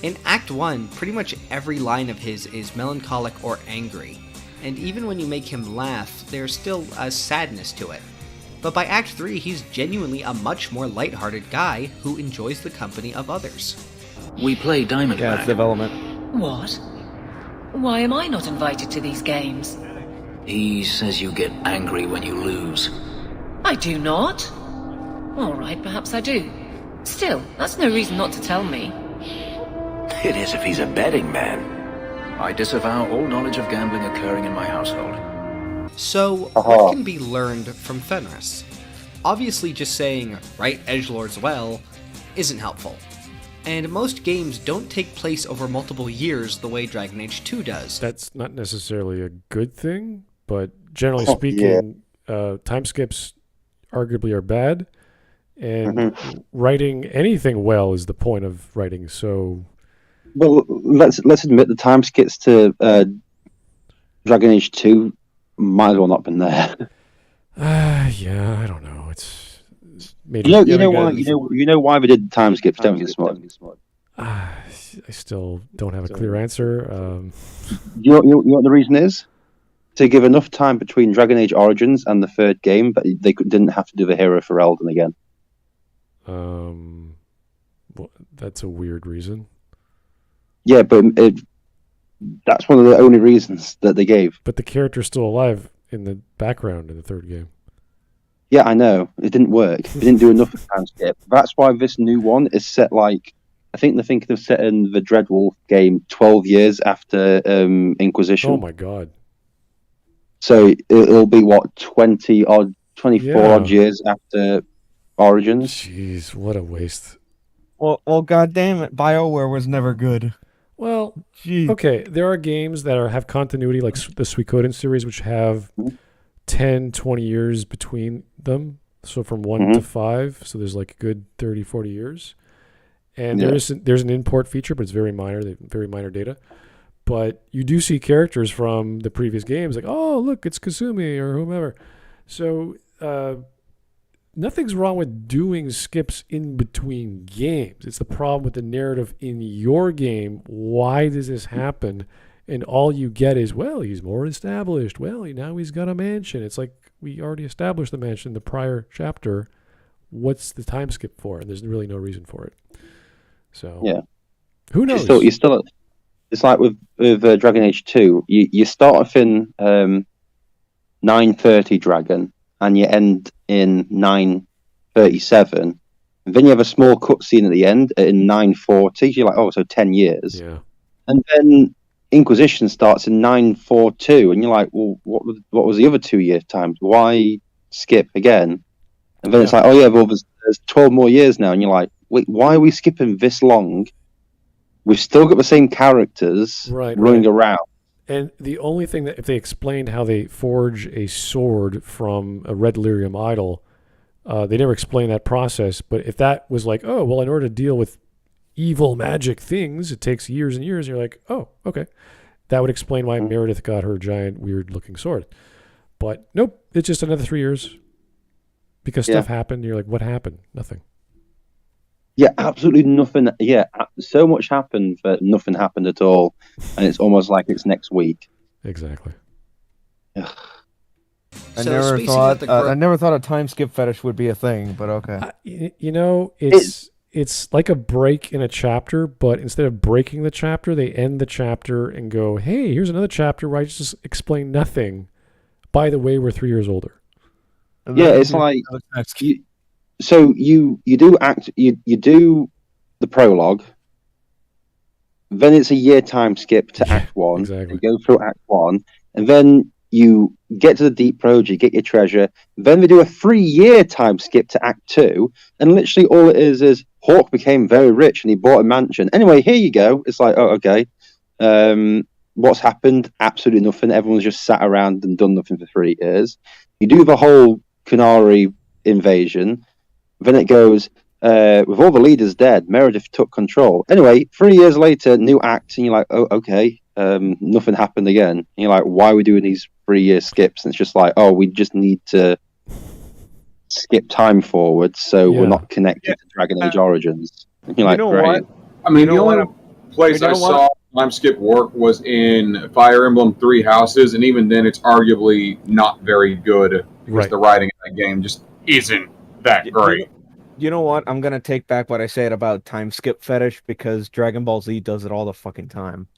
In Act 1, pretty much every line of his is melancholic or angry, and even when you make him laugh, there's still a sadness to it. But by Act 3, he's genuinely a much more lighthearted guy who enjoys the company of others. We play Diamondback. Yeah, it's development. What? Why am I not invited to these games? He says you get angry when you lose. I do not. All right, perhaps I do. Still, that's no reason not to tell me. It is if he's a betting man. I disavow all knowledge of gambling occurring in my household. So, what can be learned from Fenris? Obviously, just saying, right edgelords well, isn't helpful. And most games don't take place over multiple years the way Dragon Age 2 does. That's not necessarily a good thing, but generally speaking, time skips arguably are bad, and writing anything well is the point of writing. So, well, let's admit the time skips to Dragon Age 2 might as well not been there. Yeah, I don't know. It's you know why they did time skips, don't you, Smud? I still don't have a clear answer. You know what the reason is? To give enough time between Dragon Age Origins and the third game, but they didn't have to do the hero for Eldon again. Well, that's a weird reason. Yeah, but that's one of the only reasons that they gave. But the character's still alive in the background in the third game. Yeah, I know. It didn't work. They didn't do enough time skip. That's why this new one is set like... I think they're thinking of setting the Dreadwolf game 12 years after Inquisition. Oh my god. So it'll be, 24 odd years after Origins? Jeez, what a waste. Well, god damn it, BioWare was never good. Well, okay, there are games that have continuity, like the Suikoden series, which have 10, 20 years between them. So from 1 to 5, so there's like a good 30, 40 years. And there's an import feature, but it's very minor data. But you do see characters from the previous games, like, oh, look, it's Kasumi or whomever. So nothing's wrong with doing skips in between games. It's the problem with the narrative in your game. Why does this happen? And all you get is, well, he's more established. Well, now he's got a mansion. It's like, we already established the mansion in the prior chapter. What's the time skip for? And there's really no reason for it. So, who knows? It's like with Dragon Age 2. You start off in 930 Dragon, and you end in 937. And then you have a small cutscene at the end in 940. You're like, oh, so 10 years. Yeah. And then Inquisition starts in 942, and you're like, well, what was the other 2 year times? Why skip again? And then it's like, oh yeah, well, there's 12 more years now, and you're like, wait, why are we skipping this long? We've still got the same characters running around. And the only thing that, if they explained how they forge a sword from a red lyrium idol, they never explained that process. But if that was like, oh, well, in order to deal with evil magic things, it takes years and years, you're like, oh, okay. That would explain why Meredith got her giant, weird-looking sword. But nope, it's just another 3 years. Because stuff happened, you're like, what happened? Nothing. Yeah, absolutely nothing. Yeah, so much happened, but nothing happened at all. And it's almost like it's next week. Exactly. I never thought a time skip fetish would be a thing, but okay. It's like a break in a chapter, but instead of breaking the chapter, they end the chapter and go, hey, here's another chapter where I just explain nothing. By the way, we're 3 years older. Yeah, it's like you do the prologue, then it's a year time skip to Act 1. Exactly. You go through Act 1, and then you get to the Deep Road, you get your treasure, then they do a 3 year time skip to Act 2, and literally all it is Hawk became very rich and he bought a mansion. Anyway, here you go. It's like, oh, okay. What's happened? Absolutely nothing. Everyone's just sat around and done nothing for 3 years. You do the whole Canary invasion, then it goes, with all the leaders dead, Meredith took control. Anyway, 3 years later, new act, and you're like, oh, okay, nothing happened again. And you're like, why are we doing these 3 year skips? And it's just like, oh, we just need to skip time forward so we're not connected to Dragon Age Origins. And you're like, great. What? I mean, the only place I saw time skip work was in Fire Emblem 3 Houses, and even then it's arguably not very good because the writing in that game just isn't that great. You know what? I'm going to take back what I said about time skip fetish because Dragon Ball Z does it all the fucking time.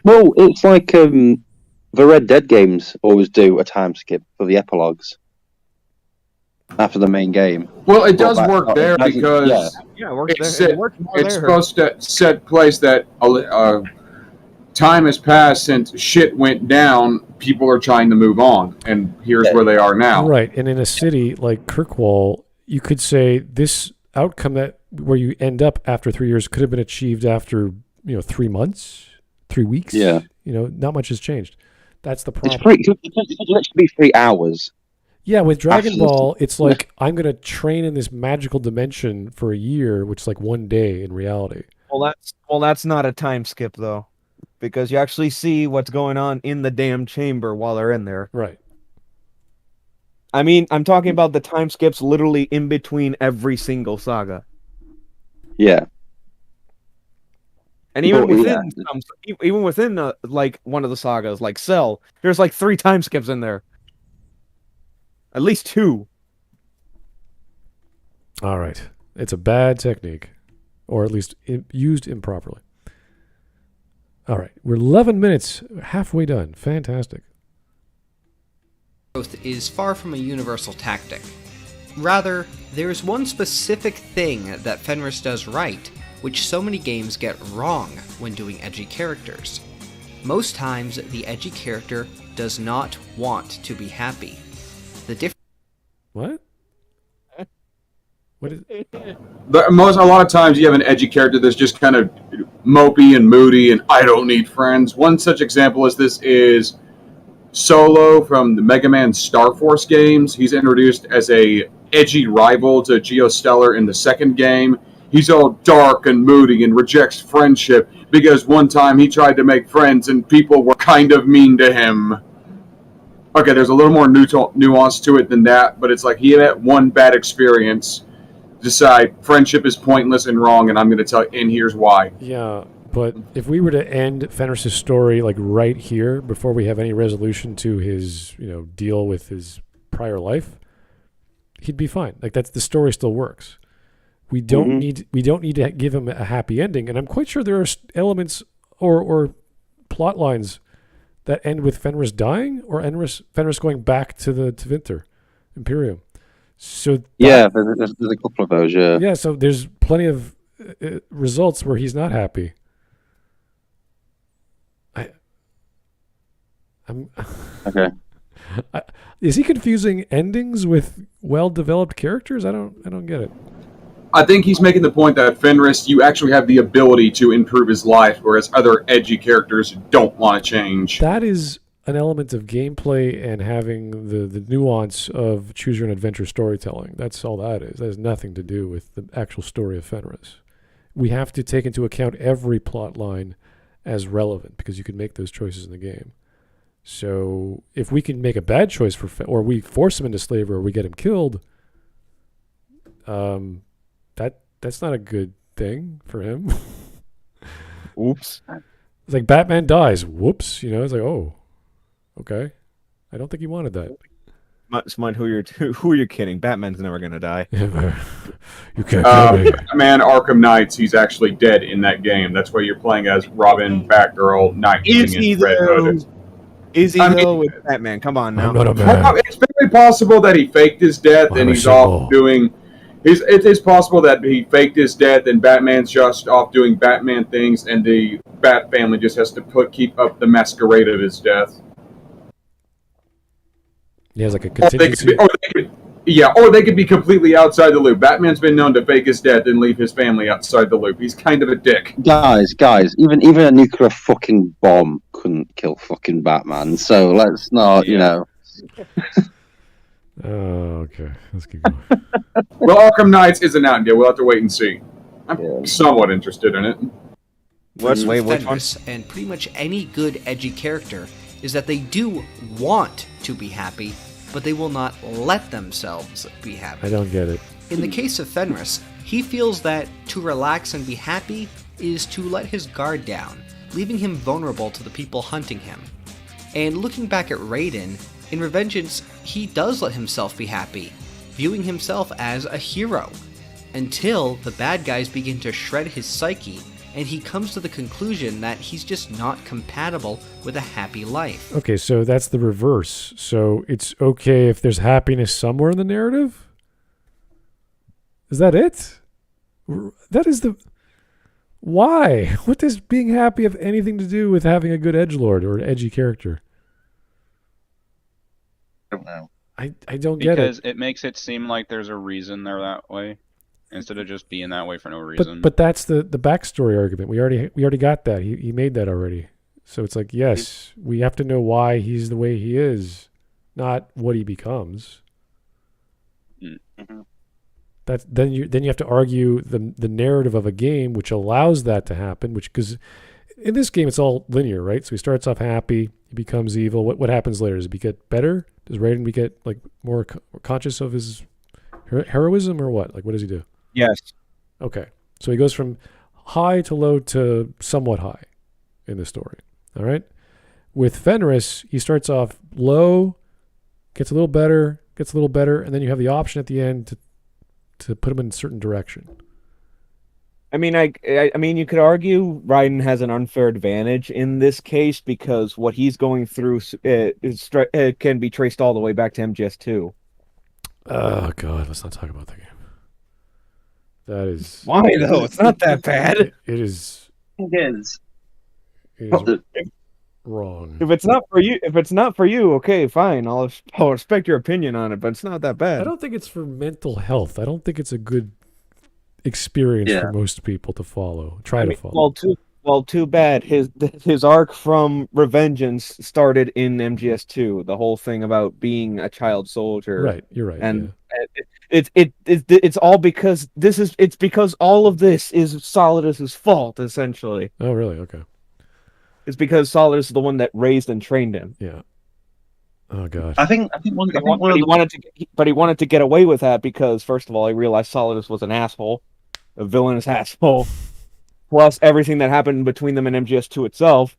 Well, it's like the Red Dead games always do a time skip for the epilogues. after the main game. Well, it does But work there it doesn't- because Yeah, it works it's, there. set, It works more it's there. supposed to set place that time has passed since shit went down. People are trying to move on, and here's where they are now. Right, and in a city like Kirkwall, you could say this outcome that where you end up after 3 years could have been achieved after 3 months, 3 weeks. Yeah. Not much has changed. That's the problem. It's free. It could literally be 3 hours. Yeah, with Dragon Absolutely. Ball, it's like I'm going to train in this magical dimension for a year, which is like 1 day in reality. Well, that's not a time skip though, because you actually see what's going on in the damn chamber while they're in there. Right. I mean, I'm talking about the time skips literally in between every single saga, Yeah. and even Well, within even within like one of the sagas, like Cell, there's like 3 time skips in there. At least 2. All right. It's a bad technique, or at least used improperly. All right. We're 11 minutes, halfway done. Fantastic. Growth is far from a universal tactic. Rather, there's one specific thing that Fenris does right, which so many games get wrong when doing edgy characters. Most times, the edgy character does not want to be happy. The What? What is? A lot of times you have an edgy character that's just kind of mopey and moody, and I don't need friends. One such example as this is Solo from the Mega Man Star Force games. He's introduced as a edgy rival to Geostellar in the second game. He's all dark and moody and rejects friendship because one time he tried to make friends and people were kind of mean to him. Okay, there's a little more nuance to it than that, but it's like he had one bad experience, decide friendship is pointless and wrong, and I'm going to tell you, and here's why. Yeah, but if we were to end Fenris' story like right here before we have any resolution to his, deal with his prior life, he'd be fine. Like the story still works. We don't need to give him a happy ending, and I'm quite sure there are elements or plot lines that end with Fenris dying or Fenris going back to the Tvinter Imperium. So Yeah, there's a couple of those, yeah. Yeah, so there's plenty of results where he's not happy. Okay. Is he confusing endings with well-developed characters? I don't get it. I think he's making the point that Fenris, you actually have the ability to improve his life, whereas other edgy characters don't want to change. That is an element of gameplay and having the nuance of choose-your-own-adventure storytelling. That's all that is. That has nothing to do with the actual story of Fenris. We have to take into account every plot line as relevant because you can make those choices in the game. So if we can make a bad choice or we force him into slavery or we get him killed, that's not a good thing for him. Oops. It's like Batman dies. Whoops. It's like, oh, okay. I don't think he wanted that. Smut, who you're kidding? Batman's never gonna die. You can't kill me. Batman Arkham Knights, he's actually dead in that game. That's why you're playing as Robin, Batgirl, Nightwing, and Red Hood. Is he though with Batman? Come on now. I'm not a man. Well, it's very possible that he faked his death and he's off doing. It is possible that he faked his death and Batman's just off doing Batman things, and the Bat family just has to keep up the masquerade of his death. He has like a contingency. Or they could be completely outside the loop. Batman's been known to fake his death and leave his family outside the loop. He's kind of a dick. Guys, even a nuclear fucking bomb couldn't kill fucking Batman. So let's not, Oh, okay. Let's keep going. Well, Arkham Knights isn't out yet. We'll have to wait and see. I'm somewhat interested in it. What's Fenris and pretty much any good edgy character is that they do want to be happy, but they will not let themselves be happy. I don't get it. In the case of Fenris, he feels that to relax and be happy is to let his guard down, leaving him vulnerable to the people hunting him. And looking back at Raiden, in Revengeance, he does let himself be happy, viewing himself as a hero, until the bad guys begin to shred his psyche, and he comes to the conclusion that he's just not compatible with a happy life. Okay, so that's the reverse. So it's okay if there's happiness somewhere in the narrative? Is that it? That is the... Why? What does being happy have anything to do with having a good edgelord or an edgy character? I don't know. I don't get it. Because it makes it seem like there's a reason they're that way, instead of just being that way for no reason. But that's the backstory argument. We already got that. He made that already. So it's like, yes, we have to know why he's the way he is, not what he becomes. Mm-hmm. Then you have to argue the narrative of a game which allows that to happen. Because in this game it's all linear, right? So he starts off happy, he becomes evil. What happens later? Does he get better? Does Raiden get like more conscious of his heroism or what? Like what does he do? Yes. Okay, so he goes from high to low to somewhat high in the story. All right. With Fenris, he starts off low, gets a little better, and then you have the option at the end to put him in a certain direction. I mean, I mean, you could argue Raiden has an unfair advantage in this case because what he's going through can be traced all the way back to MGS2. Oh God, let's not talk about the game. That is why though. It's not that bad. It is. It is. Wrong. If it's not for you, okay, fine. I'll respect your opinion on it, but it's not that bad. I don't think it's for mental health. I don't think it's a good experience for most people to follow. To follow. Too bad. His arc from Revengeance started in MGS2. The whole thing about being a child soldier. Right, you're right. And it's all because it's because all of this is Solidus's fault, essentially. Oh, really? Okay. It's because Solidus is the one that raised and trained him. Yeah. Oh God. I think he wanted to get away with that because first of all, he realized Solidus was an asshole, a villainous asshole. Plus everything that happened between them in MGS2 itself,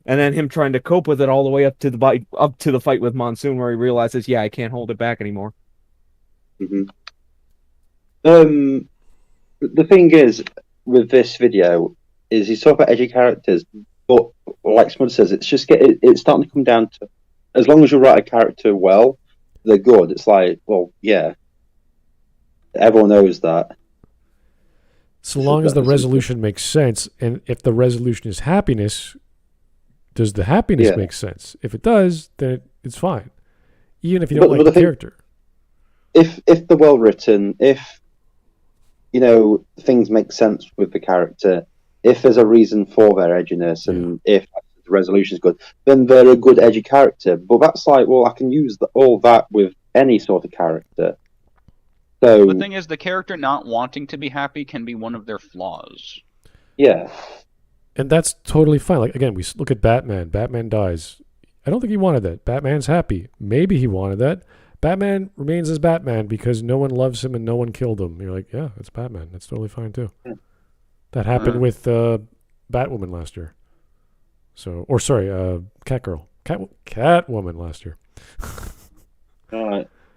and then him trying to cope with it all the way up to the fight with Monsoon, where he realizes, I can't hold it back anymore. Mm-hmm. The thing is with this video is he's talking about edgy characters, but like Smud says, it's starting to come down to as long as you write a character well, they're good. It's like, well, yeah, everyone knows that. So long as the resolution makes sense, and if the resolution is happiness, does the happiness make sense? If it does, then it's fine. Even if you don't like the character. If they're well written, if things make sense with the character, if there's a reason for their edginess, and if the resolution is good, then they're a good edgy character. But that's like, well, I can use all that with any sort of character. So the thing is, the character not wanting to be happy can be one of their flaws. Yeah. And that's totally fine. Like, again, we look at Batman. Batman dies. I don't think he wanted that. Batman's happy. Maybe he wanted that. Batman remains as Batman because no one loves him and no one killed him. You're like, yeah, it's Batman. That's totally fine, too. Yeah. That happened with Batwoman last year. Catgirl. Catwoman last year.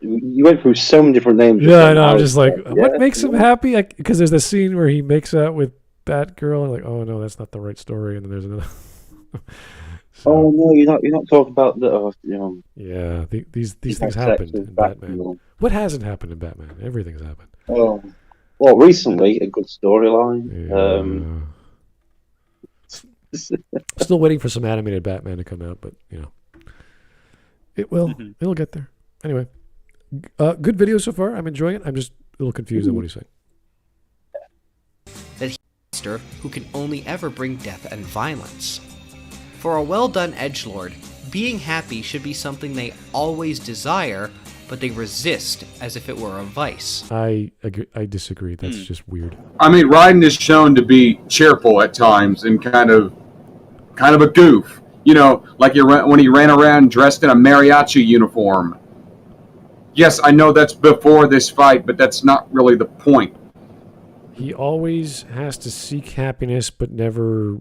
You went through so many different names. Yeah, I know. I'm just like, what makes him happy? Because there's this scene where he makes out with Batgirl, and like, oh no, that's not the right story. And then there's another. Oh no, you're not talking about the. Yeah, these things happened in Batman. What hasn't happened in Batman? Everything's happened. Oh, well, recently a good storyline. Still waiting for some animated Batman to come out, but it will. Mm-hmm. It'll get there. Anyway. Good video so far. I'm enjoying it. I'm just a little confused on what he's saying. That he's a monster who can only ever bring death and violence. For a well-done edgelord, being happy should be something they always desire, but they resist as if it were a vice. I disagree. That's just weird. I mean, Raiden is shown to be cheerful at times and kind of a goof. Like when he ran around dressed in a mariachi uniform. Yes, I know that's before this fight, but that's not really the point. He always has to seek happiness, but never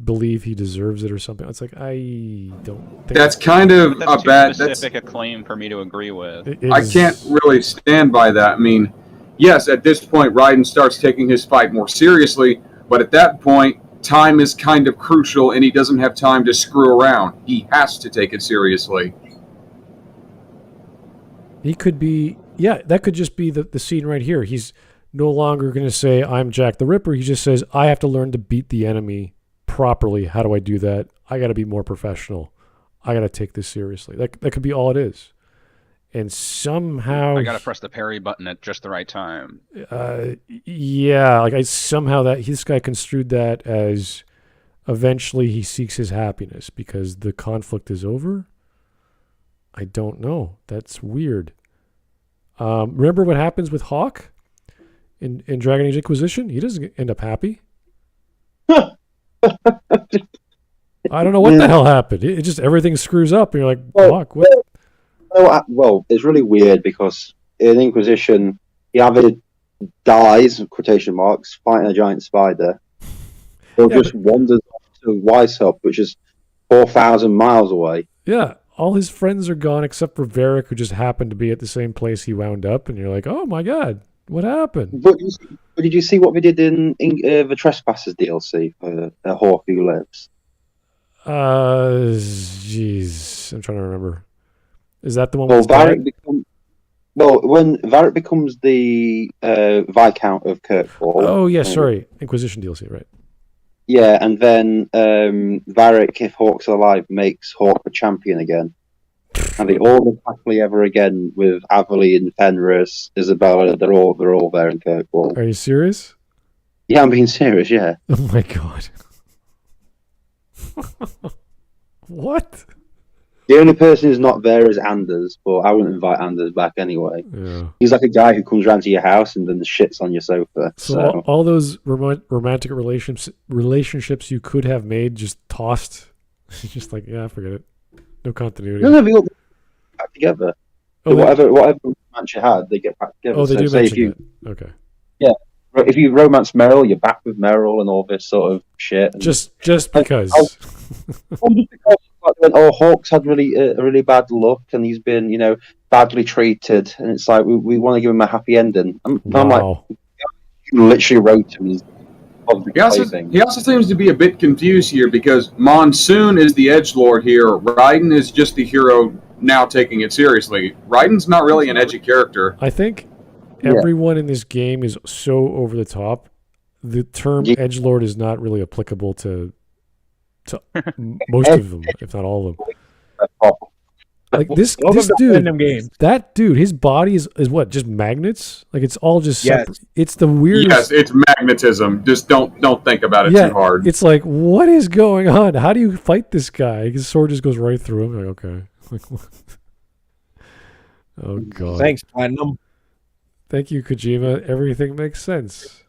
believe he deserves it or something. It's like, I don't think... That's kind of a bad... specific a claim for me to agree with. I can't really stand by that. I mean, yes, at this point, Raiden starts taking his fight more seriously, but at that point, time is kind of crucial, and he doesn't have time to screw around. He has to take it seriously. He could be, that could just be the scene right here. He's no longer going to say, I'm Jack the Ripper. He just says, I have to learn to beat the enemy properly. How do I do that? I got to be more professional. I got to take this seriously. That could be all it is. And somehow I gotta press the parry button at just the right time. Yeah, like this guy construed that as eventually he seeks his happiness because the conflict is over. I don't know. That's weird. Remember what happens with Hawk in Dragon Age Inquisition? He doesn't end up happy. I don't know what the hell happened. It just everything screws up, and you're like, Hawk, what? Well, it's really weird because in Inquisition, he either dies, quotation marks, fighting a giant spider, or just wanders off to Weishaupt, which is 4,000 miles away. Yeah, all his friends are gone except for Varric, who just happened to be at the same place he wound up, and you're like, oh my god, what happened? But did you see what we did in the Trespassers DLC for Hawk Who Lives? Jeez, I'm trying to remember. Is that the one? When Varric becomes the Viscount of Kirkwall. Oh yeah, sorry, Inquisition DLC, right? Yeah, and then Varric, if Hawk's alive, makes Hawk the champion again, and they all live happily ever again with Aveline, Fenris, Isabella. They're all there in Kirkwall. Are you serious? Yeah, I'm being serious. Yeah. Oh my god. What? The only person who's not there is Anders, but I wouldn't invite Anders back anyway. Yeah. He's like a guy who comes round to your house and then shits on your sofa. So all those romantic relationships you could have made just tossed. Just like, yeah, forget it. No continuity. No, they all get back together. Oh, whatever romance you had, they get back together. Oh, they do mention that. Okay. Yeah. If you romance Meryl, you're back with Meryl and all this sort of shit. And just because. Just because Hawk's had a really bad luck and he's been, badly treated, and it's like we want to give him a happy ending. I'm like, you literally wrote him. He also seems to be a bit confused here because Monsoon is the edgelord here. Raiden is just the hero now taking it seriously. Raiden's not really an edgy character. I think everyone in this game is so over the top. The term edgelord is not really applicable to most of them, if not all of them. Like this dude, that dude, his body is what? Just magnets? Like it's all just separate. It's the weirdest. Yes, it's magnetism. Just don't think about it too hard. It's like, what is going on? How do you fight this guy? His sword just goes right through him. Like, okay. Oh god. Thanks, Platinum. Thank you, Kojima. Everything makes sense.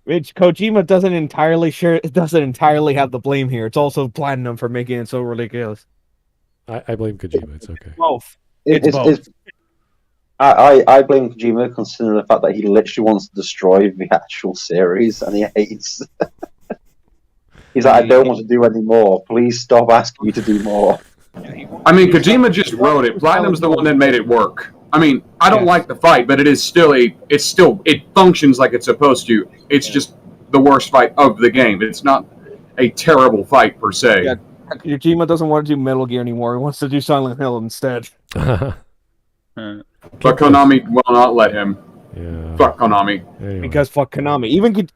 Which Kojima doesn't entirely have the blame here. It's also Platinum for making it so ridiculous. I blame Kojima. It's okay. Both. It's both. I blame Kojima, considering the fact that he literally wants to destroy the actual series, and he hates. He's like, I don't want to do any more. Please stop asking me to do more. I mean, Kojima just wrote it. Platinum's the one that made it work. I mean, I don't like the fight, but it functions like it's supposed to. It's just the worst fight of the game. It's not a terrible fight per se. Yeah, Kojima doesn't want to do Metal Gear anymore. He wants to do Silent Hill instead. But Konami will not let him. Yeah. Fuck Konami. Anyway. Because fuck Konami.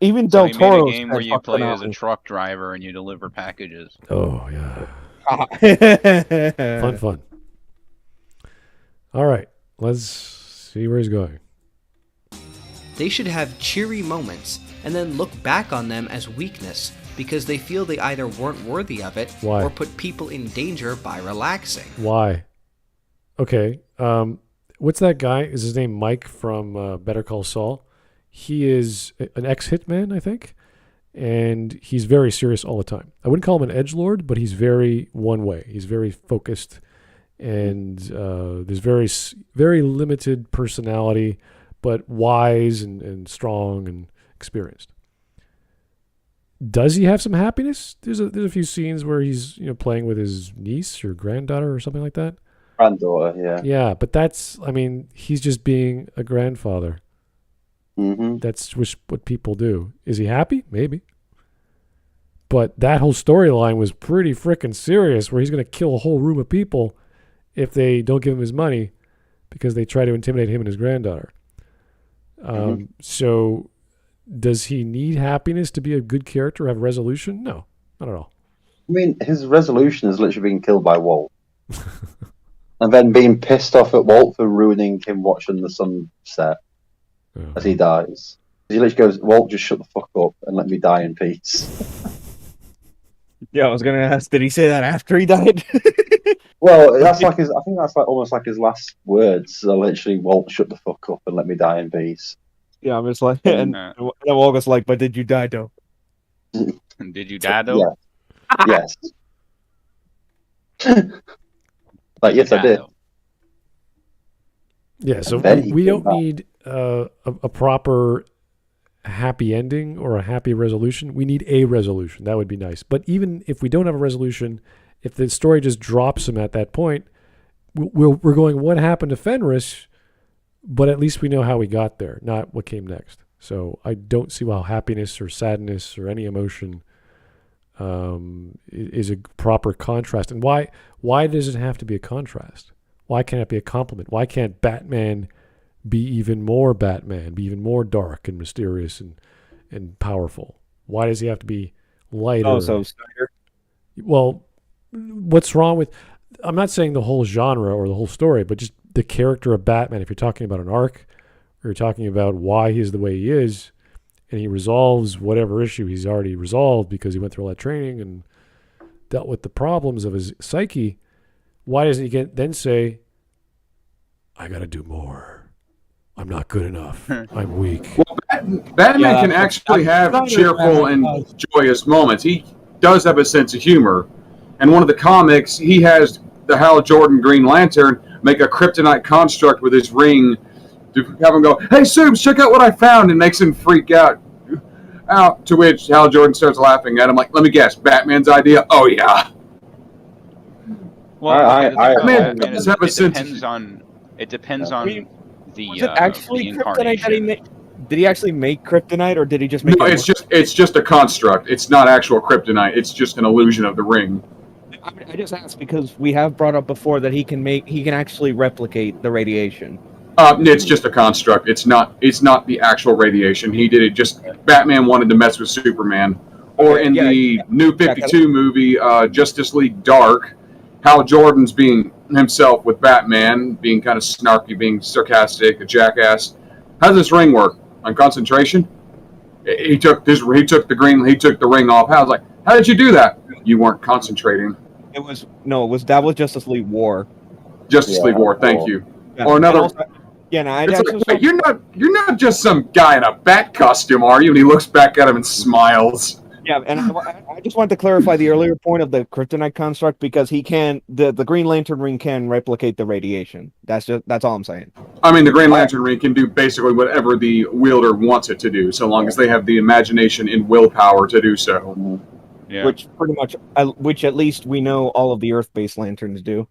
Even Del Toro. He made a game where you play as a truck driver and you deliver packages. Oh yeah. Fun. All right. Let's see where he's going. They should have cheery moments and then look back on them as weakness because they feel they either weren't worthy of it or put people in danger by relaxing. Why? Okay. What's that guy? Is his name Mike from Better Call Saul? He is an ex-hitman, I think, and he's very serious all the time. I wouldn't call him an edgelord, but he's very one way. He's very focused. And there's very limited personality, but wise and strong and experienced. Does he have some happiness? There's a few scenes where he's playing with his niece or granddaughter or something like that. Granddaughter, yeah. Yeah, but he's just being a grandfather. Mm-hmm. That's what people do. Is he happy? Maybe. But that whole storyline was pretty freaking serious, where he's going to kill a whole room of people if they don't give him his money because they try to intimidate him and his granddaughter. So does he need happiness to be a good character, have resolution? No, not at all. I mean, his resolution is literally being killed by Walt. And then being pissed off at Walt for ruining him watching the sunset as he dies. He literally goes, Walt, just shut the fuck up and let me die in peace. Yeah, I was gonna ask, did he say that after he died? Well, that's like I think that's like almost like his last words. So literally, Walt, shut the fuck up and let me die in peace. Yeah, I'm just like, and then Walt was like, but did you die though? Did you die though? Yeah. Yes. Like, yes, I did. Yeah, so then we don't need a proper happy ending or a happy resolution. We need a resolution. That would be nice. But even if we don't have a resolution, if the story just drops him at that point, we're going, what happened to Fenris? But at least we know how we got there, not what came next. So I don't see how happiness or sadness or any emotion is a proper contrast. And why does it have to be a contrast? Why can't it be a complement? Why can't Batman be even more Batman, be even more dark and mysterious and powerful? Why does he have to be lighter? Oh, so Snyder? Well, what's wrong with... I'm not saying the whole genre or the whole story, but just the character of Batman. If you're talking about an arc, or you're talking about why he's the way he is, and he resolves whatever issue he's already resolved because he went through all that training and dealt with the problems of his psyche, why doesn't he then say, I got to do more. I'm not good enough. I'm weak. Well, Batman can actually have cheerful and joyous moments. He does have a sense of humor. And one of the comics, he has the Hal Jordan Green Lantern make a kryptonite construct with his ring to have him go, hey, Subes, check out what I found, and makes him freak out. To which Hal Jordan starts laughing at him like, let me guess, Batman's idea? Oh, yeah. Well, Batman does have a sense of... It depends on the Was it actually the kryptonite that he incarnation. made? Did he actually make kryptonite, or did he just make No, it it's just a construct. It's not actual kryptonite. It's just an illusion of the ring. I just asked because we have brought up before that he can actually replicate the radiation. It's just a construct. It's not the actual radiation. He did it just... Batman wanted to mess with Superman. Or in the New 52 movie, Justice League Dark, Hal Jordan's being himself with Batman, being kind of snarky, being sarcastic, a jackass. How does this ring work? On concentration? He took the ring off. I was like, how did you do that? You weren't conconcentrating. That was Justice League War. Justice League War, thank you. Yeah. Or another... It's like, you're not just some guy in a bat costume, are you? And he looks back at him and smiles. Yeah, and I just wanted to clarify the earlier point of the kryptonite construct because he can the Green Lantern ring can replicate the radiation. That's all I'm saying. I mean, the Green Lantern ring can do basically whatever the wielder wants it to do, so long as they have the imagination and willpower to do so. Yeah. Which at least we know all of the Earth-based lanterns do.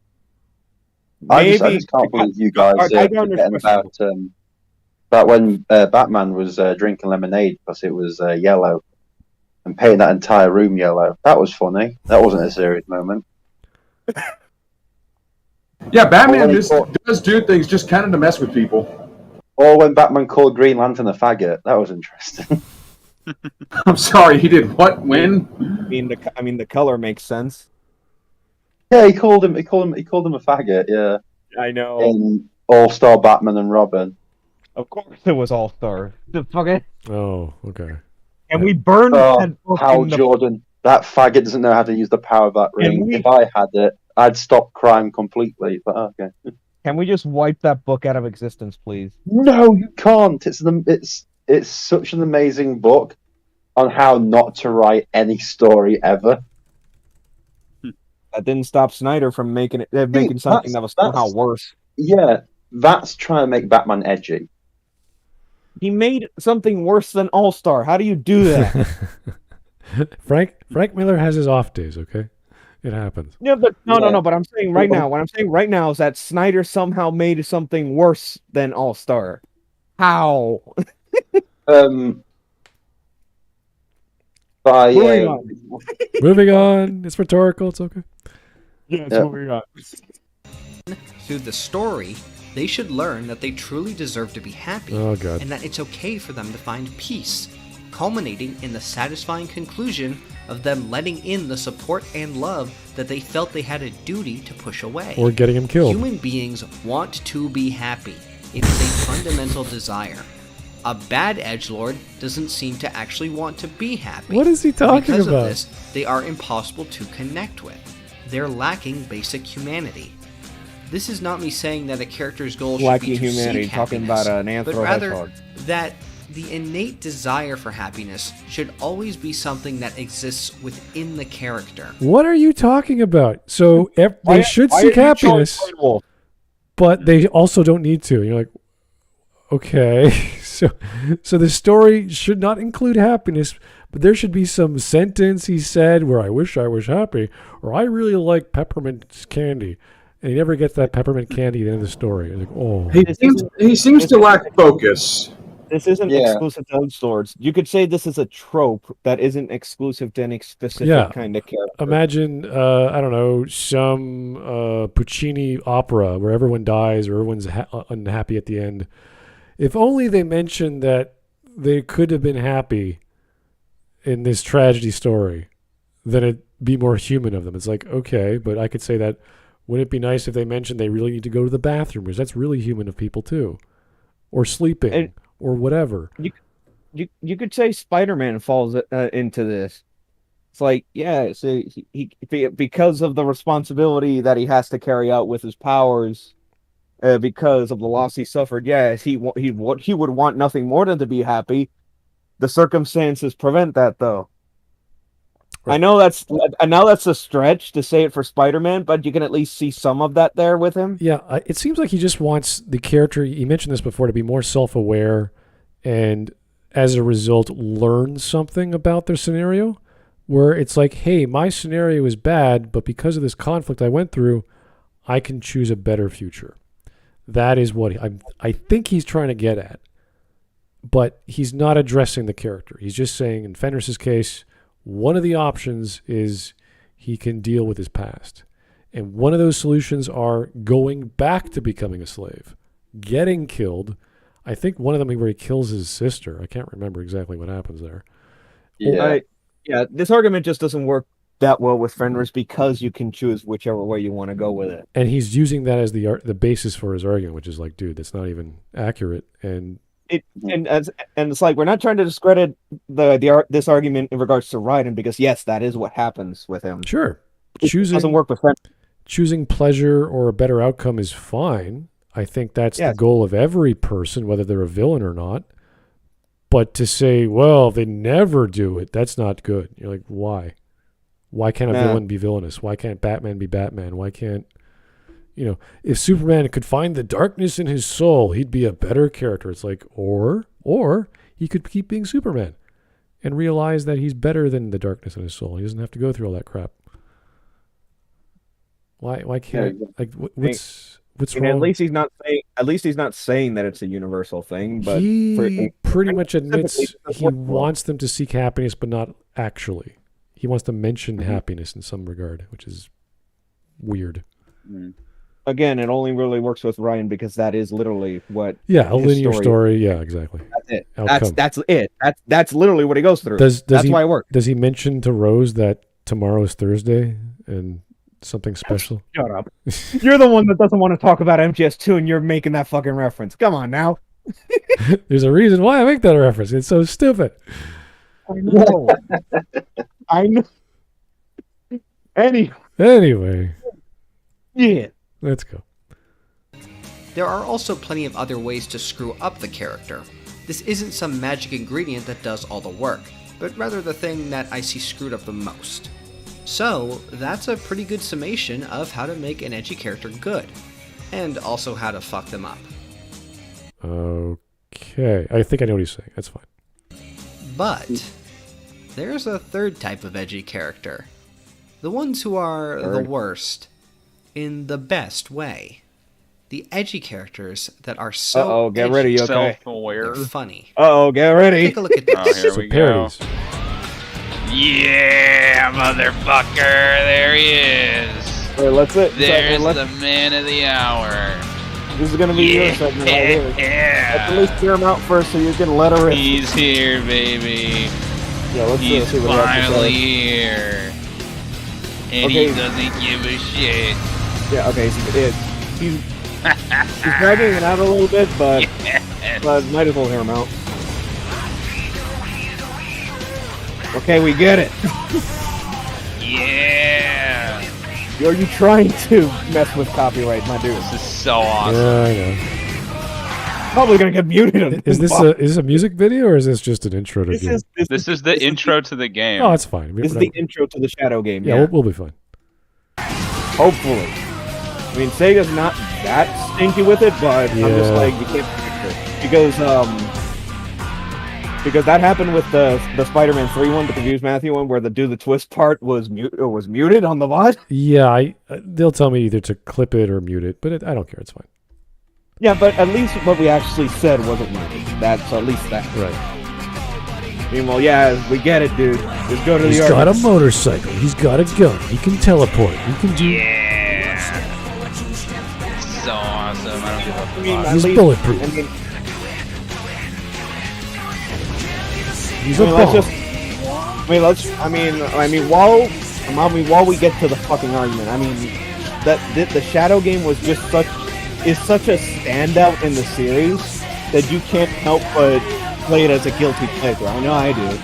I just can't believe you guys forgetting about when Batman was drinking lemonade because it was yellow and painting that entire room yellow. That was funny. That wasn't a serious moment. Yeah, Batman does do things just kind of to mess with people. Or when Batman called Green Lantern a faggot. That was interesting. I'm sorry, he did what? When? I mean, the color makes sense. Yeah, he called him a faggot. Yeah, I know. In All-Star Batman and Robin. Of course, it was All-Star. The fucking. Oh, okay. And we burned that book. Hal Jordan, that faggot doesn't know how to use the power of that ring. If I had it, I'd stop crime completely. But okay. Can we just wipe that book out of existence, please? No, you can't. It's such an amazing book on how not to write any story ever. That didn't stop Snyder from making something that was somehow worse. Yeah, that's trying to make Batman edgy. He made something worse than All-Star. How do you do that? Frank Miller has his off days, okay? It happens. No, but no. But I'm saying right now, what I'm saying right now is that Snyder somehow made something worse than All-Star. How? Moving on. It's rhetorical. It's okay. Yeah, moving on. Through the story, They should learn that they truly deserve to be happy, Oh, God. and that it's okay for them to find peace, culminating in the satisfying conclusion of them letting in the support and love that they felt they had a duty to push away. Or getting him killed. Human beings want to be happy. It is a fundamental desire. A bad edgelord doesn't seem to actually want to be happy. What is he talking because about? of this, they are impossible to connect with. They're lacking basic humanity. This is not me saying that a character's goal should Lacking be to humanity, seek talking happiness, about an but rather anthro-hedgehog. that the innate desire for happiness should always be something that exists within the character. What are you talking about? So they should seek happiness, but they also don't need to. You're like, okay, so the story should not include happiness, but there should be some sentence he said where I wish I was happy, or I really like peppermint candy. And he never gets that peppermint candy at the end of the story. You're like, oh. He seems to lack focus. This isn't Yeah. exclusive to Edgelords. You could say this is a trope that isn't exclusive to any specific kind of character. Imagine, I don't know, some Puccini opera where everyone dies or everyone's unhappy at the end. If only they mentioned that they could have been happy in this tragedy story, then it'd be more human of them. It's like, okay, but I could say that, wouldn't it be nice if they mentioned they really need to go to the bathroom? Because that's really human of people too. Or sleeping, or whatever. You could say Spider-Man falls into this. It's like, yeah, so he because of the responsibility that he has to carry out with his powers, because of the loss he suffered. Yes, he would want nothing more than to be happy. The circumstances prevent that, though. Right. I know that's a stretch to say it for Spider-Man, but you can at least see some of that there with him. Yeah, it seems like he just wants the character, he mentioned this before, to be more self-aware and as a result learn something about their scenario, where it's like, hey, my scenario is bad, but because of this conflict I went through, I can choose a better future. That is what I think he's trying to get at. But he's not addressing the character. He's just saying, in Fenris's case, one of the options is he can deal with his past. And one of those solutions are going back to becoming a slave, getting killed. I think one of them where he kills his sister. I can't remember exactly what happens there. Yeah, this argument just doesn't work that well with Fenris because you can choose whichever way you want to go with it. And he's using that as the basis for his argument, which is like, dude, that's not even accurate. And it's like, we're not trying to discredit this argument in regards to Raiden, because yes, that is what happens with him. Sure, it doesn't work with Fenris. Choosing pleasure or a better outcome is fine. I think that's the goal of every person, whether they're a villain or not. But to say, well, they never do it, that's not good. You're like, why? Why can't a villain be villainous? Why can't Batman be Batman? Why can't, if Superman could find the darkness in his soul, he'd be a better character. It's like, or he could keep being Superman and realize that he's better than the darkness in his soul. He doesn't have to go through all that crap. Why can't what's wrong? At least he's not saying that it's a universal thing, but he pretty much admits he wants them to seek happiness, but not actually. He wants to mention happiness in some regard, which is weird. Again, it only really works with Ryan because that is literally what. Yeah, a linear story. Yeah, exactly. That's it. That's it. That's literally what he goes through. That's why it works. Does he mention to Rose that tomorrow's Thursday and something special? Shut up. You're the one that doesn't want to talk about MGS2, and you're making that fucking reference. Come on now. There's a reason why I make that reference. It's so stupid. I know. I know. Anyway. Yeah. Let's go. There are also plenty of other ways to screw up the character. This isn't some magic ingredient that does all the work, but rather the thing that I see screwed up the most. So, that's a pretty good summation of how to make an edgy character good, and also how to fuck them up. Okay, I think I know what he's saying. That's fine. But there's a third type of edgy character. The ones who are the worst in the best way. The edgy characters that are so get ready, okay? Self-aware. They're funny. Get ready. Take a look at this. Here we go. Yeah, motherfucker, there he is. Wait, let's it. There's the man of the hour. This is gonna be your segment right here. Yeah. Let's at least hear him out first so you can let her in. He's here, baby. Yeah, let's He's see what he has to finally say. here. And Okay. he doesn't give a shit. Yeah, okay, he's dragging it out a little bit, but might as well hear him out. Okay, we get it. Yeah. Are you trying to mess with copyright, my dude? This is so awesome. Yeah, I know. Probably gonna get muted. On Is this a music video or is this just an intro to the game? This is the intro to the game. Oh, it's fine. This is the intro to the Shadow game. Yeah, we'll be fine. Hopefully. I mean, Sega's not that stinky with it, but I'm just like, you can't predict it. Because that happened with the Spider-Man 3 one, the Confused Matthew one, where the do the twist part was muted on the VOD. Yeah, they'll tell me either to clip it or mute it, but I don't care. It's fine. Yeah, but at least what we actually said wasn't muted. That's at least that. Right. I mean, well, yeah, we get it, dude. Just go to He's the got a motorcycle. He's got a gun. He can teleport. He can do... Yeah. So awesome. I don't give a fuck. He's bulletproof. He's a bomb. While we get to the fucking argument, I mean, that the Shadow game was just such a standout in the series that you can't help but play it as a guilty pleasure. I know I do.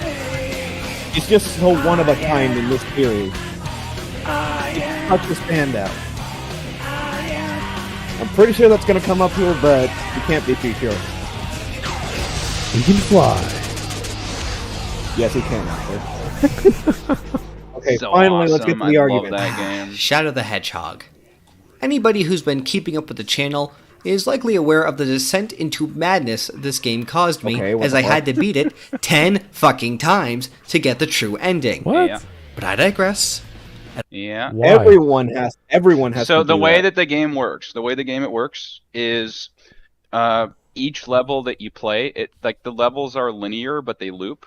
It's just so one of a kind in this series. It's such a standout. I'm pretty sure that's gonna come up here, but you can't be too sure. He can fly. Yes, he can. Okay, So finally, let's awesome. get to the I argument. love that game. Shadow the Hedgehog. Anybody who's been keeping up with the channel is likely aware of the descent into madness this game caused me, as I had to beat it 10 fucking times to get the true ending. What? Yeah. But I digress. Yeah. Why? Everyone has So to the do way that. that the game works, is each level that you play, the levels are linear, but they loop.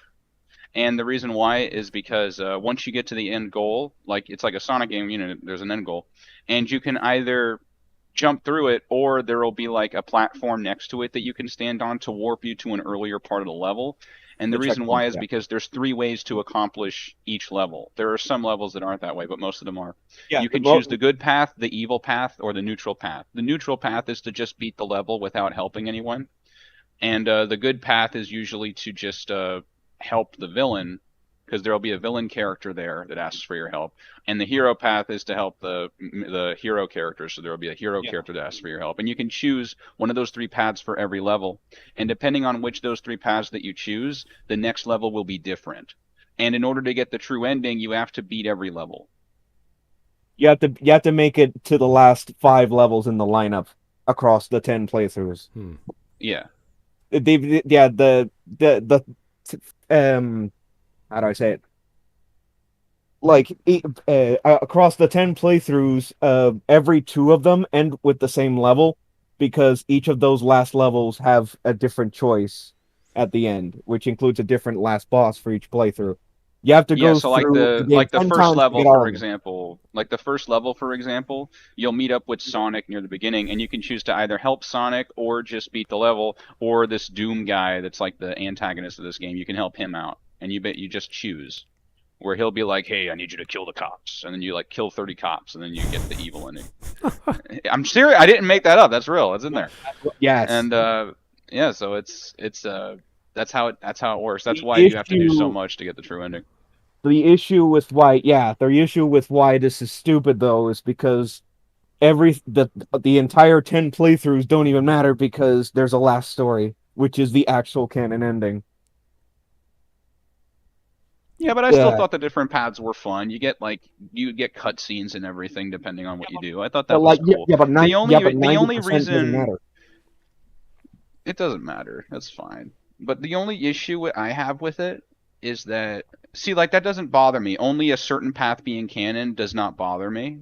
And the reason why is because once you get to the end goal, it's like a Sonic game, there's an end goal, and you can either jump through it, or there will be like a platform next to it that you can stand on to warp you to an earlier part of the level. And the reason why is because there's 3 ways to accomplish each level. There are some levels that aren't that way, but most of them are. Yeah, you can choose the good path, the evil path, or the neutral path. The neutral path is to just beat the level without helping anyone. And the good path is usually to just help the villain, because there will be a villain character there that asks for your help. And the hero path is to help the hero character, so there will be a hero character that asks for your help. And you can choose one of those 3 paths for every level. And depending on which those 3 paths that you choose, the next level will be different. And in order to get the true ending, you have to beat every level. You have to make it to the last 5 levels in the lineup across the 10 playthroughs. Yeah. How do I say it? Across the 10 playthroughs, every 2 of them end with the same level, because each of those last levels have a different choice at the end, which includes a different last boss for each playthrough. You have to go so through the first level, for example, you'll meet up with Sonic near the beginning, and you can choose to either help Sonic or just beat the level, or this Doom guy that's like the antagonist of this game. You can help him out, and you just choose. Where he'll be like, "Hey, I need you to kill the cops," and then you kill 30 cops, and then you get the evil ending. I'm serious. I didn't make that up. That's real. It's in there. Yes. And so it's that's how it works. That's why you have to do so much to get the true ending. The issue with why this is stupid though is because the entire 10 playthroughs don't even matter, because there's a last story, which is the actual canon ending. Yeah, but I still thought the different paths were fun. You get cutscenes and everything depending on what you do. I thought that was cool. The only reason it doesn't matter. That's fine. But the only issue I have with it is that that doesn't bother me. Only a certain path being canon does not bother me.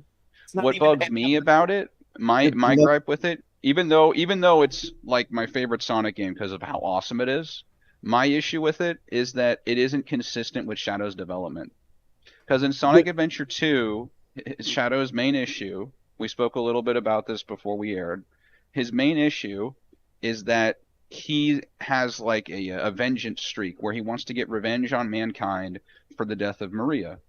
What bugs me about it, my gripe with it, even though it's like my favorite Sonic game because of how awesome it is. My issue with it is that it isn't consistent with Shadow's development. Because in Sonic Adventure 2, Shadow's main issue, we spoke a little bit about this before we aired, His main issue is that he has like a vengeance streak where he wants to get revenge on mankind for the death of Maria.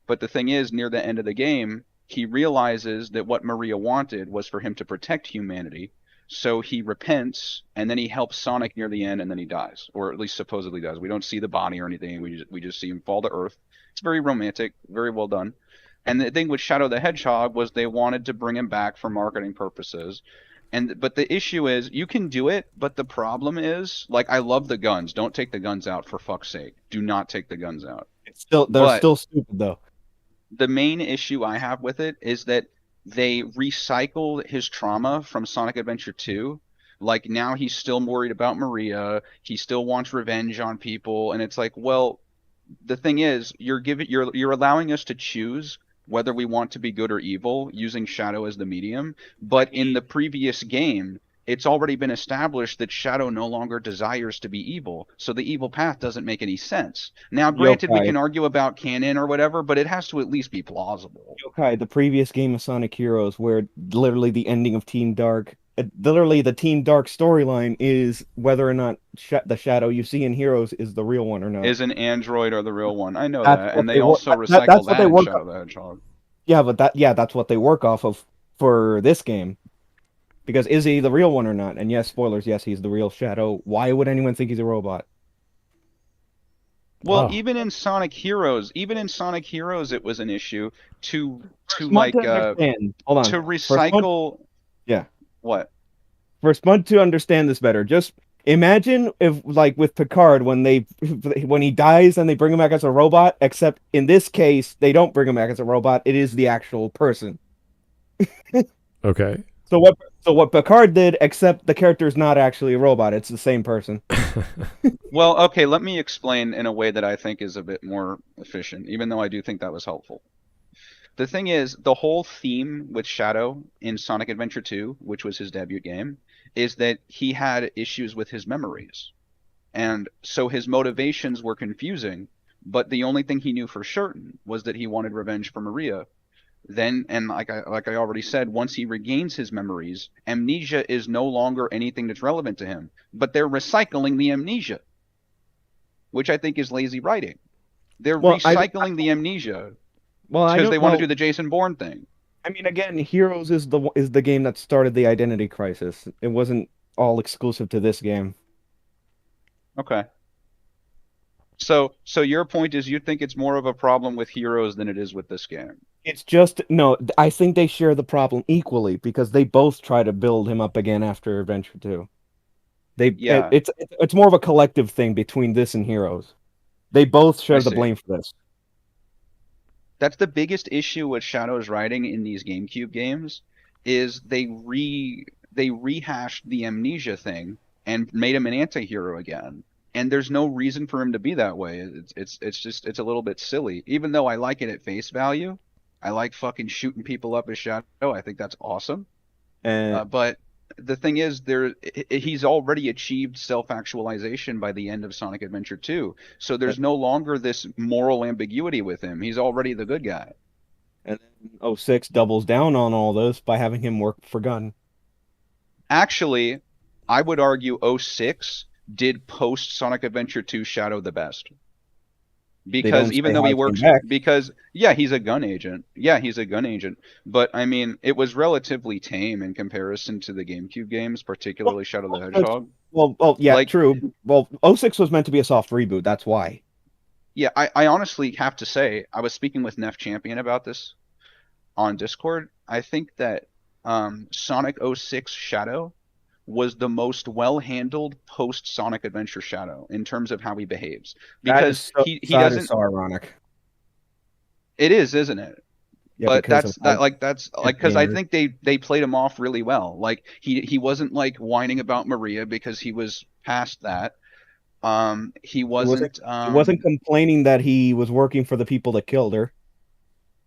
But the thing is, near the end of the game, he realizes that what Maria wanted was for him to protect humanity. So he repents, and then he helps Sonic near the end, and then he dies, or at least supposedly dies. We don't see the body or anything. We just see him fall to Earth. It's very romantic, very well done. And the thing with Shadow the Hedgehog was they wanted to bring him back for marketing purposes. But the issue is, you can do it, but the problem is, like, I love the guns. Don't take the guns out, for fuck's sake. Do not take the guns out. They're still stupid though. The main issue I have with it is that they recycled his trauma from Sonic Adventure 2. Like, now he's still worried about Maria. He still wants revenge on people, and it's like, well, the thing is, you're allowing us to choose whether we want to be good or evil using Shadow as the medium. But in the previous game, it's already been established that Shadow no longer desires to be evil, so the evil path doesn't make any sense. Now, granted, we can argue about canon or whatever, but it has to at least be plausible. Yokai, the previous game of Sonic Heroes, where literally the ending of Team Dark, literally the Team Dark storyline is whether or not the Shadow you see in Heroes is the real one or not. Is an android or the real one? I know That's that, and they also recycled that in Shadow the Hedgehog. Yeah, but that's what they work off of for this game. Because is he the real one or not? And yes, spoilers, yes, he's the real Shadow. Why would anyone think he's a robot? Well, even in Sonic Heroes, it was an issue to recycle. Yeah. What? For Smud to understand this better, just imagine if, like with Picard, when he dies and they bring him back as a robot. Except in this case, they don't bring him back as a robot. It is the actual person. Okay. So what Picard did, except the character is not actually a robot; it's the same person. Well, okay, let me explain in a way that I think is a bit more efficient, even though I do think that was helpful. The thing is, the whole theme with Shadow in Sonic Adventure 2, which was his debut game, is that he had issues with his memories. And so his motivations were confusing, but the only thing he knew for certain was that he wanted revenge for Maria. Then, and like I already said, once he regains his memories, amnesia is no longer anything that's relevant to him. But they're recycling the amnesia, which I think is lazy writing. They're recycling the amnesia because they want to do the Jason Bourne thing. I mean, again, Heroes is the game that started the identity crisis. It wasn't all exclusive to this game. Okay. So your point is you think it's more of a problem with Heroes than it is with this game? It's just, no, I think they share the problem equally because they both try to build him up again after Adventure 2. It's more of a collective thing between this and Heroes. They both share the blame for this. That's the biggest issue with Shadow's writing in these GameCube games, is they rehashed the amnesia thing and made him an anti-hero again. And there's no reason for him to be that way. It's a little bit silly. Even though I like it at face value, I like fucking shooting people up as Shadow. I think that's awesome. But the thing is, he's already achieved self-actualization by the end of Sonic Adventure 2. So there's no longer this moral ambiguity with him. He's already the good guy. And then 06 doubles down on all this by having him work for Gunn. Actually, I would argue 06 did post Sonic Adventure 2 Shadow the best. Because even though he works, he's a gun agent. Yeah, he's a gun agent. But I mean, it was relatively tame in comparison to the GameCube games, particularly Shadow the Hedgehog. True. Well, 06 was meant to be a soft reboot. That's why. Yeah, I honestly have to say, I was speaking with Neff Champion about this on Discord. I think that Sonic 06 Shadow was the most well-handled post-Sonic Adventure Shadow in terms of how he behaves. Because he doesn't... Is so ironic. It is, isn't it? Yeah, but that's because I think they played him off really well. Like he wasn't like whining about Maria because he was past that. He wasn't complaining that he was working for the people that killed her.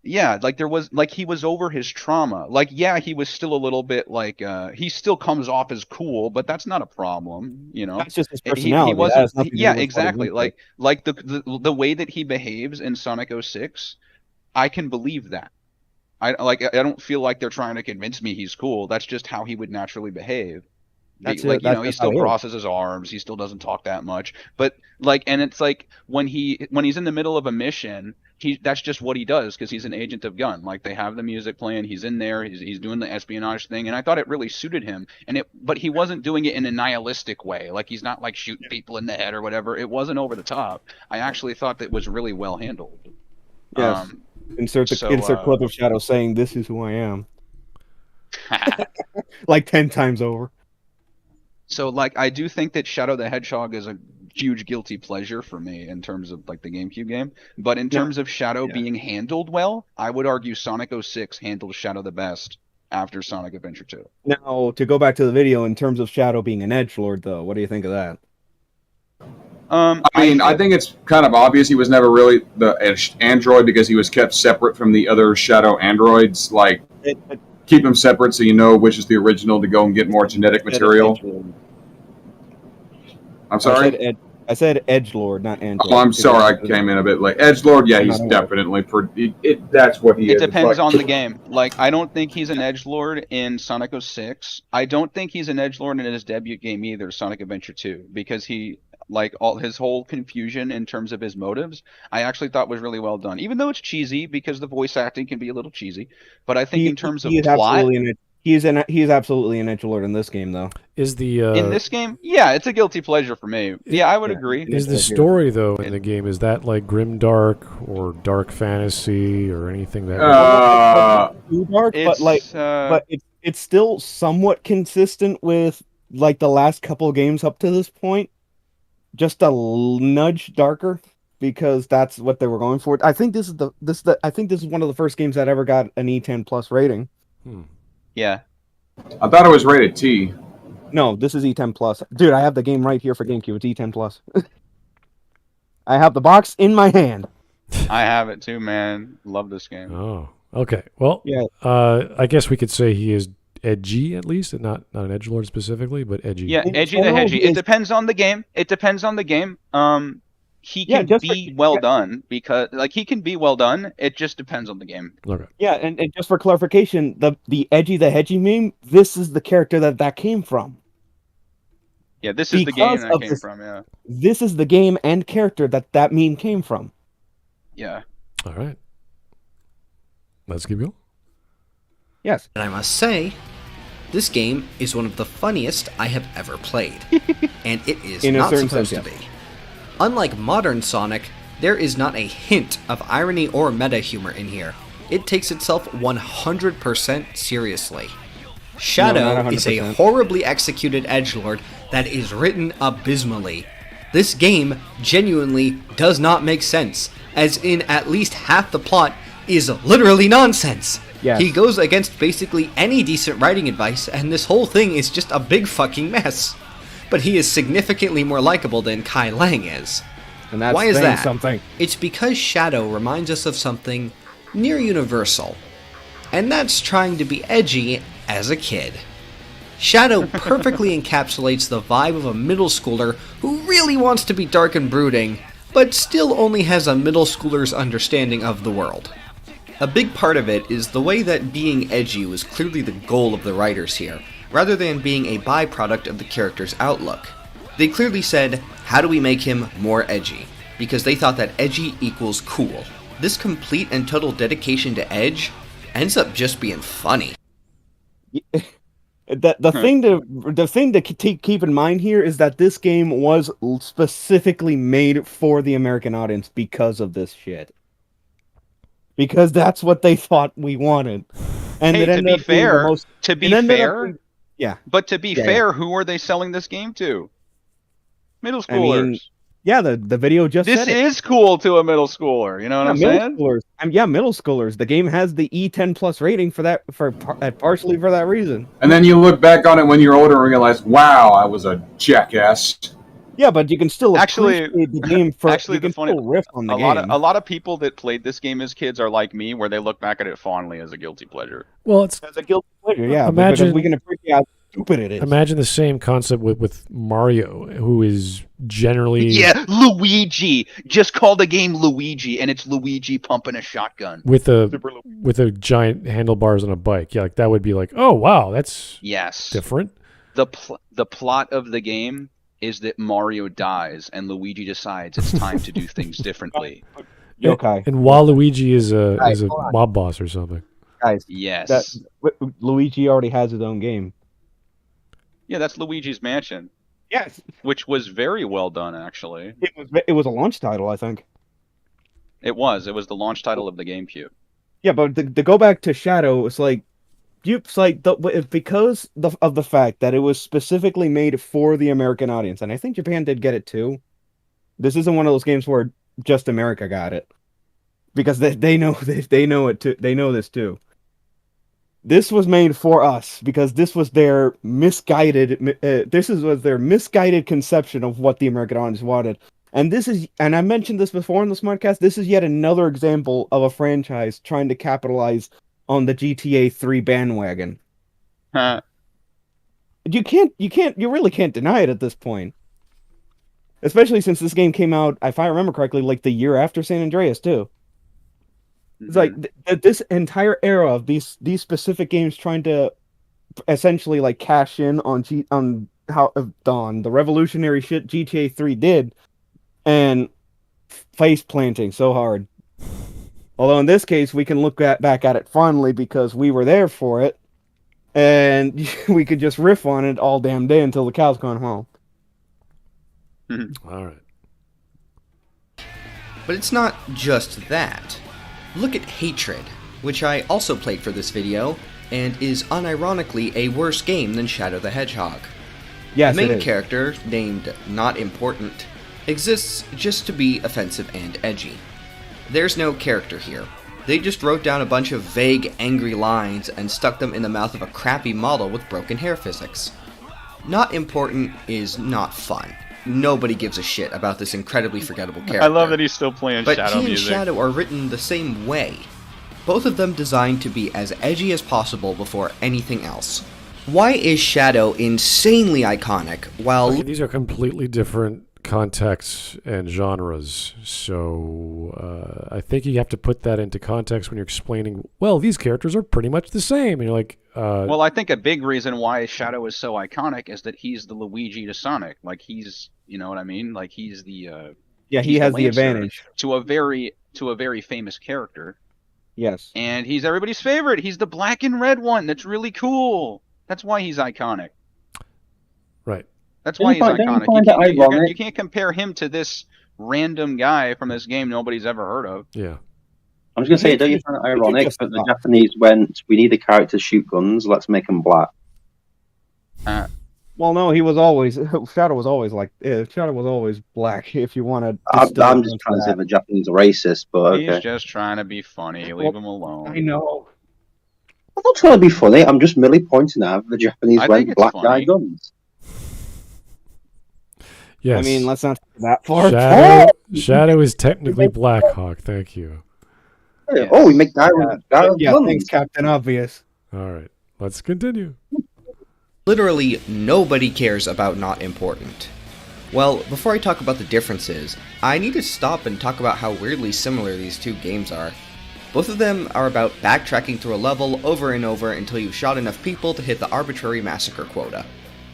Yeah, like he was over his trauma. Like, yeah, he was still a little bit like he still comes off as cool, but that's not a problem, you know. That's just his personality. He wasn't. Yeah, exactly. Like the way that he behaves in Sonic 06, I can believe that. I don't feel like they're trying to convince me he's cool. That's just how he would naturally behave. That's Like, it. That's he just how still he is. crosses his arms. He still doesn't talk that much. But like, and it's like when he's in the middle of a mission, that's just what he does because he's an agent of gun. Like they have the music playing, he's in there, he's doing the espionage thing, and I thought it really suited him. But he wasn't doing it in a nihilistic way. Like he's not like shooting people in the head or whatever. It wasn't over the top. I actually thought that was really well handled. Yes. Insert clip of Shadow saying, "This is who I am," like 10 times over. So, like, I do think that Shadow the Hedgehog is a huge guilty pleasure for me in terms of, like, the GameCube game. But in terms of Shadow being handled well, I would argue Sonic 06 handled Shadow the best after Sonic Adventure 2. Now, to go back to the video, in terms of Shadow being an edgelord, though, what do you think of that? I think it's kind of obvious he was never really the android because he was kept separate from the other Shadow androids. Like, keep them separate so you know which is the original to go and get more genetic material. I'm sorry? I said edgelord, not android. Oh, I'm sorry, I came in a bit late. Edgelord, yeah, he's definitely that's what he is. It depends on the game. Like, I don't think he's an edgelord in Sonic 06. I don't think he's an edgelord in his debut game either, Sonic Adventure 2, because all his whole confusion in terms of his motives, I actually thought was really well done. Even though it's cheesy, because the voice acting can be a little cheesy. But I think in terms of plot... He's absolutely an edgelord in this game, though. Is the in this game? Yeah, it's a guilty pleasure for me. Yeah, I would agree. Is the story, though, in the game, is that like grimdark or dark fantasy or anything that... too dark, but it's still somewhat consistent with like the last couple of games up to this point. Just a nudge darker, because that's what they were going for. I think this is one of the first games that ever got an E10 plus rating. Yeah. I thought it was rated T. No, this is E10 plus. Dude, I have the game right here for GameCube. It's E10 plus. I have the box in my hand. I have it too, man. Love this game. Oh, okay. Well, yeah. I guess we could say he is edgy, at least, and not an edgelord specifically, but edgy. Yeah, edgy the hedgy. It depends on the game. He can be well done because, like, he can be well done. It just depends on the game. Okay. Yeah, and just for clarification, the edgy the hedgy meme, this is the character that came from. Yeah, this is the game that came from. Yeah. This is the game and character that meme came from. Yeah. All right. Let's keep going. Yes. And I must say, this game is one of the funniest I have ever played. And it is not supposed to be. Unlike modern Sonic, there is not a hint of irony or meta humor in here. It takes itself 100% seriously. Shadow is a horribly executed edgelord that is written abysmally. This game genuinely does not make sense, as in at least half the plot is literally nonsense. Yes. He goes against basically any decent writing advice, and this whole thing is just a big fucking mess. But he is significantly more likable than Kai Lang is. And that's why is that? Something. It's because Shadow reminds us of something near universal, and that's trying to be edgy as a kid. Shadow perfectly encapsulates the vibe of a middle schooler who really wants to be dark and brooding, but still only has a middle schooler's understanding of the world. A big part of it is the way that being edgy was clearly the goal of the writers here, rather than being a byproduct of the character's outlook. They clearly said, how do we make him more edgy? Because they thought that edgy equals cool. This complete and total dedication to edge ends up just being funny. The thing to keep in mind here is that this game was specifically made for the American audience because of this shit. Because that's what they thought we wanted. And hey, to be fair, yeah. But to be fair, who are they selling this game to? Middle schoolers. I mean, yeah, the video just this said it. Is cool to a middle schooler. You know what I'm saying? Middle schoolers. The game has the E10 plus rating partially for that reason. And then you look back on it when you're older and realize, wow, I was a jackass. Yeah, but you can still appreciate the game for riff on the game. A lot of people that played this game as kids are like me, where they look back at it fondly as a guilty pleasure. Well, it's as a guilty pleasure, yeah. Imagine we can stupid it is. Imagine the same concept with Mario, who is generally Yeah, Luigi. Just call the game Luigi, and it's Luigi pumping a shotgun. with a giant handlebars on a bike. Yeah, like that would be like, oh wow, that's Yes. different. The plot of the game is that Mario dies, and Luigi decides it's time to do things differently. Yokai. And Waluigi is a Guys, hold on. mob boss or something. Guys, Yes. Luigi already has his own game. Yeah, that's Luigi's Mansion, Yes, which was very well done, actually. it was a launch title, I think. It was. It was the launch title of the GameCube. Yeah, but to go back to Shadow, it's like because of the fact that it was specifically made for the American audience, and I think Japan did get it too. This isn't one of those games where just America got it, because they know it too. They know this too. This was made for us because this was their misguided conception of what the American audience wanted. And I mentioned this before in the Smudcast, this is yet another example of a franchise trying to capitalize on the GTA 3 bandwagon. Huh. You really can't deny it at this point. Especially since this game came out, if I remember correctly, like the year after San Andreas too. It's like this entire era of these specific games trying to essentially like cash in on how the revolutionary shit GTA 3 did, and face planting so hard. Although in this case we can look back at it fondly because we were there for it, and we could just riff on it all damn day until the cows come home. All right. But it's not just that. Look at Hatred, which I also played for this video, and is unironically a worse game than Shadow the Hedgehog. Yes, the it main is. character, named Not Important, exists just to be offensive and edgy. There's no character here. They just wrote down a bunch of vague, angry lines and stuck them in the mouth of a crappy model with broken hair physics. Not Important is not fun. Nobody gives a shit about this incredibly forgettable character. I love that he's still playing But Shadow he and music. Shadow are written the same way. Both of them designed to be as edgy as possible before anything else. Why is Shadow insanely iconic, while... Okay, these are completely different contexts and genres, so I think you have to put that into context when you're explaining, well, these characters are pretty much the same, and you're like... Well, I think a big reason why Shadow is so iconic is that he's the Luigi to Sonic. Like, he's, you know what I mean? Like, he's the... Yeah, he has the advantage. To a very famous character. Yes. And he's everybody's favorite. He's the black and red one. That's really cool. That's why he's iconic. Right. That's why he's Don't you iconic. find it ironic? You can't compare him to this random guy from this game nobody's ever heard of. Yeah. I'm just going to say, don't you find it ironic that the Japanese went, we need a character to shoot guns, let's make him black? Well, no, Shadow was always black. If you want to, I'm just trying to say the Japanese are racist, but okay. He's just trying to be funny. Leave him alone. I know. I'm not trying to be funny. I'm just merely pointing out the Japanese I think went it's black funny. guy guns. Yes. I mean, let's not take that far. Shadow is technically Blackhawk. Thank you. Yes. Oh, we make guy Yeah, guns. thanks, Captain Obvious. All right. Let's continue. literally nobody cares about Not Important. Well, before I talk about the differences, I need to stop and talk about how weirdly similar these two games are. Both of them are about backtracking through a level over and over until you've shot enough people to hit the arbitrary massacre quota.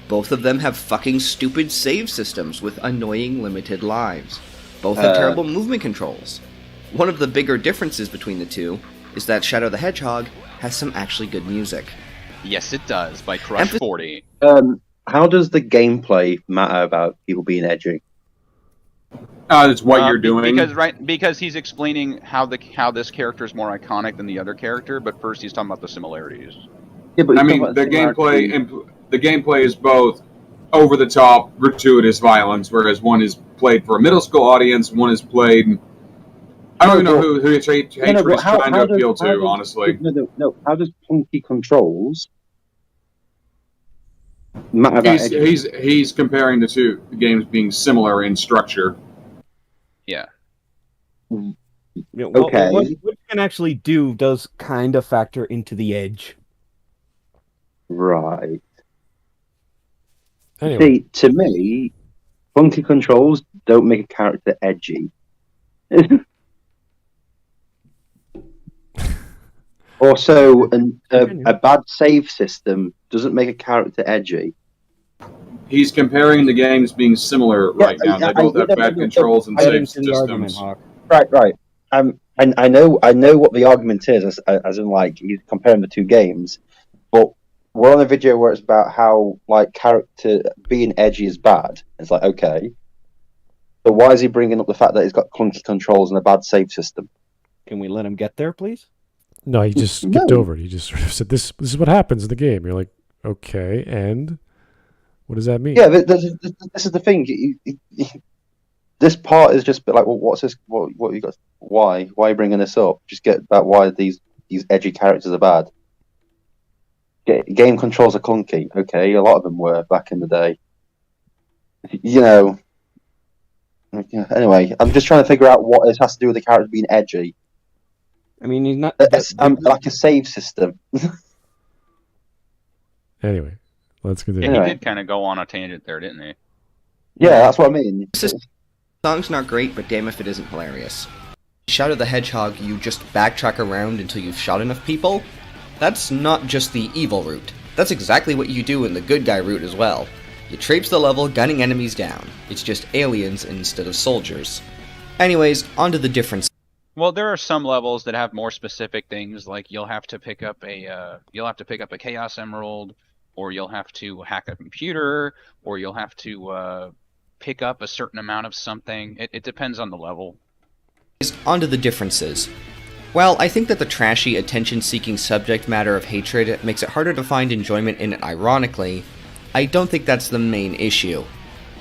Both of them have fucking stupid save systems with annoying limited lives. Both have terrible movement controls. One of the bigger differences between the two is that Shadow the Hedgehog has some actually good music. Yes, it does, by Crush 40. How does the gameplay matter about people being edgy? It's what you're doing. Because he's explaining how this character is more iconic than the other character, but first he's talking about the similarities. Yeah, but I mean, the gameplay is both over the top, gratuitous violence, whereas one is played for a middle school audience, one is played. I don't even know who Hatred is trying to appeal to, honestly. No. How does punky controls matter about edgy? He's comparing the two games being similar in structure. Yeah. Okay. What you can actually do does kind of factor into the edge. Right. Anyway, See, to me, funky controls don't make a character edgy. Also, a bad save system doesn't make a character edgy. He's comparing the games being similar right now. They both have bad controls and save systems. Right. And I know what the argument is, as in like he's comparing the two games, but we're on a video where it's about how like character being edgy is bad. It's like, okay, so why is he bringing up the fact that he's got clunky controls and a bad save system? Can we let him get there, please? no, he just skipped over it. He just sort of said, "This is what happens in the game." You're like, "Okay, and what does that mean?" Yeah, this is the thing. This part is just like, well, what's this? What you got? Why are you bringing this up? Just get about why these edgy characters are bad. Game controls are clunky. Okay, a lot of them were back in the day. You know. Anyway, I'm just trying to figure out what it has to do with the character being edgy. I mean, he's not like a save system. Anyway, let's continue. Yeah, he did kind of go on a tangent there, didn't he? Yeah, that's what I mean. The song's not great, but damn if it isn't hilarious. Shadow the Hedgehog, you just backtrack around until you've shot enough people? That's not just the evil route. That's exactly what you do in the good guy route as well. You traipse the level, gunning enemies down. It's just aliens instead of soldiers. Anyways, on to the difference. Well, there are some levels that have more specific things, like you'll have to pick up a Chaos Emerald, or you'll have to hack a computer, or you'll have to pick up a certain amount of something. It depends on the level. On to the differences. While I think that the trashy, attention-seeking subject matter of hatred makes it harder to find enjoyment in it ironically, I don't think that's the main issue.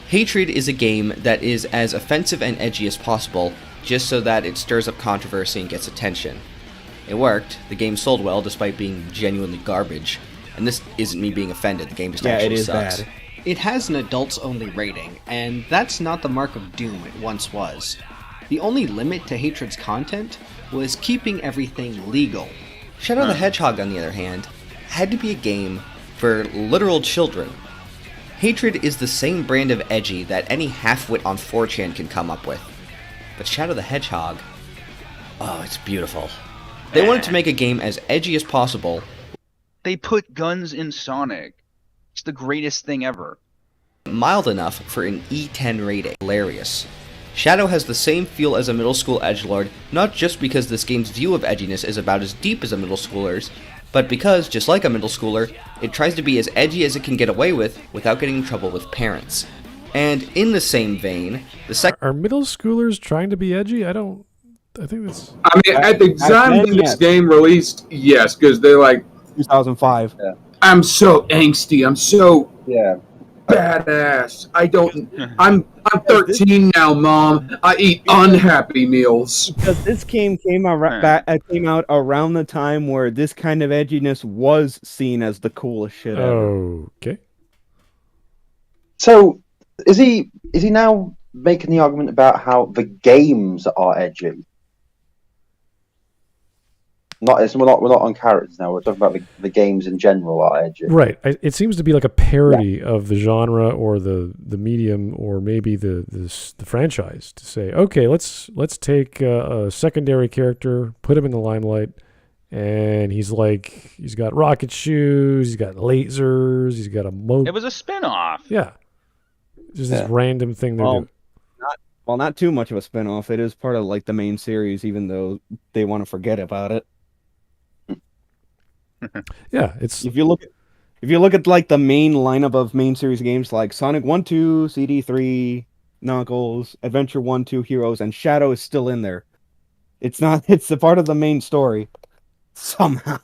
Hatred is a game that is as offensive and edgy as possible, just so that it stirs up controversy and gets attention. It worked. The game sold well despite being genuinely garbage. And this isn't me being offended, the game just actually sucks. Bad. It has an adults-only rating, and that's not the mark of doom it once was. The only limit to Hatred's content was keeping everything legal. Shadow the Hedgehog, on the other hand, had to be a game for literal children. Hatred is the same brand of edgy that any half-wit on 4chan can come up with. But Shadow the Hedgehog, oh, it's beautiful. They wanted to make a game as edgy as possible. They put guns in Sonic. It's the greatest thing ever. Mild enough for an E10 rating. Hilarious. Shadow has the same feel as a middle school edgelord, not just because this game's view of edginess is about as deep as a middle schooler's, but because, just like a middle schooler, it tries to be as edgy as it can get away with without getting in trouble with parents. And in the same vein, Are middle schoolers trying to be edgy? I think that's... I mean, at the time this game released, yes, because they're like... 2005. Yeah. I'm so angsty. I'm so Yeah. badass. I'm 13 now, Mom. I eat unhappy meals. Because this game came out around the time where this kind of edginess was seen as the coolest shit ever. Okay. So is he now making the argument about how the games are edgy? We're not on characters now. We're talking about the games in general are edgy. Right. It seems to be like a parody of the genre or the medium or maybe the franchise to say, okay, let's take a secondary character, put him in the limelight, and he's got rocket shoes, he's got lasers, he's got a It was a spin-off. Yeah. Just this random thing they're doing. Not too much of a spin-off. It is part of like the main series, even though they want to forget about it. Yeah, it's if you look at like the main lineup of main series games like Sonic 1, 2, CD3, Knuckles, Adventure 1, 2, Heroes, and Shadow is still in there. It's a part of the main story somehow.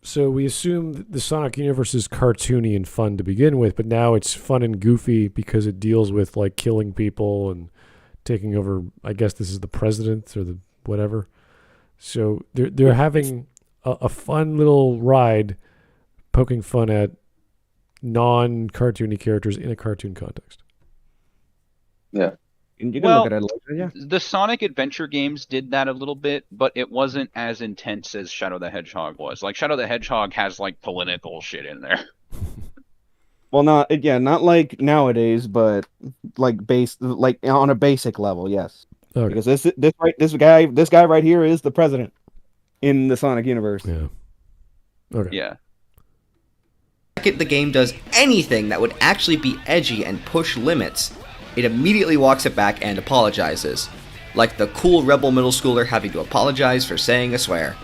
So we assume the Sonic universe is cartoony and fun to begin with, but now it's fun and goofy because it deals with like killing people and taking over. I guess this is the president or the whatever. So they're having a fun little ride, poking fun at non-cartoony characters in a cartoon context. Yeah. You can look at it later, yeah. The Sonic Adventure games did that a little bit, but it wasn't as intense as Shadow the Hedgehog was. Like, Shadow the Hedgehog has, like, political shit in there. Well, not like nowadays, but like on a basic level, yes. Okay. Because this guy right here is the president in the Sonic universe. Yeah. Okay. Yeah. If the game does anything that would actually be edgy and push limits, it immediately walks it back and apologizes. Like the cool rebel middle schooler having to apologize for saying a swear.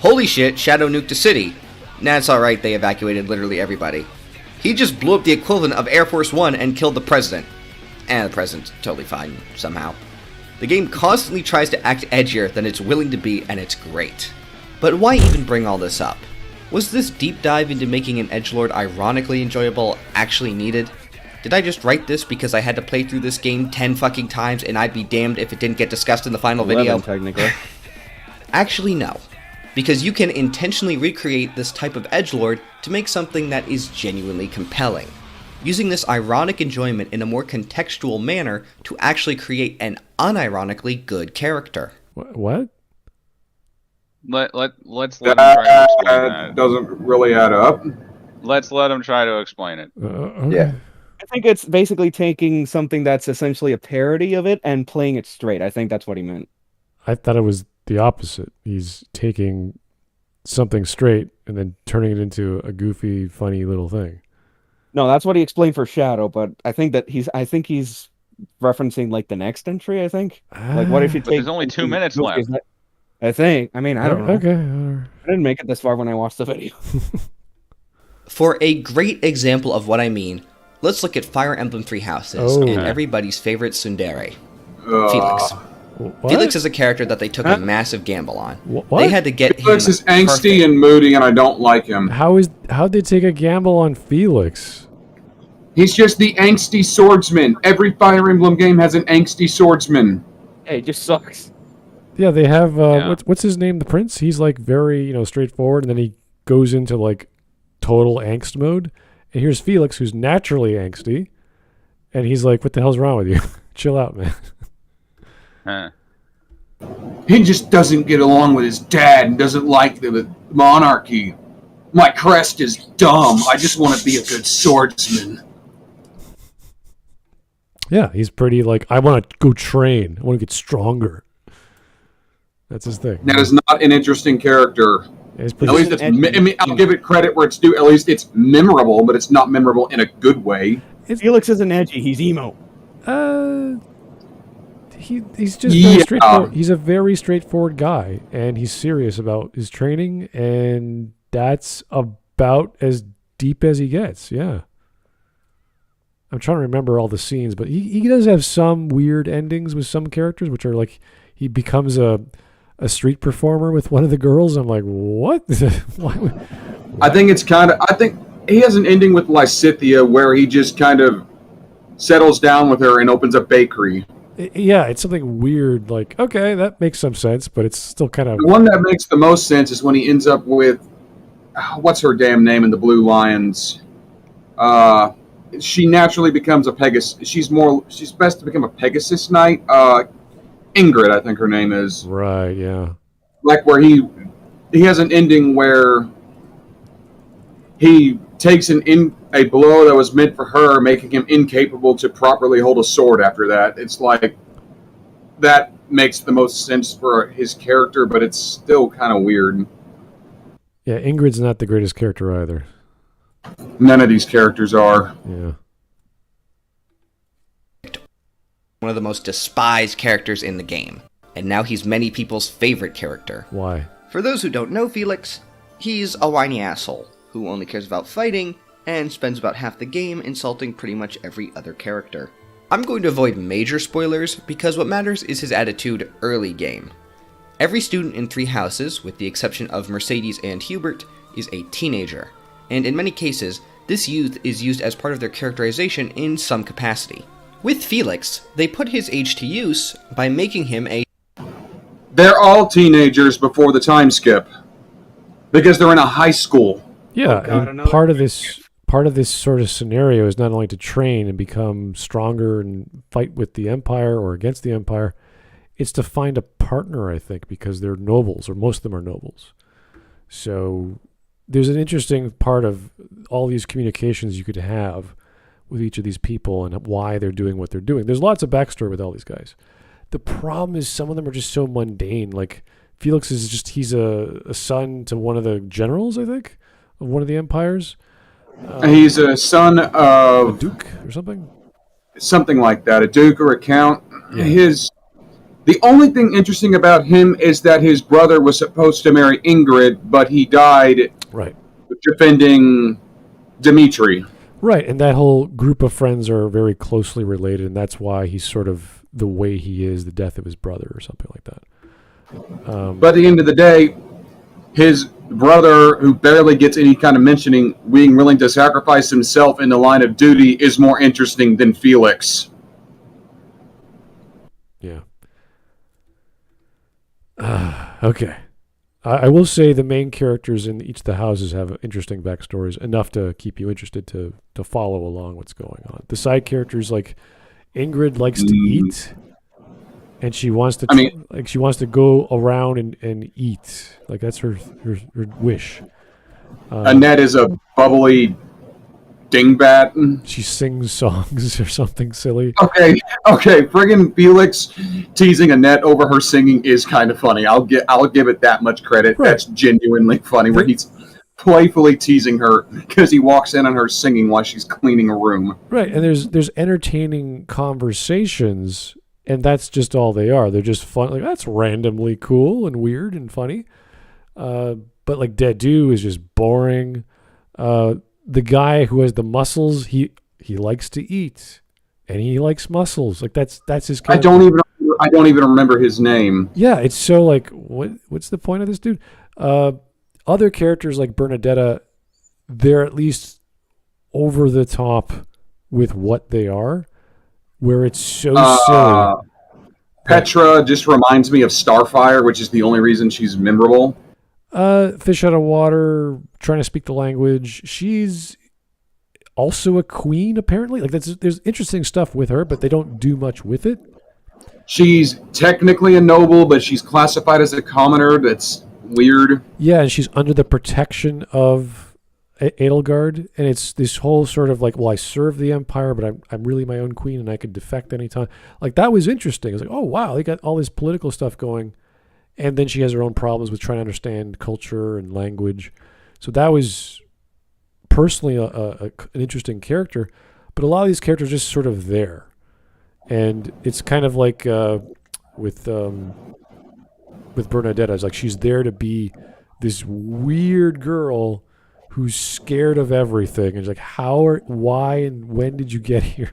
Holy shit, Shadow nuked a city. Nah, it's alright, they evacuated literally everybody. He just blew up the equivalent of Air Force One and killed the president. And the president's totally fine, somehow. The game constantly tries to act edgier than it's willing to be, and it's great. But why even bring all this up? Was this deep dive into making an edgelord ironically enjoyable actually needed? Did I just write this because I had to play through this game 10 fucking times and I'd be damned if it didn't get discussed in the final 11, video? technically. Actually, no. Because you can intentionally recreate this type of edgelord to make something that is genuinely compelling, using this ironic enjoyment in a more contextual manner to actually create an unironically good character. What? Let's let him try to explain that. Doesn't really add up. Let's let him try to explain it. Okay. Yeah. I think it's basically taking something that's essentially a parody of it and playing it straight. I think that's what he meant. I thought it was the opposite. He's taking something straight and then turning it into a goofy, funny little thing. No, that's what he explained for Shadow, but I think he's referencing like the next entry, I think. Like what if you But take there's only 2 minutes left. I think. I mean, I don't know. Okay. I didn't make it this far when I watched the video. For a great example of what I mean, let's look at Fire Emblem Three Houses and everybody's favorite tsundere, Felix. What? Felix is a character that they took a massive gamble on. What? They had to get Felix him is angsty perfect. and moody, and I don't like him. How'd they take a gamble on Felix? He's just the angsty swordsman. Every Fire Emblem game has an angsty swordsman. Hey, it just sucks. Yeah, they have Yeah. what's his name? The Prince. He's like very straightforward, and then he goes into like total angst mode. And here's Felix, who's naturally angsty, and he's like, "What the hell's wrong with you? Chill out, man." Huh. He just doesn't get along with his dad and doesn't like the monarchy. My crest is dumb. I just want to be a good swordsman. Yeah, he's pretty like, I want to go train. I want to get stronger. That's his thing. That is not an interesting character. Yeah, he's At pretty. least it's. I mean, I'll give it credit where it's due. At least it's memorable, but it's not memorable in a good way. Felix isn't edgy. He's emo. He's just very straightforward. He's a very straightforward guy, and he's serious about his training, and that's about as deep as he gets. Yeah. I'm trying to remember all the scenes, but he does have some weird endings with some characters, which are like he becomes a street performer with one of the girls. I'm like, what? I think it's kind of. I think he has an ending with Lysithea where he just kind of settles down with her and opens a bakery. Yeah, it's something weird. Like, okay, that makes some sense, but it's still kind of. The one that makes the most sense is when he ends up with what's her damn name in the Blue Lions. She naturally becomes a Pegasus. She's best to become a Pegasus Knight. Ingrid, I think her name is. Right. Yeah. Like where he has an ending where he takes a blow that was meant for her, making him incapable to properly hold a sword after that. It's like that makes the most sense for his character, but it's still kind of weird. Yeah, Ingrid's not the greatest character either. None of these characters are. Yeah. One of the most despised characters in the game, and now he's many people's favorite character. Why? For those who don't know Felix, he's a whiny asshole who only cares about fighting and spends about half the game insulting pretty much every other character. I'm going to avoid major spoilers because what matters is his attitude early game. Every student in Three Houses, with the exception of Mercedes and Hubert, is a teenager, and in many cases, this youth is used as part of their characterization in some capacity. With Felix, they put his age to use by making him a... They're all teenagers before the time skip because they're in a high school. Yeah, God, and part of this sort of scenario is not only to train and become stronger and fight with the Empire or against the Empire, it's to find a partner, I think, because they're nobles, or most of them are nobles. So there's an interesting part of all these communications you could have with each of these people and why they're doing what they're doing. There's lots of backstory with all these guys. The problem is some of them are just so mundane. Like Felix is just, he's a son to one of the generals, I think, of one of the empires. He's a son of... a duke or something? Something like that, a duke or a count. Yeah. The only thing interesting about him is that his brother was supposed to marry Ingrid, but he died right defending Dmitri. Right, and that whole group of friends are very closely related, and that's why he's sort of the way he is, the death of his brother or something like that. But at the end of the day, his brother, who barely gets any kind of mentioning, being willing to sacrifice himself in the line of duty is more interesting than Felix. Yeah. Okay. I will say the main characters in each of the houses have interesting backstories, enough to keep you interested to follow along what's going on. The side characters, like Ingrid likes to eat, and she wants to she wants to go around and eat. Like that's her wish. Annette is a bubbly dingbat. She sings songs or something silly. Okay. Friggin' Felix teasing Annette over her singing is kind of funny. I'll give it that much credit. Right. That's genuinely funny. Where he's playfully teasing her because he walks in on her singing while she's cleaning a room. Right, and there's entertaining conversations, and that's just all they are. They're just fun. Like that's randomly cool and weird and funny. But like Dedu is just boring. The guy who has the muscles, he likes to eat, and he likes muscles. Like that's his character. I don't even remember his name. Yeah, it's so like what's the point of this dude? Other characters like Bernadetta, they're at least over the top with what they are, where it's so silly. Petra just reminds me of Starfire, which is the only reason she's memorable. Fish out of water, trying to speak the language. She's also a queen, apparently. Like there's interesting stuff with her, but they don't do much with it. She's technically a noble, but she's classified as a commoner. That's weird. Yeah, and she's under the protection of Edelgard, and it's this whole sort of like, well, I serve the Empire, but I'm really my own queen, and I could defect anytime. Like that was interesting. It's like, oh wow, they got all this political stuff going. And then she has her own problems with trying to understand culture and language. So that was personally an interesting character. But a lot of these characters are just sort of there. And it's kind of like with Bernadetta. It's like she's there to be this weird girl who's scared of everything. And it's like, why, and when did you get here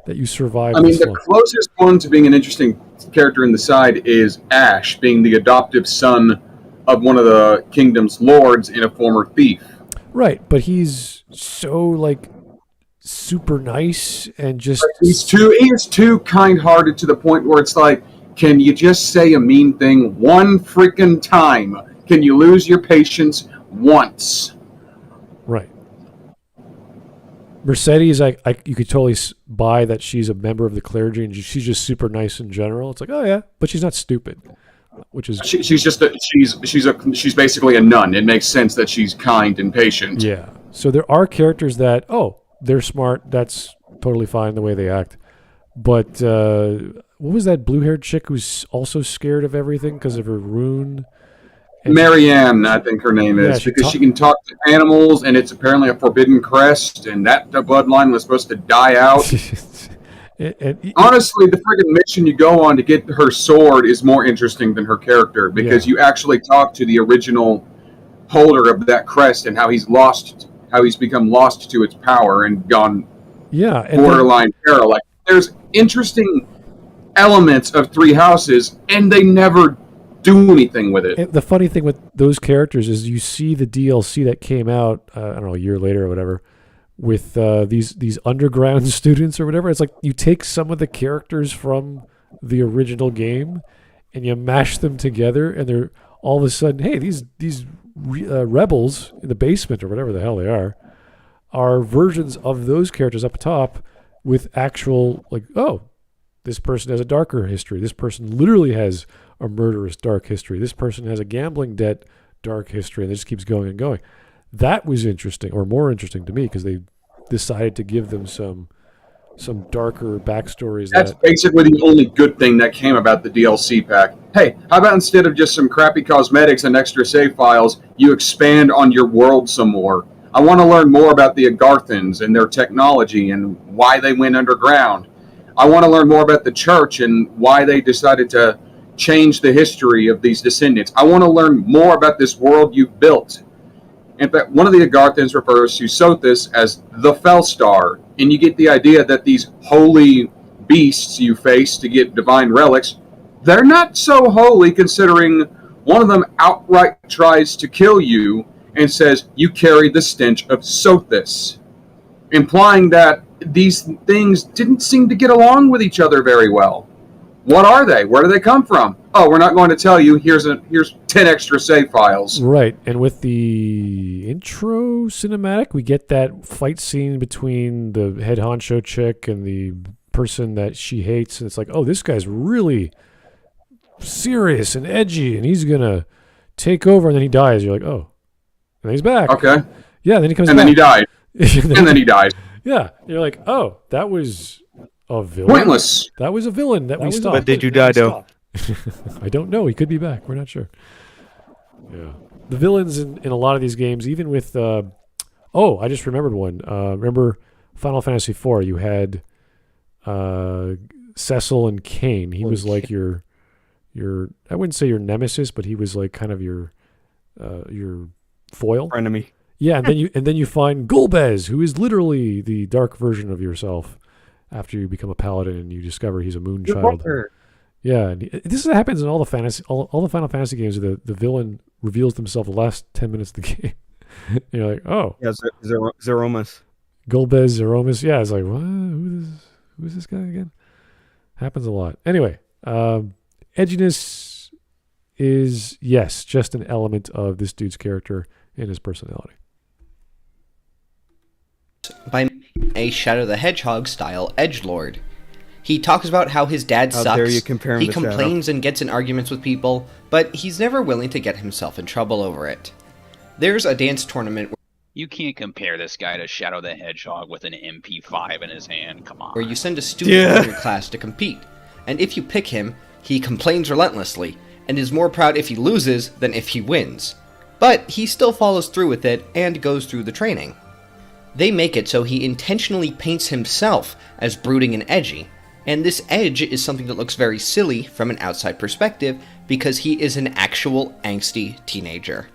that you survived? I mean, the closest one to being an interesting character in the side is Ash, being the adoptive son of one of the kingdom's lords and a former thief. Right, but he's so like super nice and just he is too kind-hearted to the point where it's like, can you just say a mean thing one freaking time? Can you lose your patience once? Right. Mercedes, you could totally buy that she's a member of the clergy and she's just super nice in general. It's like, oh yeah, but she's not stupid, which is she's basically a nun. It makes sense that she's kind and patient. Yeah. So there are characters that they're smart. That's totally fine the way they act. But what was that blue-haired chick who's also scared of everything because of her rune? Marianne, I think her name is, because she can talk to animals, and it's apparently a forbidden crest, and that the bloodline was supposed to die out. Honestly, the friggin' mission you go on to get her sword is more interesting than her character, because you actually talk to the original holder of that crest and how he's become lost to its power and gone borderline peril. Like, there's interesting elements of Three Houses, and they never do anything with it. The funny thing with those characters is you see the DLC that came out, I don't know, a year later or whatever, with these underground students or whatever. It's like you take some of the characters from the original game and you mash them together, and they're all of a sudden, hey, these rebels in the basement or whatever the hell they are versions of those characters up top with actual, like, oh, this person has a darker history. This person literally has a murderous dark history. This person has a gambling debt dark history, and it just keeps going and going. That was interesting, or more interesting to me, because they decided to give them some darker backstories. That's basically the only good thing that came about the DLC pack. Hey, how about instead of just some crappy cosmetics and extra save files, you expand on your world some more? I want to learn more about the Agarthans and their technology and why they went underground. I want to learn more about the church and why they decided to change the history of these descendants. I want to learn more about this world you've built. In fact, one of the Agarthans refers to Sothis as the Felstar, and you get the idea that these holy beasts you face to get divine relics, they're not so holy, considering one of them outright tries to kill you and says you carry the stench of Sothis, implying that these things didn't seem to get along with each other very well. What are they? Where do they come from? Oh, we're not going to tell you. Here's 10 extra save files. Right, and with the intro cinematic, we get that fight scene between the head honcho chick and the person that she hates, and it's like, oh, this guy's really serious and edgy, and he's gonna take over, and then he dies. You're like, oh, and then he's back. Okay. Yeah, then he comes and back. Then he died. And then he died. Yeah, you're like, oh, that was a villain. Pointless. That was a villain that we stopped. But did you die, though? I don't know. He could be back. We're not sure. Yeah. The villains in a lot of these games, even with... I just remembered one. Remember Final Fantasy IV? You had Cecil and Kain. He was like your... I wouldn't say your nemesis, but he was like kind of your foil. Enemy. Yeah, and then you find Golbez, who is literally the dark version of yourself after you become a paladin and you discover he's a moonchild. Yeah, and this happens in all the Final Fantasy games. The villain reveals themselves the last 10 minutes of the game. And you're like, oh, yeah, Zeromus, Golbez, Zeromus. Yeah, it's like, what? Who's this guy again? Happens a lot. Anyway, edginess is just an element of this dude's character and his personality. By a Shadow the Hedgehog style edgelord. He talks about how his dad sucks, dare you compare him he to complains and gets in arguments with people, but he's never willing to get himself in trouble over it. There's a dance tournament You can't compare this guy to Shadow the Hedgehog with an MP5 in his hand, come on. where you send a student in your class to compete, and if you pick him, he complains relentlessly, and is more proud if he loses than if he wins. But he still follows through with it and goes through the training. They make it so he intentionally paints himself as brooding and edgy, and this edge is something that looks very silly from an outside perspective because he is an actual angsty teenager.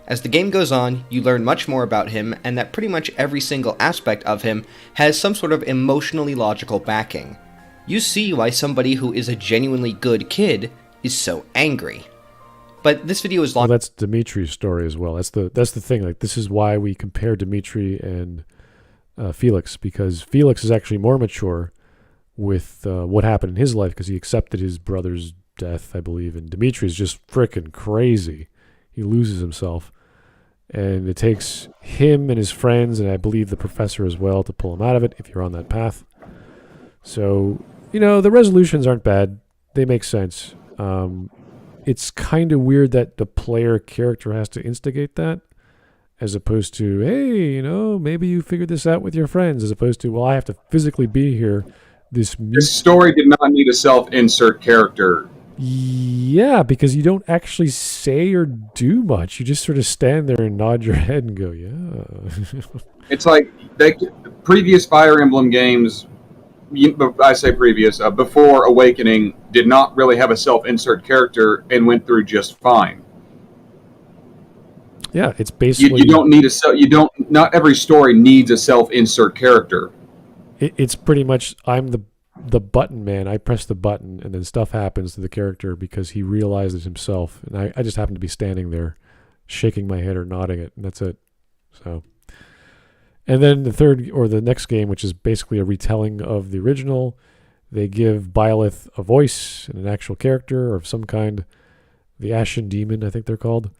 As the game goes on, you learn much more about him, and that pretty much every single aspect of him has some sort of emotionally logical backing. You see why somebody who is a genuinely good kid is so angry. But this video is long. Well, that's Dimitri's story as well. That's the thing. Like, this is why we compare Dimitri and Felix, because Felix is actually more mature with what happened in his life because he accepted his brother's death, I believe, and Dimitri is just freaking crazy. He loses himself, and it takes him and his friends, and I believe the professor as well, to pull him out of it if you're on that path. So, the resolutions aren't bad. They make sense. It's kind of weird that the player character has to instigate that, as opposed to, hey, maybe you figured this out with your friends, as opposed to, well, I have to physically be here. This story did not need a self-insert character. Yeah, because you don't actually say or do much. You just sort of stand there and nod your head and go, yeah. It's like previous Fire Emblem games, I say previous, before Awakening, did not really have a self-insert character and went through just fine. Yeah, it's basically... You don't need not every story needs a self-insert character. It's pretty much, I'm the button man. I press the button and then stuff happens to the character because he realizes himself. And I just happen to be standing there shaking my head or nodding it, and that's it. So, and then the next game, which is basically a retelling of the original, they give Byleth a voice and an actual character of some kind. The Ashen Demon, I think they're called.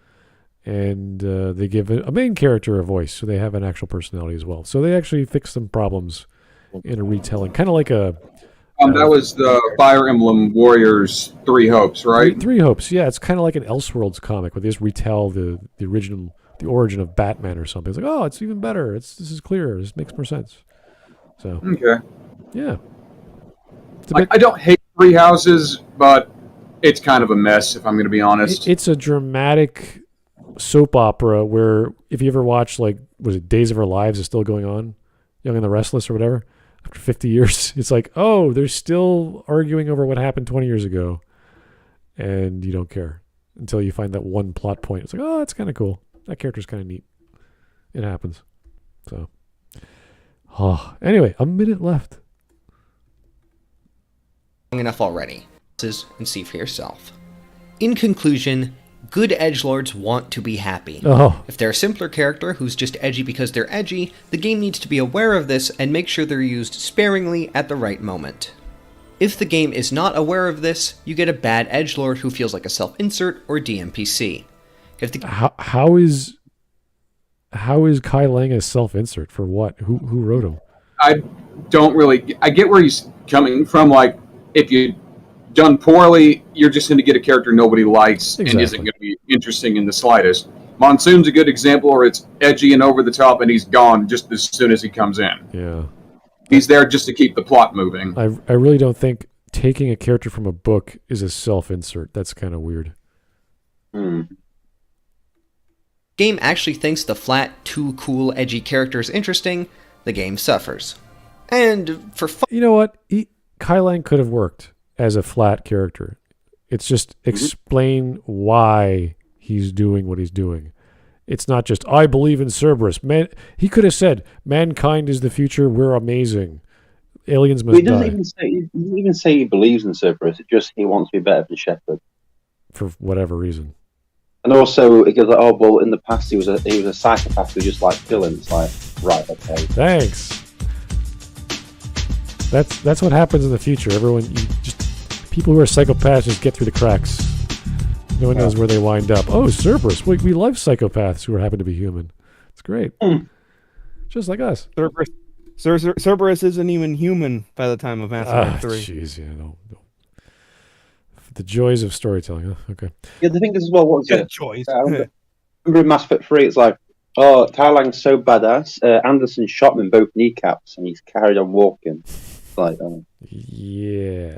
And they give a main character a voice, so they have an actual personality as well. So they actually fix some problems in a retelling, kind of like a... that was the Fire Emblem Warriors 3 Hopes, right? 3 Hopes, yeah. It's kind of like an Elseworlds comic where they just retell the the origin of Batman or something. It's like, oh, it's even better. This is clearer. This makes more sense. So Okay. yeah. I don't hate Three Houses, but it's kind of a mess, if I'm going to be honest. It's a dramatic soap opera where if you ever watch, like, was it Days of Our Lives is still going on? Young and the Restless or whatever? After 50 years, it's like, oh, they're still arguing over what happened 20 years ago. And you don't care until you find that one plot point. It's like, oh, that's kind of cool. That character's kind of neat. It happens. So, anyway, a minute left. Enough already. And see for yourself. In conclusion, good edgelords want to be happy. Oh. If they're a simpler character who's just edgy because they're edgy, the game needs to be aware of this and make sure they're used sparingly at the right moment. If the game is not aware of this, you get a bad edgelord who feels like a self-insert or DMPC. If the how is Kai Lang a self-insert for what? Who wrote him? I get where he's coming from. Like, if you done poorly, you're just going to get a character nobody likes and isn't going to be interesting in the slightest. Monsoon's a good example where it's edgy and over the top, and he's gone just as soon as he comes in. Yeah. He's there just to keep the plot moving. I really don't think taking a character from a book is a self-insert. That's kind of weird. Game actually thinks the flat, too cool, edgy character is interesting, the game suffers. And for fun... You know what? Kai Lang could have worked as a flat character. It's just explain why he's doing what he's doing. It's not just, I believe in Cerberus. Man, he could have said, mankind is the future, we're amazing. Aliens must die. He doesn't even say he believes in Cerberus. It's just he wants to be better than Shepard. For whatever reason. And also, it goes like, oh, well, in the past he was a psychopath who just liked killing. It's like, right, okay. Thanks. That's what happens in the future. People who are psychopaths just get through the cracks. No one knows where they wind up. Oh, Cerberus. We love psychopaths who happen to be human. It's great. Just like us. Cerberus isn't even human by the time of Mass Effect 3. Jeez, yeah, no. The joys of storytelling, huh? Okay. Yeah, the thing is as well, what was it? Choice. I remember in Mass Effect 3, it's like, oh, Kai Lang's so badass. Anderson shot him in both kneecaps and he's carried on walking. It's like, yeah.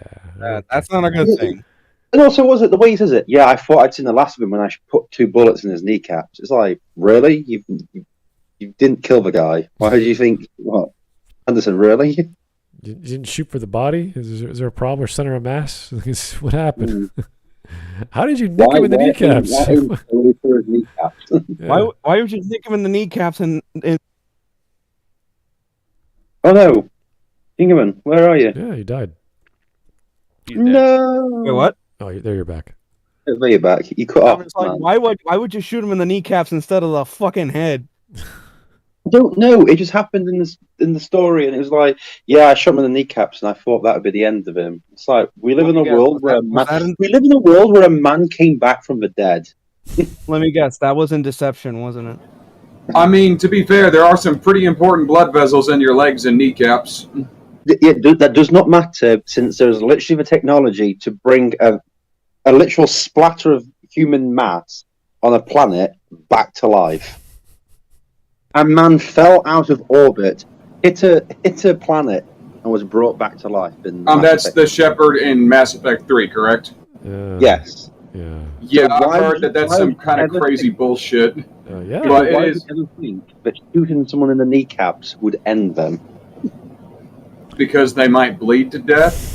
That's not a good thing. And also, was it the way he says it? Yeah, I thought I'd seen the last of him when I put 2 bullets in his kneecaps. It's like, really? You didn't kill the guy. Why did you think, what? Anderson, really? You didn't shoot for the body? Is there a problem or center of mass? What happened? How did you nick him in the kneecaps? Why would you nick him in the kneecaps and... Oh no, Ingeman, where are you? Yeah, he died. No. Wait, what? Oh, there you're back. There you're back. You cut off. Like, why would you shoot him in the kneecaps instead of the fucking head? I don't know. It just happened in the story, and it was like, yeah, I shot him in the kneecaps, and I thought that would be the end of him. It's like we live in a world where a man came back from the dead. Let me guess. That was in Deception, wasn't it? I mean, to be fair, there are some pretty important blood vessels in your legs and kneecaps. Yeah, that does not matter, since there's literally the technology to bring a literal splatter of human mass on a planet back to life. A man fell out of orbit, hit a planet, and was brought back to life. That's the Shepard in Mass Effect 3, correct? Yes. Yeah. Yeah, I've heard that's some kind of crazy bullshit. Yeah. But it is. Would you ever think that shooting someone in the kneecaps would end them? Because they might bleed to death.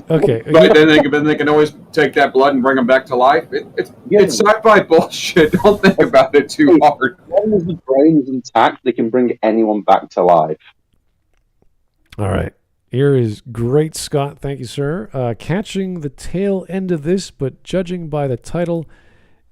Okay. But then they can always take that blood and bring them back to life. It's sci-fi bullshit. Don't think about it too hard. As long as the brain is intact, they can bring anyone back to life. All right. Here is great, Scott. Thank you, sir. Catching the tail end of this, but judging by the title,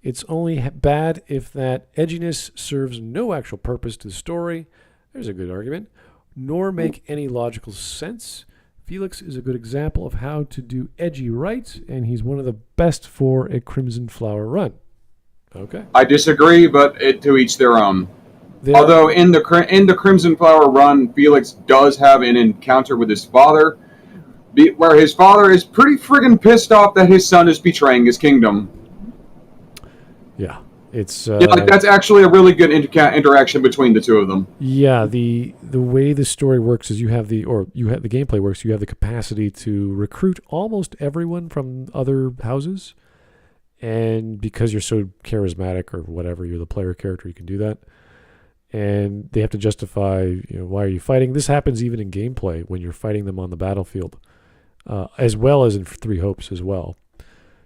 it's only bad if that edginess serves no actual purpose to the story. There's a good argument. Nor make any logical sense. Felix is a good example of how to do edgy right, and he's one of the best for a Crimson Flower run. Okay. I disagree, but to each their own. Although in the Crimson Flower run, Felix does have an encounter with his father, where his father is pretty friggin' pissed off that his son is betraying his kingdom. Yeah, it's Yeah, like that's actually a really good interaction between the two of them. yeah. The way the story works is you have the gameplay works. You have the capacity to recruit almost everyone from other houses, and because you're so charismatic or whatever, you're the player character, you can do that. And they have to justify, why are you fighting? This happens even in gameplay when you're fighting them on the battlefield, as well as in Three Hopes as well.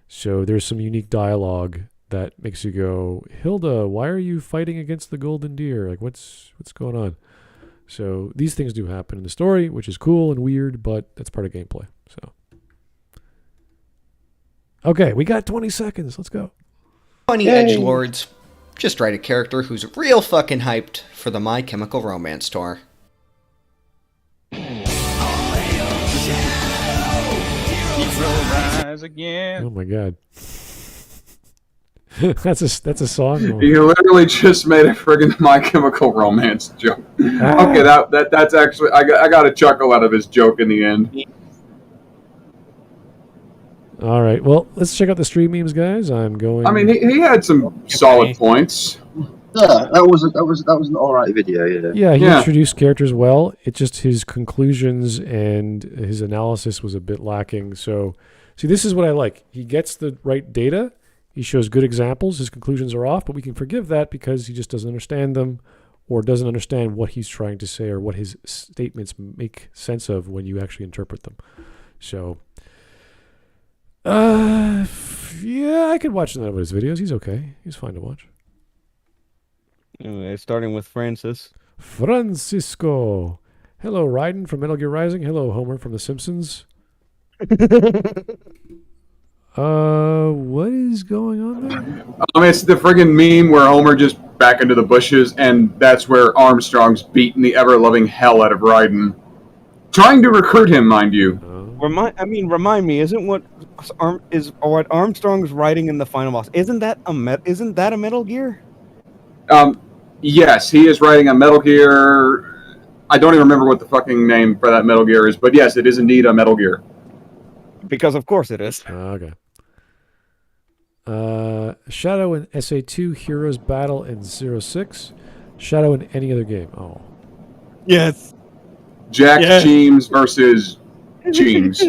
So there's some unique dialogue that makes you go, Hilda, why are you fighting against the golden deer? Like, what's going on? So these things do happen in the story, which is cool and weird, but that's part of gameplay. So, okay, we got 20 seconds. Let's go. Funny edgelords. Just write a character who's real fucking hyped for the My Chemical Romance tour. Rise again. Oh my god. that's a song. You literally just made a friggin' My Chemical Romance joke. Okay, that's actually I got a chuckle out of his joke in the end. All right, well, let's check out the stream memes, guys. I'm going. I mean, he had some solid points. Yeah, that was an alright video. Yeah, he introduced characters well. It just his conclusions and his analysis was a bit lacking. So, see, this is what I like. He gets the right data. He shows good examples. His conclusions are off, but we can forgive that because he just doesn't understand them or doesn't understand what he's trying to say or what his statements make sense of when you actually interpret them. So, yeah, I could watch none of his videos. He's okay. He's fine to watch. Anyway, starting with Francis. Francisco. Hello, Raiden from Metal Gear Rising. Hello, Homer from The Simpsons. What is going on there? It's the friggin' meme where Homer just back into the bushes, and that's where Armstrong's beating the ever-loving hell out of Raiden. Trying to recruit him, mind you. Remind me, isn't what Armstrong's writing in the final boss? Isn't that a Metal Gear? Yes, he is writing a Metal Gear. I don't even remember what the fucking name for that Metal Gear is, but yes, it is indeed a Metal Gear. Because of course it is. Okay. Shadow in SA2, Heroes Battle in 06, Shadow in any other game. Oh. Yes. Jack James versus James.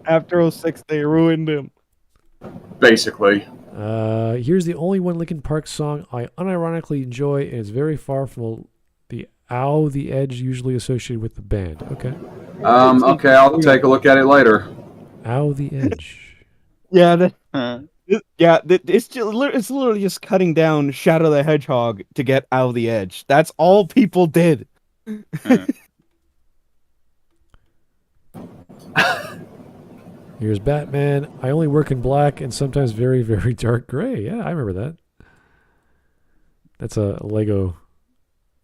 After 06, they ruined him. Basically. Here's the only one Linkin Park song I unironically enjoy, and it's very far from the Ow the Edge usually associated with the band. Okay. Okay, I'll take a look at it later. Ow the Edge. Yeah. It's literally just cutting down Shadow the Hedgehog to get Ow the Edge. That's all people did. Here's Batman. I only work in black and sometimes very, very dark gray. Yeah, I remember that. That's a Lego.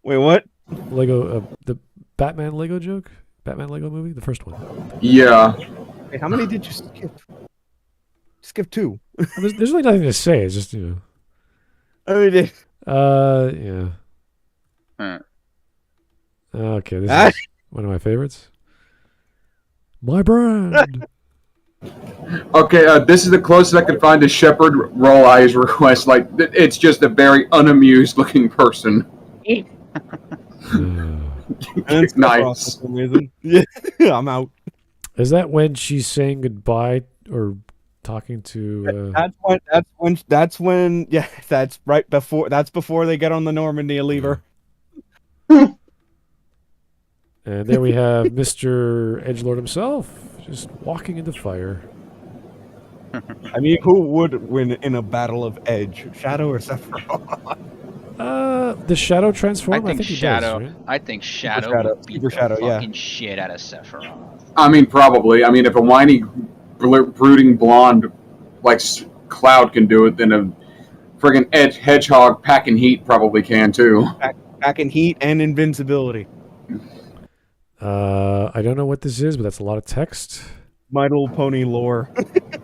Wait, what? Lego, the Batman Lego joke? Batman Lego movie? The first one. Yeah. Wait, how many did you skip? Skip 2. There's really nothing to say. It's just, yeah. Okay, this is one of my favorites. My brand. Okay, this is the closest I could find to Shepard Roll Eyes request. Like, it's just a very unamused looking person. Nice. Yeah, I'm out. Is that when she's saying goodbye or talking to? That's when. Yeah, that's right before. That's before they get on the Normandy and leave her. And there we have Mr. Edgelord himself, just walking into fire. I mean, who would win in a battle of Edge, Shadow or Sephiroth? The Shadow transform. I think Shadow. He does, right? I think Shadow would beat the fucking shit out of Sephiroth. I mean, probably. I mean, if a whiny, brooding blonde like Cloud can do it, then a friggin' hedgehog packing heat probably can too. Packing heat and invincibility. I don't know what this is, but that's a lot of text. My Little Pony lore.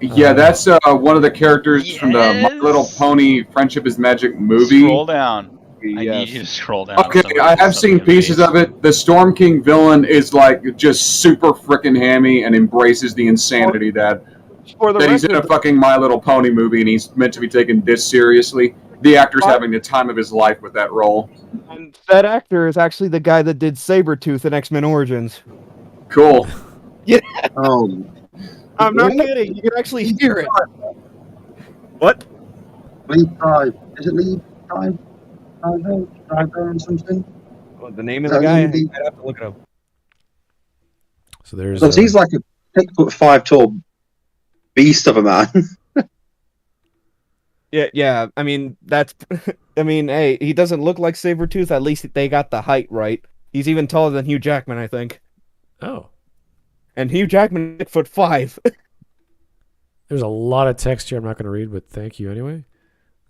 Yeah, that's one of the characters from the My Little Pony Friendship is Magic movie. Scroll down. I need you to scroll down. Okay, I have seen pieces of it. The Storm King villain is like just super frickin' hammy and embraces the insanity that he's in a fucking My Little Pony movie and he's meant to be taken this seriously. the actor's having the time of his life with that role. And that actor is actually the guy that did Sabretooth in X-Men Origins. Cool. Yeah. Oh, I'm not kidding. You can actually hear it. What? Lead Drive. Is it Lead Drive? Driver or something? Well, the name of the guy? I'd have to look it up. So there's. Because he's like a 6'5" tall beast of a man. Yeah. I mean, that's. I mean, hey, he doesn't look like Sabretooth. At least they got the height right. He's even taller than Hugh Jackman, I think. Oh. And Hugh Jackman, 6'5". There's a lot of text here I'm not going to read, but thank you anyway.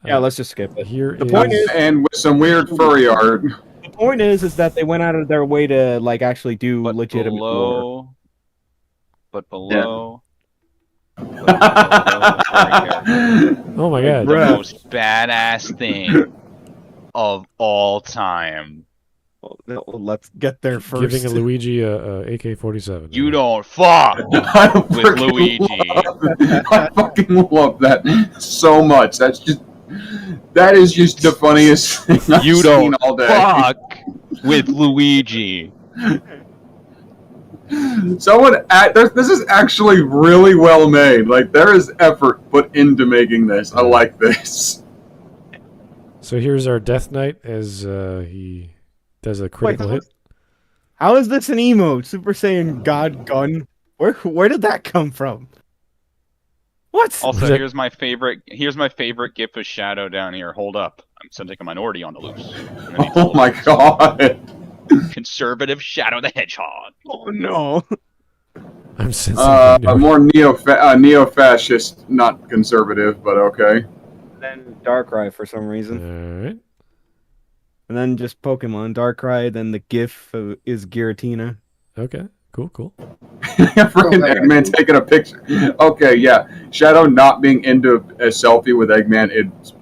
Yeah, let's just skip it. Here The point is, And with some weird furry art. the point is that they went out of their way to like actually do legitimate lore. But below. Oh my god. The most badass thing of all time. Well, let's get there first. Giving a Luigi a AK-47. You don't fuck with Luigi. I fucking love that so much. That is just the funniest thing I've seen all day. Fuck with Luigi. This is actually really well made. Like, there is effort put into making this. I like this. So here's our Death Knight as he does a critical hit. How is this an emote? Super Saiyan God Gun? Where did that come from? What? Also, here's my favorite gif of Shadow down here. Hold up. I'm sending a minority on the loose. Oh my god. Conservative Shadow the Hedgehog. Oh no. I'm sensing more neo-fascist, not conservative, but okay. Then Darkrai for some reason. Alright. And then just Pokemon. Darkrai, then the GIF is Giratina. Okay, cool. Freaking Eggman taking a picture. Okay, yeah. Shadow not being into a selfie with Eggman, it's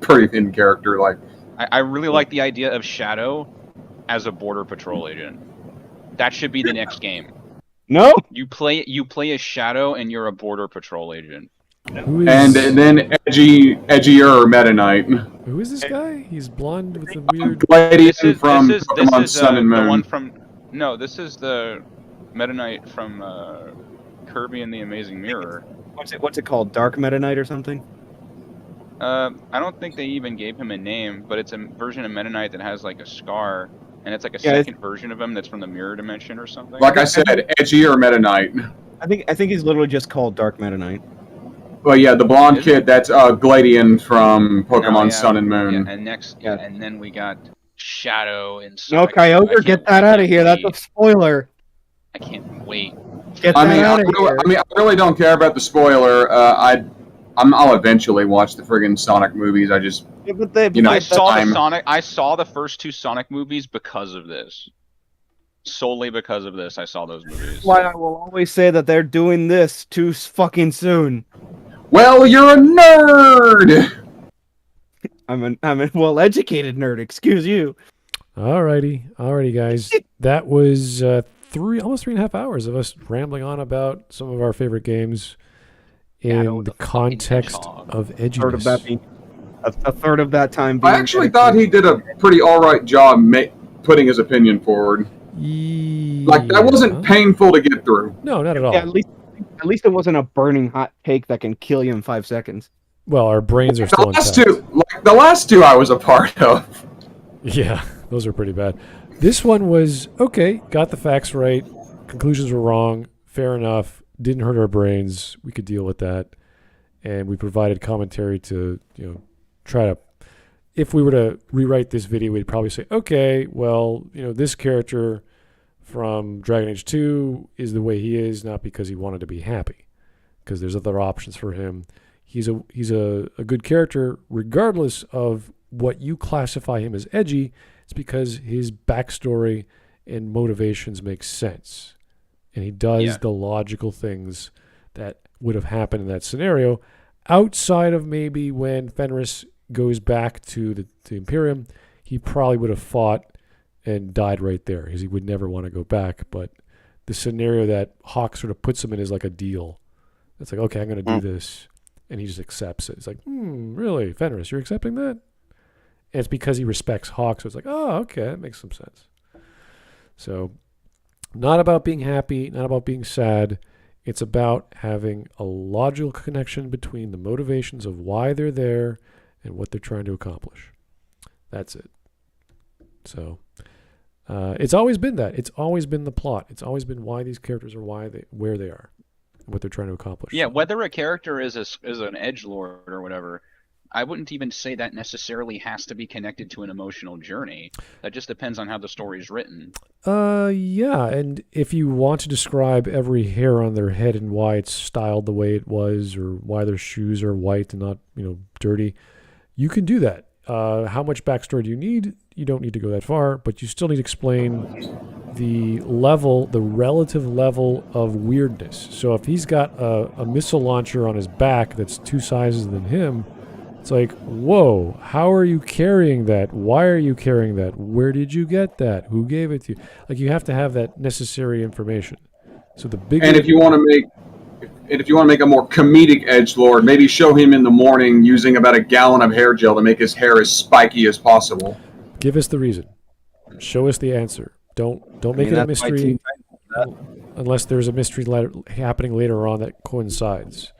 pretty in character. Like, I really like the idea of Shadow as a border patrol agent. That should be the next game. No. You play as Shadow and you're a border patrol agent. And then edgier Meta Knight. Who is this guy? He's blonde with a weird. Gladiator from Pokemon Sun and Moon. The one from this is the Meta Knight from Kirby and the Amazing Mirror. What's it called? Dark Meta Knight or something? I don't think they even gave him a name, but it's a version of Meta Knight that has like a scar, and it's like a second version of him that's from the mirror dimension or something. Like I said, edgier Meta Knight. I think he's literally just called Dark Meta Knight. Well, yeah, the blonde kid, that's Gladian from Pokemon Sun and Moon. Yeah, and then we got Shadow and No, Kyogre, get that out of here. That's a spoiler. I can't wait. Get that out of here. I really don't care about the spoiler. I'll eventually watch the friggin' Sonic movies. I just, I saw the first two Sonic movies because of this. Solely because of this, I saw those movies. Why I will always say that they're doing this too fucking soon. Well, you're a nerd. I'm a well-educated nerd. Excuse you. Alrighty, guys. That was almost 3.5 hours of us rambling on about some of our favorite games in the context of edginess. A third of that time. I actually thought he did a pretty alright job putting his opinion forward. Like, that wasn't painful to get through. No, not at all. Yeah, at least it wasn't a burning hot take that can kill you in 5 seconds. Well, our brains are still intact. The last two I was a part of. Yeah, those are pretty bad. This one was okay, got the facts right, conclusions were wrong, fair enough, didn't hurt our brains, we could deal with that, and we provided commentary to, try to, if we were to rewrite this video, we'd probably say, okay, well, this character from Dragon Age 2 is the way he is, not because he wanted to be happy, because there's other options for him. He's a good character regardless of what you classify him as edgy. It's because his backstory and motivations make sense. And he does the logical things that would have happened in that scenario outside of maybe when Fenris goes back to the Imperium. He probably would have fought and died right there because he would never want to go back. But the scenario that Hawk sort of puts him in is like a deal. It's like, okay, I'm going to do this. and he just accepts it. It's like, really, Fenris, you're accepting that? And it's because he respects Hawk, so it's like, oh, okay, that makes some sense. So, not about being happy, not about being sad. It's about having a logical connection between the motivations of why they're there and what they're trying to accomplish. That's it. So, it's always been that. It's always been the plot. It's always been why these characters are where they are, and what they're trying to accomplish. Yeah, whether a character is an edgelord or whatever, I wouldn't even say that necessarily has to be connected to an emotional journey. That just depends on how the story's written. Yeah, and if you want to describe every hair on their head and why it's styled the way it was, or why their shoes are white and not, dirty, you can do that. How much backstory do you need? You don't need to go that far, but you still need to explain the relative level of weirdness. So if he's got a missile launcher on his back that's 2 sizes than him, it's like, whoa, how are you carrying that? Why are you carrying that? Where did you get that? Who gave it to you? Like, you have to have that necessary information. So the bigger... And if you want to make a more comedic edgelord, maybe show him in the morning using about a gallon of hair gel to make his hair as spiky as possible. Give us the reason. Show us the answer. Don't make it a mystery unless there's a mystery happening later on that coincides.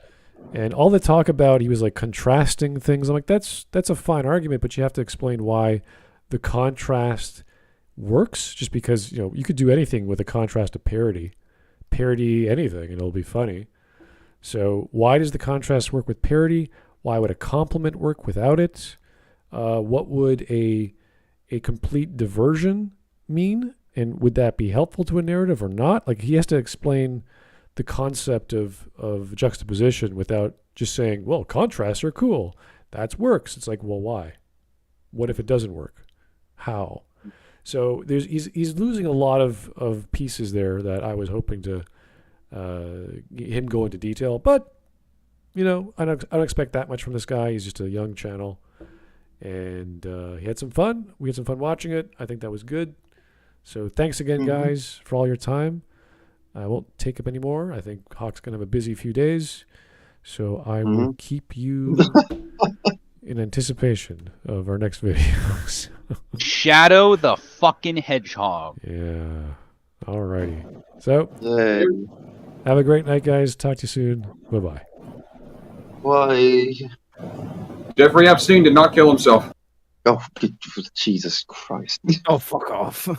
And all the talk about he was like contrasting things, I'm like, that's a fine argument, but you have to explain why the contrast works. Just because you could do anything with a contrast to parody anything, and it'll be funny. So why does the contrast work with parody? Why would a compliment work without it? What would a complete diversion mean? And would that be helpful to a narrative or not? Like, he has to explain the concept of juxtaposition without just saying, well, contrasts are cool. That works. It's like, well, why? What if it doesn't work? How? So he's losing a lot of pieces there that I was hoping to him go into detail. But, I don't expect that much from this guy. He's just a young channel. And he had some fun. We had some fun watching it. I think that was good. So thanks again, guys, for all your time. I won't take up any more. I think Hawk's going to have a busy few days. So I will keep you in anticipation of our next videos. Shadow the fucking hedgehog. Yeah. Alrighty. So, have a great night, guys. Talk to you soon. Bye-bye. Bye. Jeffrey Epstein did not kill himself. Oh, Jesus Christ. Oh, fuck off.